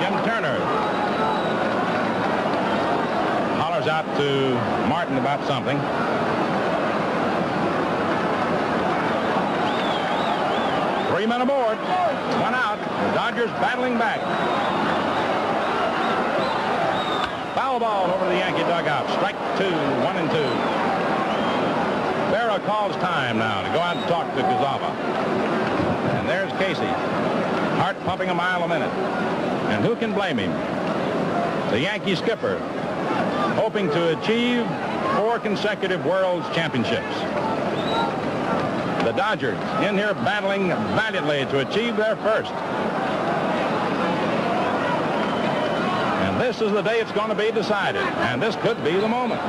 Jim Turner hollers out to Martin about something. Three men aboard, 1 out. The Dodgers battling back. Foul ball over the Yankee dugout. Strike 2, 1-2. Berra calls time now to go out and talk to Kazava. And there's Casey. Heart pumping a mile a minute. And who can blame him? The Yankee skipper, hoping to achieve 4 consecutive World Championships. The Dodgers in here battling valiantly to achieve their first. And this is the day it's going to be decided. And this could be the moment.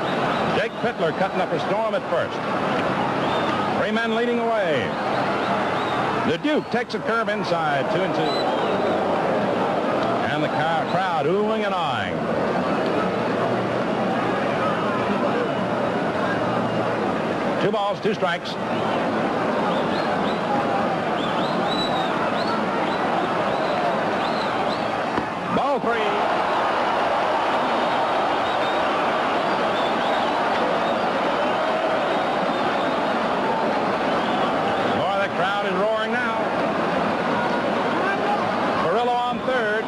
Jake Pittler cutting up a storm at first. 3 men leading away. The Duke takes a curve inside, 2-2. And the crowd oohing and eyeing. Two balls, 2 strikes. Ball 3. Crowd is roaring now. Furillo on third,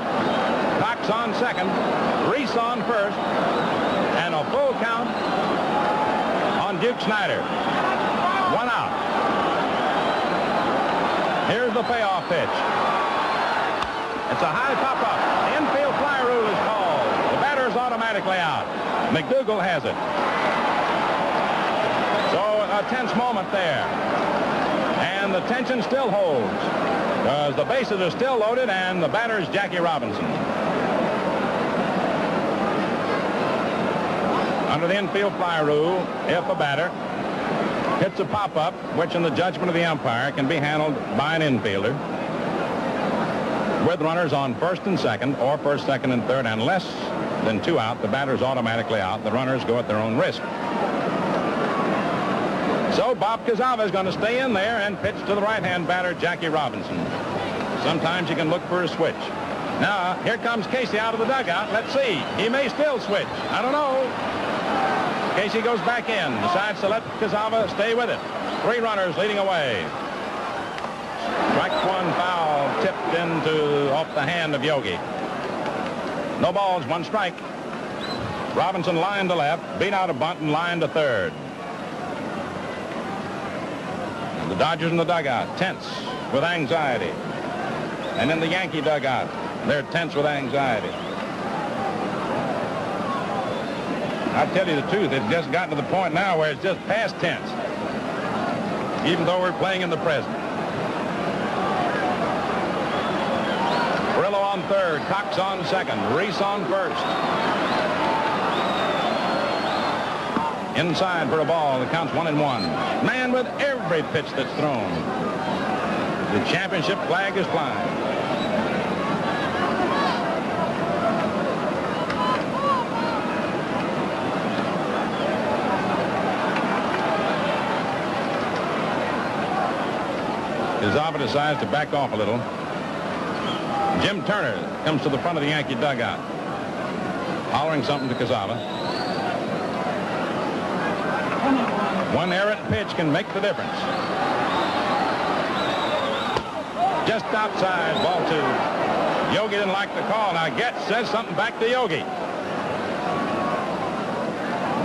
Cox on second, Reese on first, and a full count on Duke Snyder. 1 out. Here's the payoff pitch. It's a high pop-up. The infield fly rule is called. The batter's automatically out. McDougal has it. So a tense moment there. And the tension still holds because the bases are still loaded and the batter is Jackie Robinson. Under the infield fly rule, if a batter hits a pop-up, which in the judgment of the umpire can be handled by an infielder, with runners on first and second or first, second, and third, and less than 2 out, the batter's automatically out. The runners go at their own risk. So Bob Kazava is going to stay in there and pitch to the right-hand batter, Jackie Robinson. Sometimes you can look for a switch. Now, here comes Casey out of the dugout. Let's see. He may still switch. I don't know. Casey goes back in, decides to let Kazava stay with it. 3 runners leading away. Strike 1, foul, tip off the hand of Yogi. No balls, 1 strike. Robinson lined to left, beat out a bunt and lined to third. And the Dodgers in the dugout, tense with anxiety. And in the Yankee dugout, they're tense with anxiety. I'll tell you the truth, it's just gotten to the point now where it's just past tense, even though we're playing in the present. Perillo on third, Cox on second, Reese on first. Inside for a ball. The count's 1-1. Man with every pitch that's thrown. The championship flag is flying. Kazava decides to back off a little. Jim Turner comes to the front of the Yankee dugout, hollering something to Kazava. 1 errant pitch can make the difference. Just outside, ball 2. Yogi didn't like the call. Now Getz says something back to Yogi.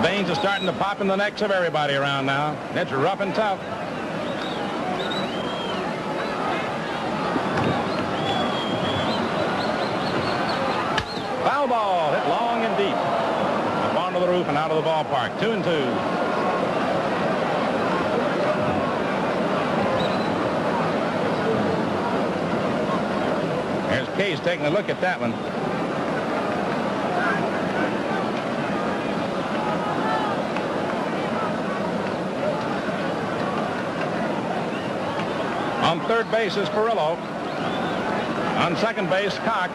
Veins are starting to pop in the necks of everybody around now. It's rough and tough. Foul ball, hit long and deep. Up onto the roof and out of the ballpark. 2-2. There's Case taking a look at that one. On third base is Perillo. On second base, Cox.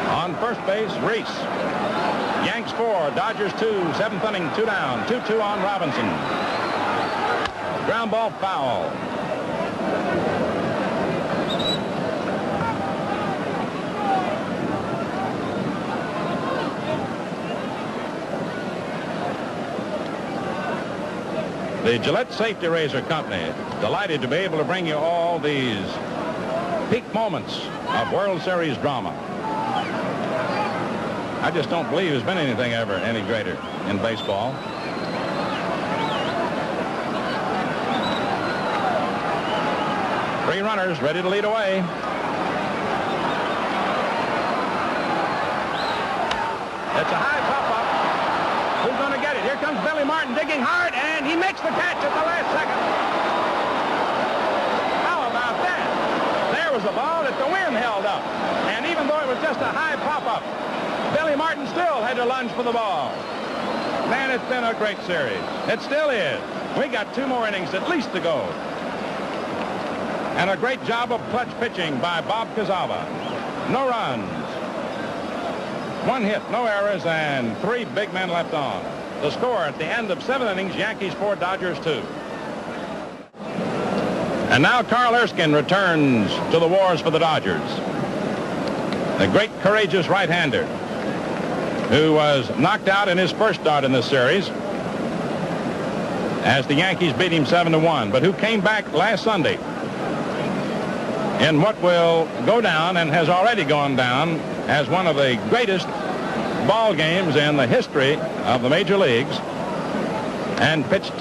On first base, Reese. Yanks 4, Dodgers 2, 7th inning, 2 down, 2-2 on Robinson. Ground ball foul. The Gillette Safety Razor Company, delighted to be able to bring you all these peak moments of World Series drama. I just don't believe there's been anything ever any greater in baseball. Three runners ready to lead away. It's a high pop-up. Who's going to get it? Here comes Billy Martin digging hard, and he makes the catch at the last second. How about that? There was the ball that the wind held up. And even though it was just a high pop-up, Billy Martin still had to lunge for the ball. Man, it's been a great series. It still is. We got 2 more innings at least to go. And a great job of clutch pitching by Bob Kazava. No runs. 1 hit, no errors, and 3 big men left on. The score at the end of 7 innings, Yankees 4, Dodgers 2. And now Carl Erskine returns to the wars for the Dodgers. The great, courageous right-hander who was knocked out in his first start in this series as the Yankees beat him 7-1, but who came back last Sunday in what will go down and has already gone down as one of the greatest ball games in the history of the major leagues, and pitched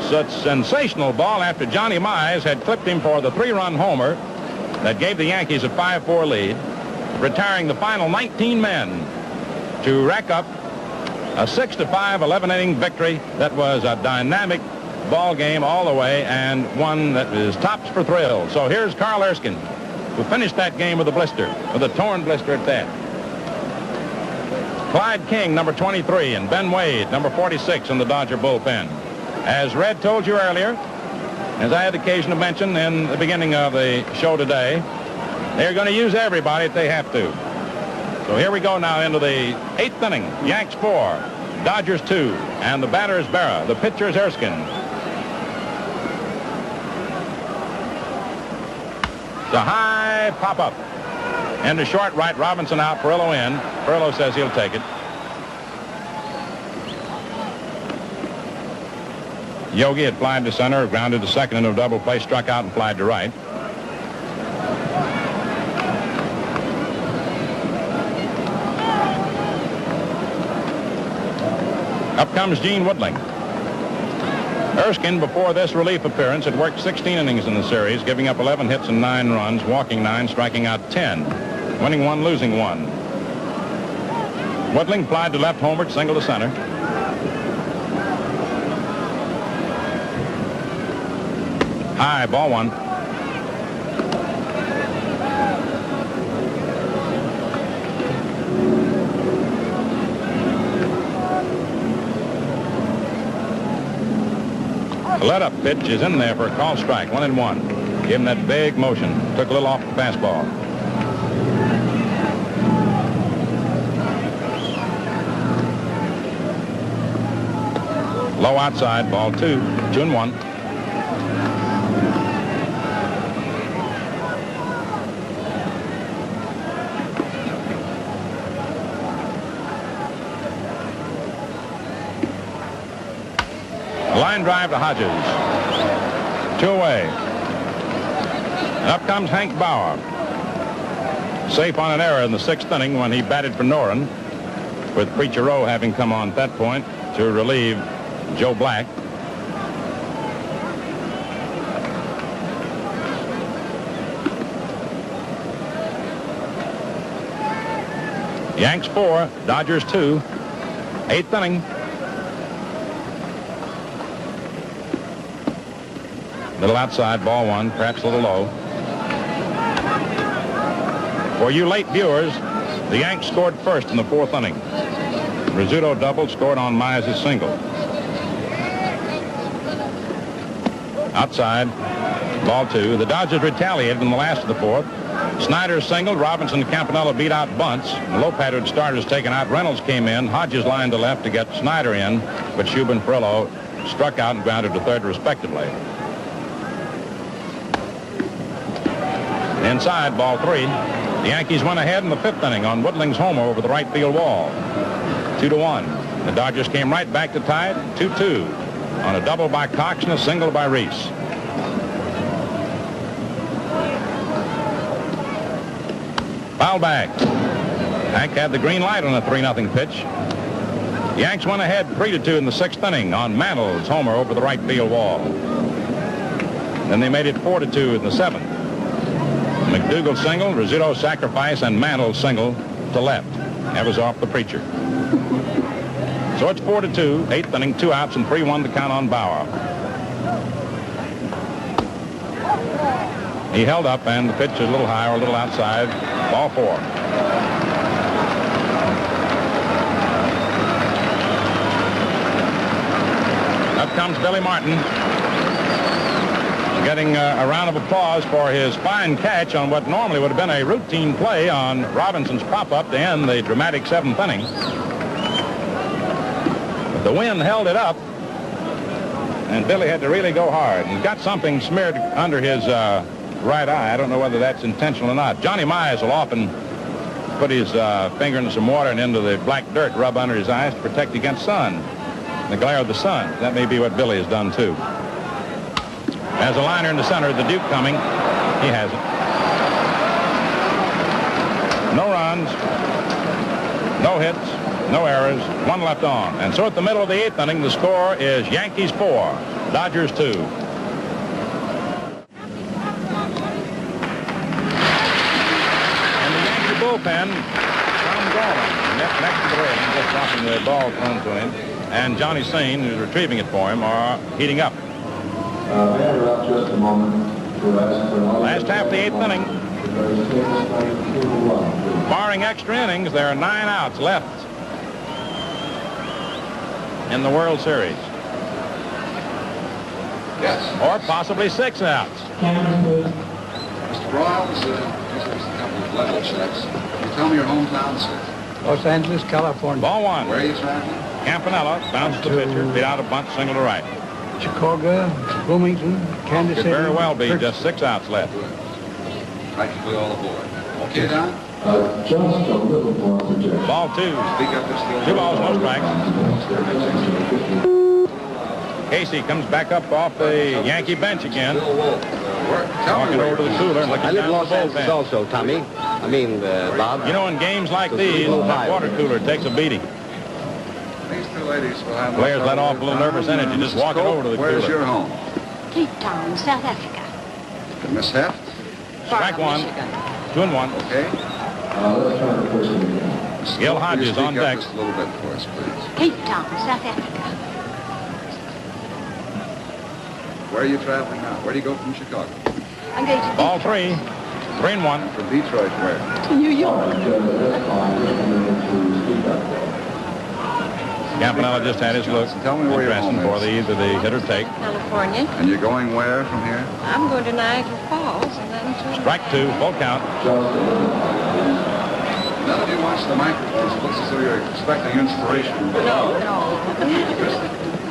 such sensational ball after Johnny Mize had clipped him for the 3-run homer that gave the Yankees a 5-4 lead, retiring the final 19 men to rack up a 6-5 11-inning victory that was a dynamic ball game all the way, and one that is tops for thrill. So here's Carl Erskine, who finished that game with a blister, with a torn blister at that. Clyde King, number 23, and Ben Wade, number 46 in the Dodger bullpen. As Red told you earlier, as I had occasion to mention in the beginning of the show today, they're going to use everybody if they have to. So here we go now into the 8th inning. Yanks 4, Dodgers 2, and the batter is Berra. The pitcher is Erskine. The high pop-up. Into short right, Robinson out, Perillo in. Perillo says he'll take it. Yogi had flied to center, grounded to second into a double play, struck out and flied to right. Up comes Gene Woodling. Erskine, before this relief appearance, had worked 16 innings in the series, giving up 11 hits and 9 runs, walking 9, striking out 10, winning 1, losing 1. Woodling flied to left homeward, single to center. High, ball 1. The let-up pitch is in there for a call strike, 1-1. Gave him that big motion. Took a little off the fastball. Low outside, ball 2, 2-1. Line drive to Hodges. 2 away. And up comes Hank Bauer. Safe on an error in the 6th inning when he batted for Noren, with Preacher Rowe having come on at that point to relieve Joe Black. Yanks 4, Dodgers 2. 8th inning. Little outside, ball 1, perhaps a little low. For you late viewers, the Yanks scored first in the 4th inning. Rizzuto doubled, scored on Mize' single. Outside, ball 2. The Dodgers retaliated in the last of the 4th. Snyder singled, Robinson and Campanella beat out bunts. The low-pattern starters taken out. Reynolds came in. Hodges lined to left to get Snyder in, but Shub and Frillo struck out and grounded to third respectively. Inside, ball 3. The Yankees went ahead in the 5th inning on Woodling's homer over the right field wall. 2-1. The Dodgers came right back to tie it, 2-2, on a double by Cox and a single by Reese. Foul back. Hank had the green light on a 3-0 pitch. The Yanks went ahead 3-2 in the 6th inning on Mantle's homer over the right field wall. Then they made it 4-2 in the 7th. McDougal single, Rizzuto sacrifice, and Mantle single to left. That was off the Preacher. So it's 4-2, 8th inning, 2 outs, and 3-1 to count on Bauer. He held up, and the pitch is a little high or a little outside. Ball 4. Up comes Billy Martin, getting a round of applause for his fine catch on what normally would have been a routine play on Robinson's pop-up to end the dramatic 7th inning. But the wind held it up, and Billy had to really go hard. He's got something smeared under his right eye. I don't know whether that's intentional or not. Johnny Mize will often put his finger in some water and into the black dirt, rub under his eyes to protect against sun, the glare of the sun. That may be what Billy has done, too. As a liner in the center, the Duke coming. He has it. No runs, no hits, no errors, 1 left on. And so at the middle of the 8th inning, the score is Yankees 4, Dodgers 2. And the Yankee bullpen, Tom Gorman, next to the railing, just dropping the ball thrown to him, and Johnny Sain, who's retrieving it for him, are heating up. Just a moment to ask for last half of the 8th inning. Barring extra innings, there are 9 outs left in the World Series. Yes. Or possibly 6 outs. Mr. Broyles, these are just a couple of level checks. Can you tell me your hometown, sir? Los Angeles, California. Ball 1. Where are you traveling? Campanella bounced the pitcher, beat out a bunt, single to right. Chicago, Bloomington, Kansas Could City. very well be just 6 outs left. Practically all aboard. Okay, Don? Just a little more projection. Ball 2. Speak up just a little. 2 balls, no strikes. Casey comes back up off the Yankee bench again. Bill Wolf, Walking over to the cooler and looking I live down in Los the Angeles bullpen. also, Tommy. I mean, Bob. You know, in games like these, that water cooler takes a beating. These two ladies will have... Players let off a little nervous energy, just walking over to the Where's cooler. your home? Cape Town, South Africa. Miss Heft? Strike one. Michigan. 2-1. Okay. Let's try the first one again. Gil Hodges on deck. Just a little bit for us, please. Cape Town, South Africa. Where are you traveling now? Where do you go from Chicago? I'm going to Ball 3. 3-1. From Detroit, where? New York. Campanella just had his look. Tell me where your Dressing home for is. either the hit or take. California. And you're going where from here? I'm going to Niagara Falls and then to... Strike 2. Full count. None of you watch the microphones. It looks as though you're expecting inspiration. No.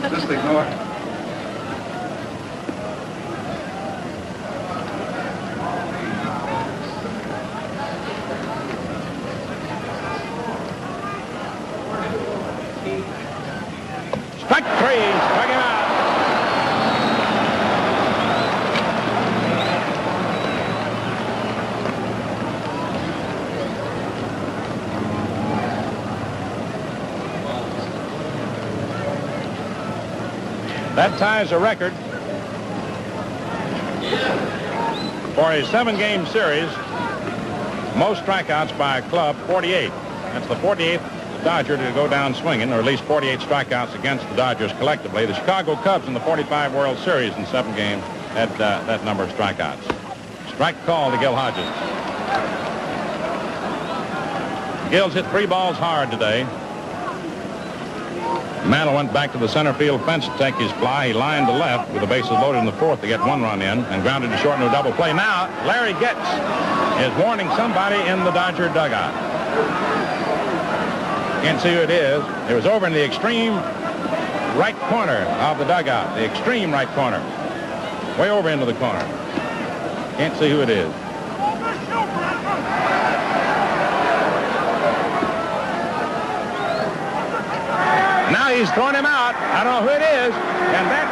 Just ignore it. Strike 3. Strike him out. That ties a record for a 7-game series. Most strikeouts by a club, 48. That's the 48th Dodger to go down swinging, or at least 48 strikeouts against the Dodgers collectively. The Chicago Cubs in the 45 World Series in 7 games had that number of strikeouts. Strike call to Gil Hodges. Gil's hit 3 balls hard today. Mantle went back to the center field fence to take his fly. He lined to left with the bases loaded in the 4th to get 1 run in and grounded to short into a double play. Now, Larry Getz is warning somebody in the Dodger dugout. Can't see who it is. It was over in the extreme right corner of the dugout. The extreme right corner. Way over into the corner. Can't see who it is. Now he's throwing him out. I don't know who it is. And that,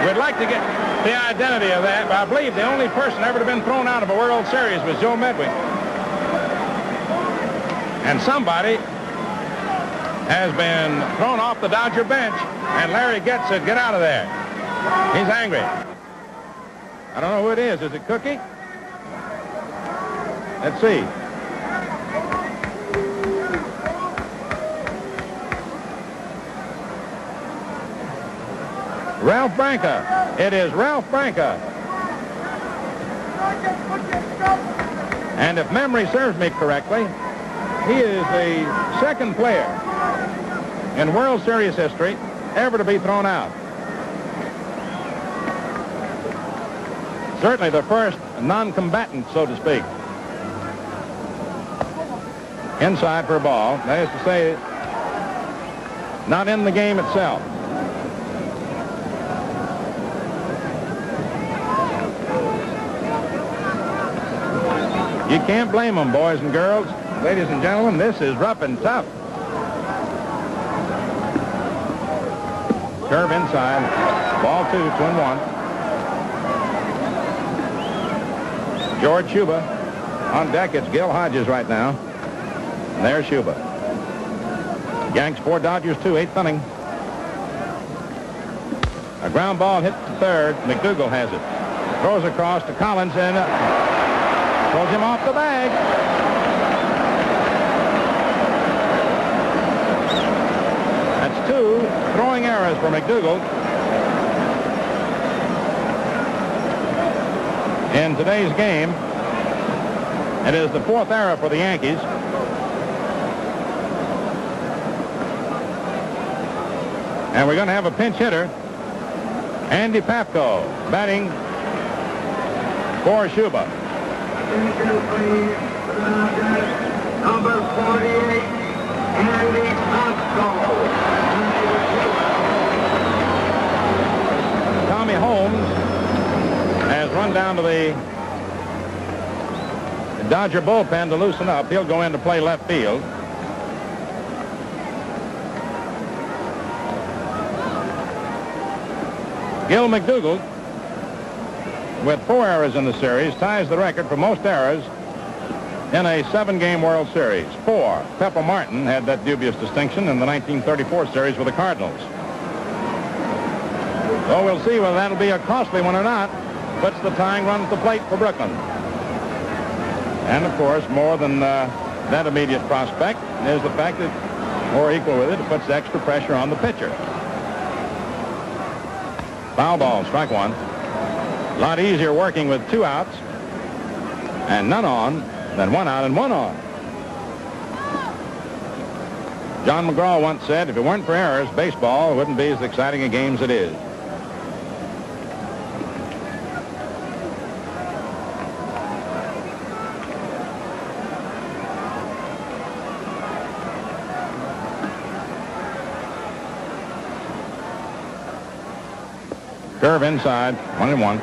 we'd like to get the identity of that, but I believe the only person ever to been thrown out of a World Series was Joe Medwick. And somebody has been thrown off the Dodger bench, and Larry Getz said, get out of there. He's angry. I don't know who it is. Is it Cookie? Let's see. Ralph Branca. It is Ralph Branca. And if memory serves me correctly, he is the 2nd player in World Series history ever to be thrown out. Certainly the first non-combatant, so to speak. Inside for a ball. That is to say, not in the game itself. You can't blame them, boys and girls. Ladies and gentlemen, this is rough and tough. Curve inside. Ball 2, 2-1. George Shuba on deck. It's Gil Hodges right now. And there's Shuba. Yanks 4, Dodgers 2, 8th inning. A ground ball hit to 3rd. McDougal has it. Throws across to Collins and throws him off the bag. That's 2 throwing errors for McDougal in today's game. It is the 4th error for the Yankees. And we're going to have a pinch hitter, Andy Pafko, batting for Shuba. Number 48, Andy Pafko. Tommy Holmes has run down to the Dodger bullpen to loosen up. He'll go in to play left field. Gil McDougal, with 4 errors in the series, ties the record for most errors in a 7-game World Series. 4. Pepper Martin had that dubious distinction in the 1934 series with the Cardinals. So we'll see whether that'll be a costly one or not. Puts the tying run at the plate for Brooklyn. And, of course, more than that immediate prospect is the fact that, or equal with it, it puts extra pressure on the pitcher. Foul ball, strike one. A lot easier working with 2 outs and none on than 1 out and 1 on. John McGraw once said, if it weren't for errors, baseball wouldn't be as exciting a game as it is. Curve inside, 1-1.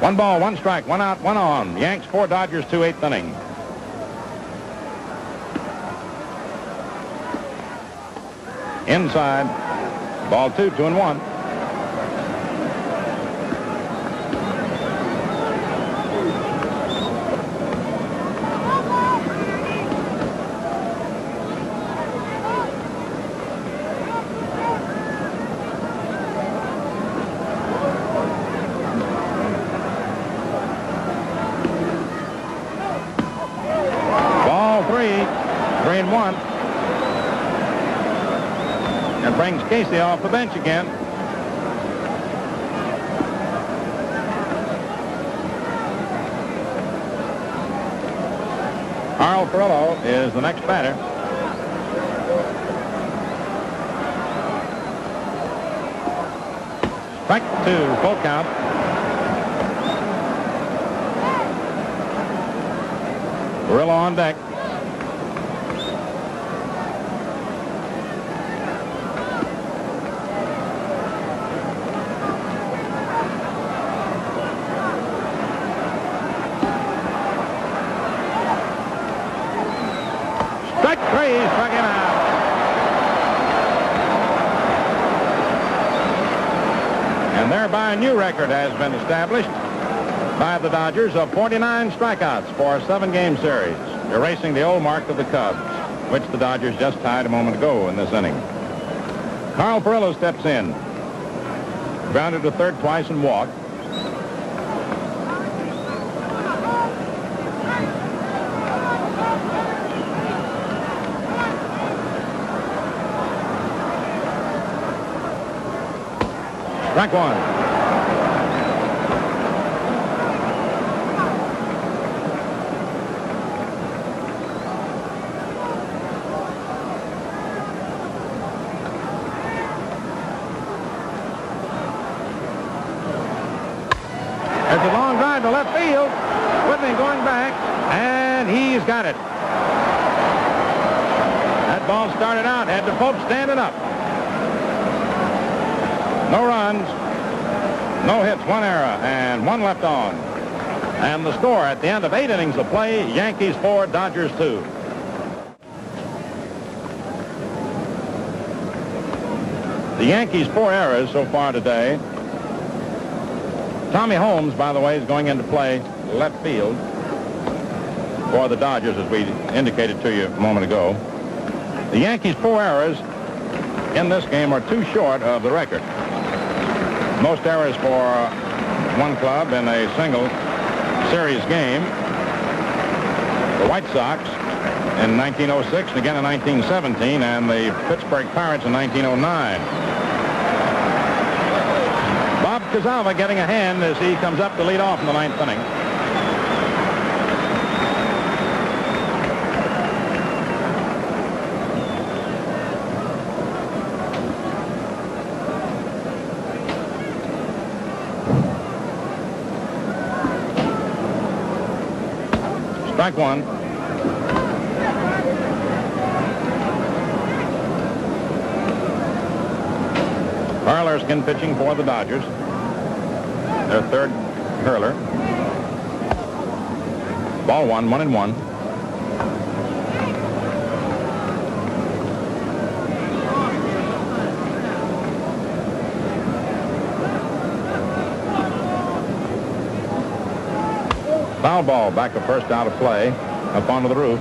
One ball, 1 strike, 1 out, 1 on. Yanks 4, Dodgers 2, 8th inning. Inside, ball 2, 2-1. And brings Casey off the bench again. Carl Perillo is the next batter. Strike 2, full count. Perillo on deck. Strike 3, struck him out. And thereby a new record has been established by the Dodgers of 49 strikeouts for a 7-game series, erasing the old mark of the Cubs, which the Dodgers just tied a moment ago in this inning. Carl Perillo steps in. Grounded to third twice and walked. Strike 1. There's a long drive to left field. Whitney going back, and he's got it. That ball started out, had the Pope standing up. No runs, no hits, 1 error, and 1 left on. And the score at the end of 8 innings of play, Yankees 4, Dodgers 2. The Yankees 4 errors so far today. Tommy Holmes, by the way, is going into play left field for the Dodgers, as we indicated to you a moment ago. The Yankees' 4 errors in this game are 2 short of the record. Most errors for one club in a single series game. The White Sox in 1906 and again in 1917, and the Pittsburgh Pirates in 1909. Bob Cazava getting a hand as he comes up to lead off in the 9th inning. Strike 1. Carl Erskine pitching for the Dodgers. Their third hurler. Ball 1, 1-1. Foul ball back of first out of play up onto the roof.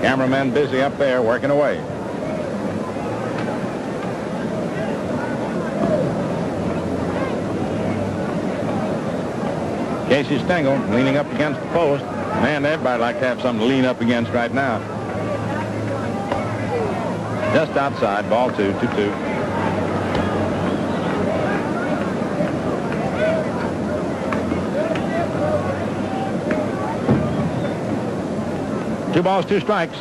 Cameramen busy up there working away. Casey Stengel leaning up against the post. Man, everybody like to have something to lean up against right now. Just outside, ball 2-2. Two balls, two strikes.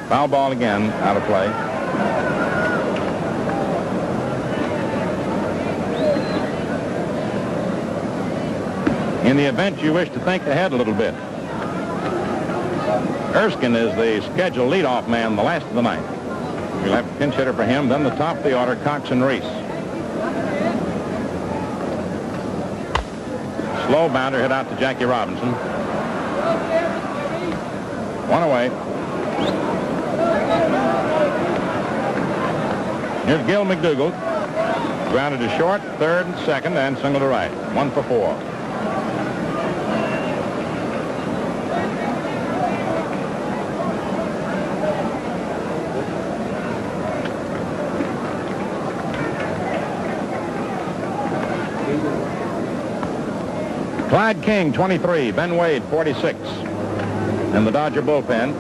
Foul ball again, out of play. In the event you wish to think ahead a little bit, Erskine is the scheduled leadoff man the last of the ninth. You'll have a pinch hitter for him, then the top of the order, Cox and Reese. Slow bounder hit out to Jackie Robinson. One away. Here's Gil McDougall. Grounded to short, third and second, and single to right. 1 for 4. Clyde King, 23. Ben Wade, 46. In the Dodger bullpen.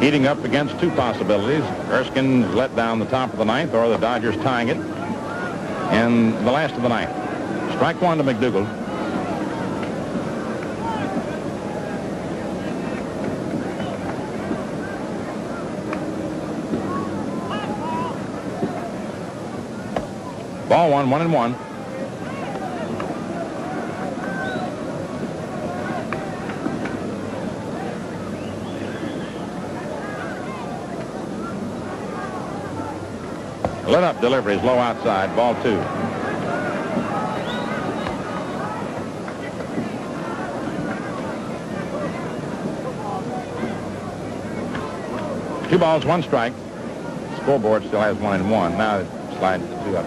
Heating up against two possibilities. Erskine let down the top of the ninth, or the Dodgers tying it in the last of the ninth. Strike one to McDougall. Ball one, 1-1. Lit up deliveries low outside, ball 2. Two balls, one strike. Scoreboard still has 1-1. Now it slides to 2 up.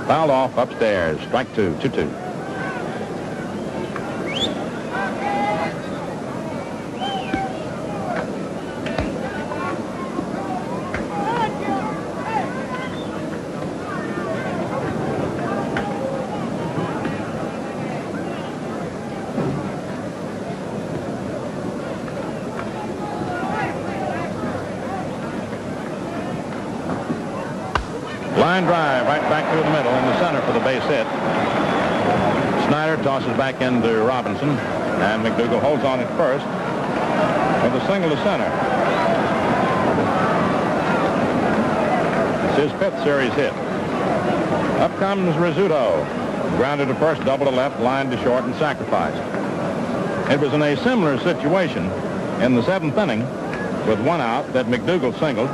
Fouled off upstairs. Strike 2, 2-2. Line drive right back through the middle in the center for the base hit. Snyder tosses back into Robinson, and McDougall holds on at first with a single to center. It's his 5th series hit. Up comes Rizzuto. Grounded to first, double to left, line to short, and sacrificed. It was in a similar situation in the 7th inning with 1 out that McDougall singled.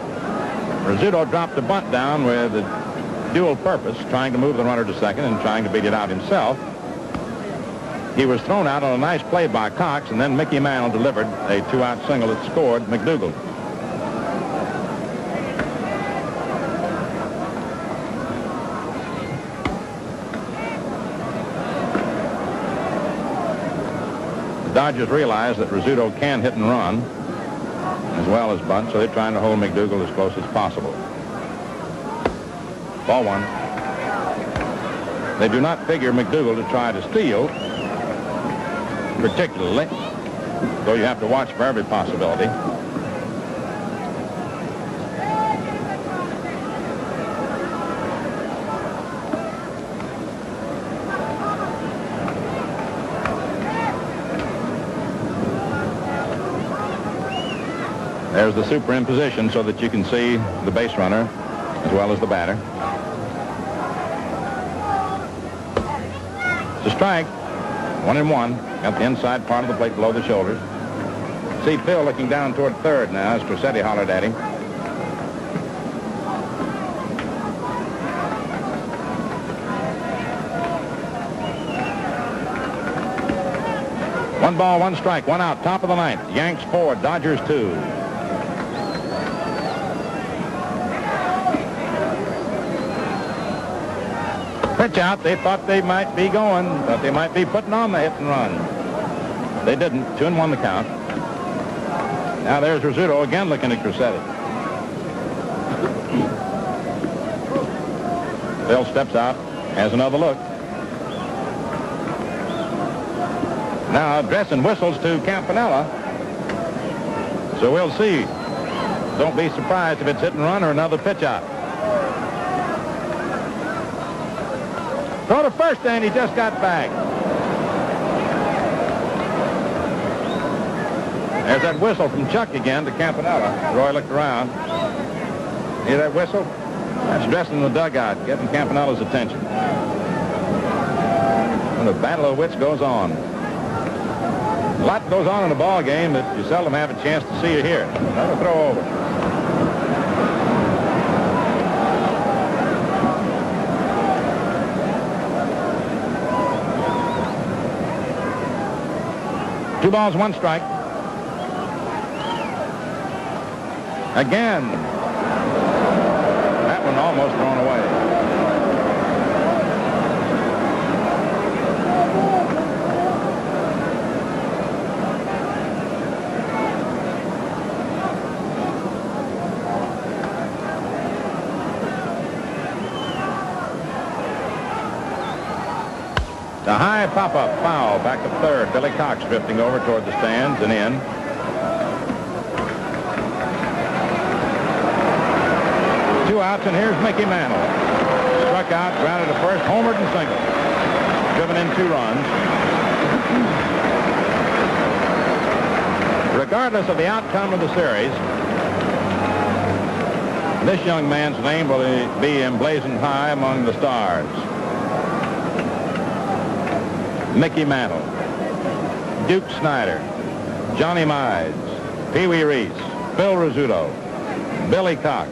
Rizzuto dropped a bunt down with a dual purpose, trying to move the runner to second and trying to beat it out himself. He was thrown out on a nice play by Cox, and then Mickey Mantle delivered a 2-out single that scored McDougall. The Dodgers realize that Rizzuto can hit and run as well as bunt, so they're trying to hold McDougall as close as possible. Ball 1. They do not figure McDougall to try to steal, particularly, though you have to watch for every possibility. There's the superimposition so that you can see the base runner as well as the batter. It's a strike. 1-1. Got the inside part of the plate below the shoulders. See Phil looking down toward third now as Crosetti hollered at him. 1 ball, 1 strike, 1 out, top of the ninth. Yanks 4, Dodgers 2. Pitch out. They thought they might be going, thought they might be putting on the hit and run. They didn't. 2-1 the count. Now there's Rizzuto again looking at Cressetti. Bill steps out, has another look. Now addressing whistles to Campanella. So we'll see. Don't be surprised if it's hit and run or another pitch out. Throw to first, and he just got back. There's that whistle from Chuck again to Campanella. Roy looked around. Hear that whistle? That's dressing the dugout, getting Campanella's attention. And the battle of wits goes on. A lot goes on in a ball game that you seldom have a chance to see or hear. Another throw over. Two balls, 1 strike. Again. That one almost thrown away. The high pop-up foul back to third. Billy Cox drifting over toward the stands and in. Two outs, and here's Mickey Mantle. Struck out, grounded to first, homered and single. Driven in 2 runs. Regardless of the outcome of the series, this young man's name will be emblazoned high among the stars. Mickey Mantle, Duke Snyder, Johnny Mize, Pee Wee Reese, Phil Rizzuto, Billy Cox,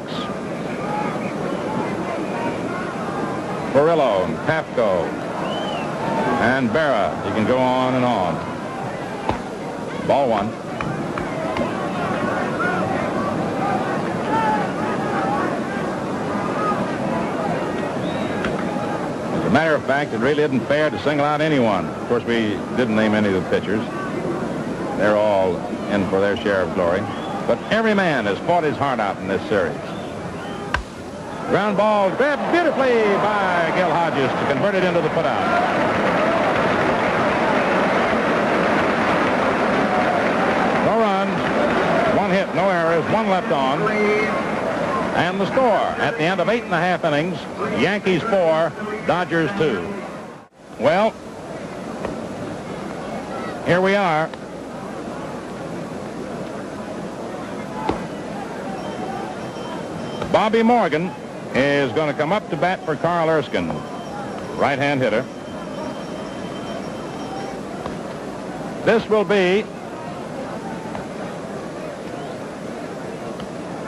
Perillo and Pafko, and Berra. You can go on and on. Ball 1. As a matter of fact, it really isn't fair to single out anyone. Of course, we didn't name any of the pitchers. They're all in for their share of glory. But every man has fought his heart out in this series. Ground ball grabbed beautifully by Gil Hodges to convert it into the putout. No runs, 1 hit, no errors, 1 left on. And the score at the end of 8.5 innings, Yankees 4, Dodgers 2. Well, here we are. Bobby Morgan is going to come up to bat for Carl Erskine, right-hand hitter. This will be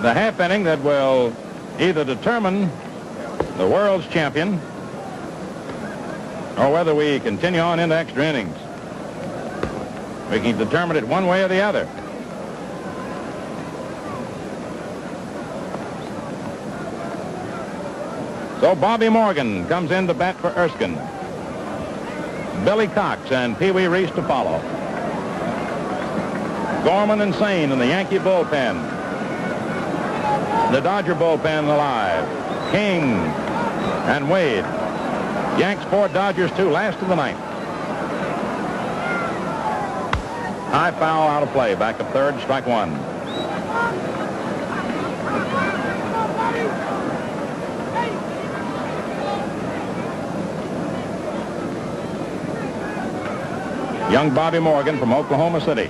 the half inning that will either determine the world's champion or whether we continue on into extra innings. We can determine it one way or the other. So Bobby Morgan comes in to bat for Erskine. Billy Cox and Pee Wee Reese to follow. Gorman and Sane in the Yankee bullpen. The Dodger bullpen alive. King and Wade. Yanks 4, Dodgers 2, last of the ninth. High foul out of play, back of third, strike 1. Young Bobby Morgan from Oklahoma City.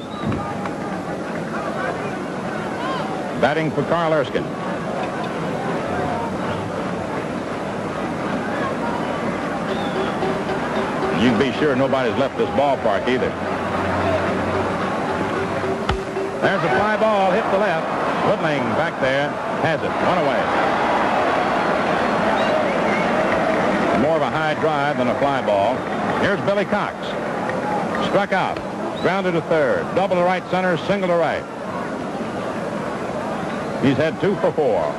Batting for Carl Erskine. You can be sure nobody's left this ballpark either. There's a fly ball, hit the left. Woodling back there has it. 1 away. More of a high drive than a fly ball. Here's Billy Cox. Struck out. Grounded to third. Double to right center, single to right. He's had 2 for 4.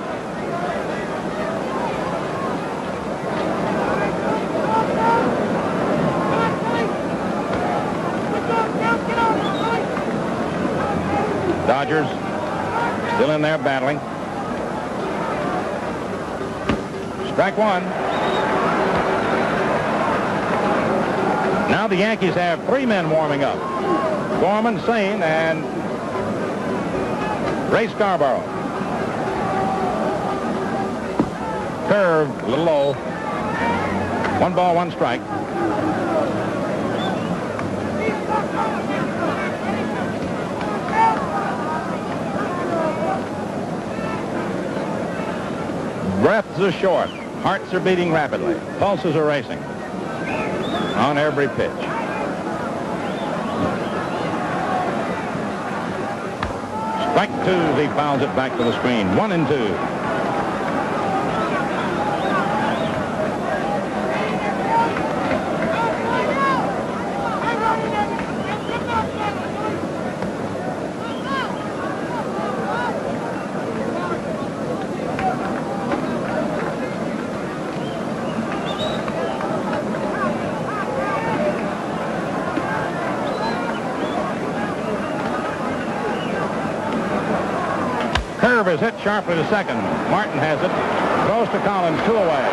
Dodgers still in there battling. Strike 1. Now the Yankees have 3 men warming up. Gorman, Sane, and Ray Scarborough. Curved, a little low. 1 ball, 1 strike. Breaths are short. Hearts are beating rapidly. Pulses are racing on every pitch. Strike 2. He fouls it back to the screen. 1-2. Curve is hit sharply to second. Martin has it. Throws to Collins, 2 away.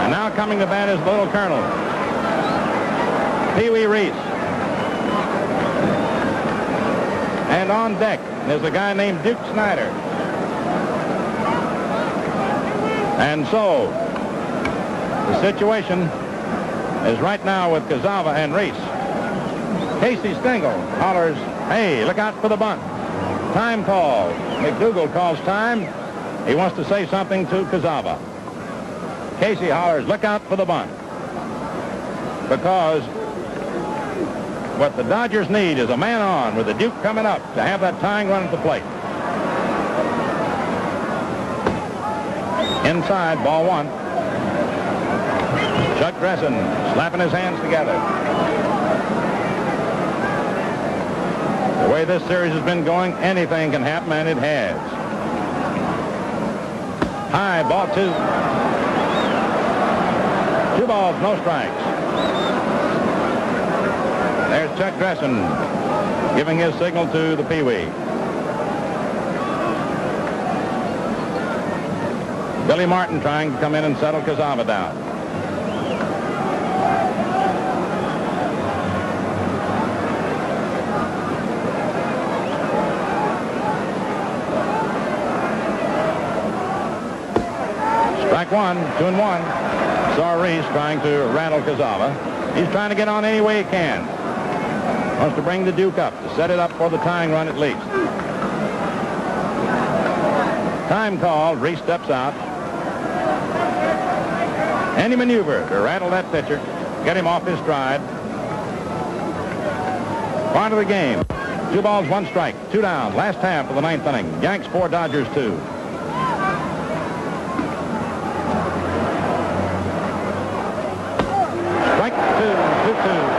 And now coming to bat is the Little Colonel, Pee Wee Reese. And on deck is a guy named Duke Snyder. And so the situation is right now with Cazava and Reese. Casey Stengel hollers, hey, look out for the bunt. Time call. McDougal calls time. He wants to say something to Cazava. Casey hollers, look out for the bunt. Because what the Dodgers need is a man on with the Duke coming up to have that tying run at the plate. Inside, ball 1. Chuck Dressen slapping his hands together. The way this series has been going, anything can happen, and it has. High, ball 2. 2 balls, no strikes. There's Chuck Dressen giving his signal to the Pee Wee. Billy Martin trying to come in and settle Cazava down. Strike 1, 2-1. Saw Reese trying to rattle Cazava. He's trying to get on any way he can. Wants to bring the Duke up to set it up for the tying run at least. Time called. Reese steps out. Any maneuver to rattle that pitcher, get him off his stride. Part of the game. 2 balls, 1 strike. 2 down. Last half of the 9th inning. Yanks 4, Dodgers 2. Strike 2, 2-2.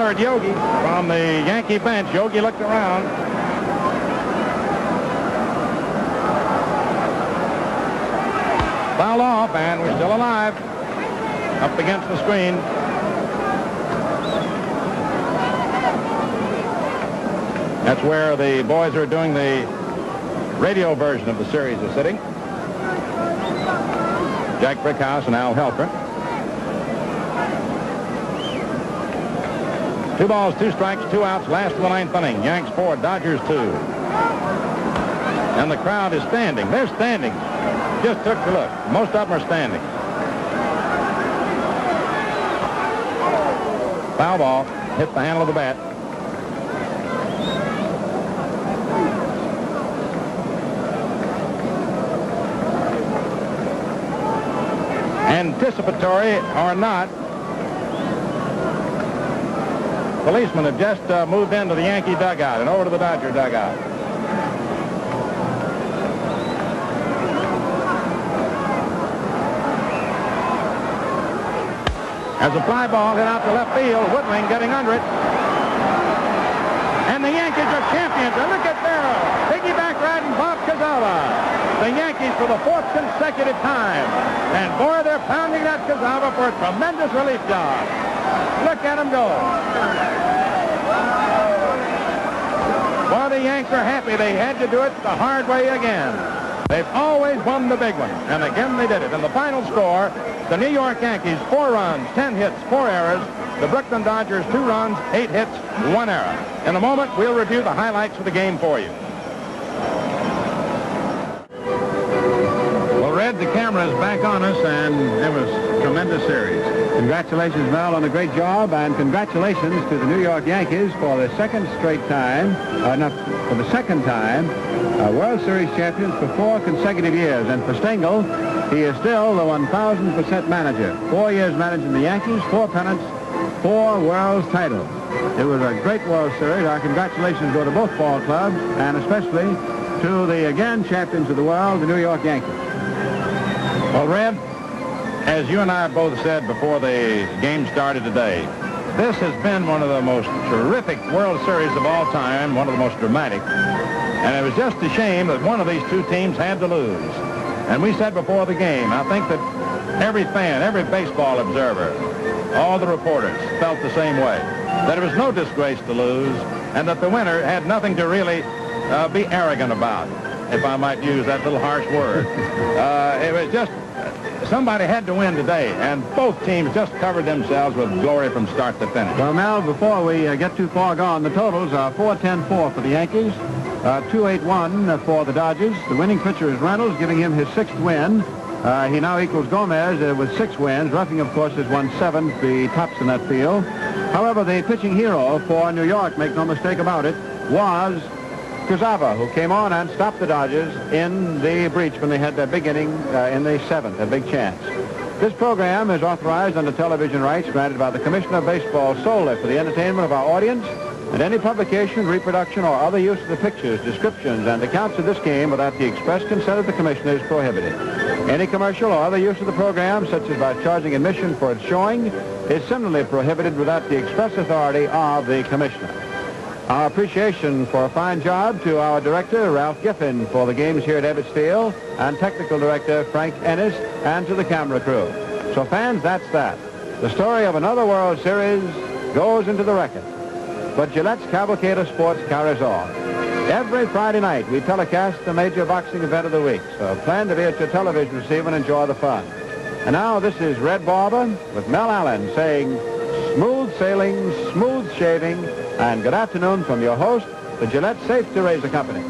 At Yogi from the Yankee bench. Yogi looked around. Fouled off, and we're still alive. Up against the screen. That's where the boys who are doing the radio version of the series are sitting. Jack Brickhouse and Al Helfer. 2 balls, 2 strikes, 2 outs, last of the 9th inning. Yanks 4, Dodgers 2. And the crowd is standing. They're standing. Just took a look. Most of them are standing. Foul ball. Hit the handle of the bat. Anticipatory or not, policemen have just moved into the Yankee dugout and over to the Dodger dugout. As a fly ball hit out to left field, Woodling getting under it. And the Yankees are champions. And look at Barrow, piggyback riding Bob Cassava. The Yankees for the 4th consecutive time. And boy, they're pounding that Cassava for a tremendous relief job. Look at him go. Well, the Yanks are happy. They had to do it the hard way again. They've always won the big one, and again they did it. And the final score, the New York Yankees, 4 runs, 10 hits, 4 errors. The Brooklyn Dodgers, 2 runs, 8 hits, 1 error. In a moment, we'll review the highlights of the game for you. Well, Red, the camera is back on us, and it was a tremendous series. Congratulations, Mel, on a great job, and congratulations to the New York Yankees for the second time, World Series champions for 4 consecutive years. And for Stengel, he is still the 1,000% manager. 4 years managing the Yankees, 4 pennants, 4 World titles. It was a great World Series. Our congratulations go to both ball clubs, and especially to the again champions of the world, the New York Yankees. Well, Red, as you and I both said before the game started today, this has been one of the most terrific World Series of all time, one of the most dramatic. And it was just a shame that one of these 2 teams had to lose. And we said before the game, I think that every fan, every baseball observer, all the reporters felt the same way, that it was no disgrace to lose, and that the winner had nothing to really be arrogant about, if I might use that little harsh word. It was just, somebody had to win today, and both teams just covered themselves with glory from start to finish. Well, Mel, before we get too far gone, the totals are 4-10-4 for the Yankees, 2-8-1 for the Dodgers. The winning pitcher is Reynolds, giving him his 6th win. He now equals Gomez with 6 wins. Ruffing, of course, has won 7, the tops in that field. However, the pitching hero for New York, make no mistake about it, was Cassava, who came on and stopped the Dodgers in the breach when they had their big inning in the 7th, a big chance. This program is authorized under television rights granted by the Commissioner of Baseball solely for the entertainment of our audience, and any publication, reproduction, or other use of the pictures, descriptions, and accounts of this game without the express consent of the Commissioner is prohibited. Any commercial or other use of the program, such as by charging admission for its showing, is similarly prohibited without the express authority of the Commissioner. Our appreciation for a fine job to our director, Ralph Giffen, for the games here at Ebbets Field, and technical director, Frank Ennis, and to the camera crew. So, fans, that's that. The story of another World Series goes into the record. But Gillette's cavalcade of sports carries on. Every Friday night, we telecast the major boxing event of the week, so plan to be at your television receiver and enjoy the fun. And now, this is Red Barber with Mel Allen saying, smooth sailing, smooth shaving, and good afternoon from your host, the Gillette Safe to Razor Company.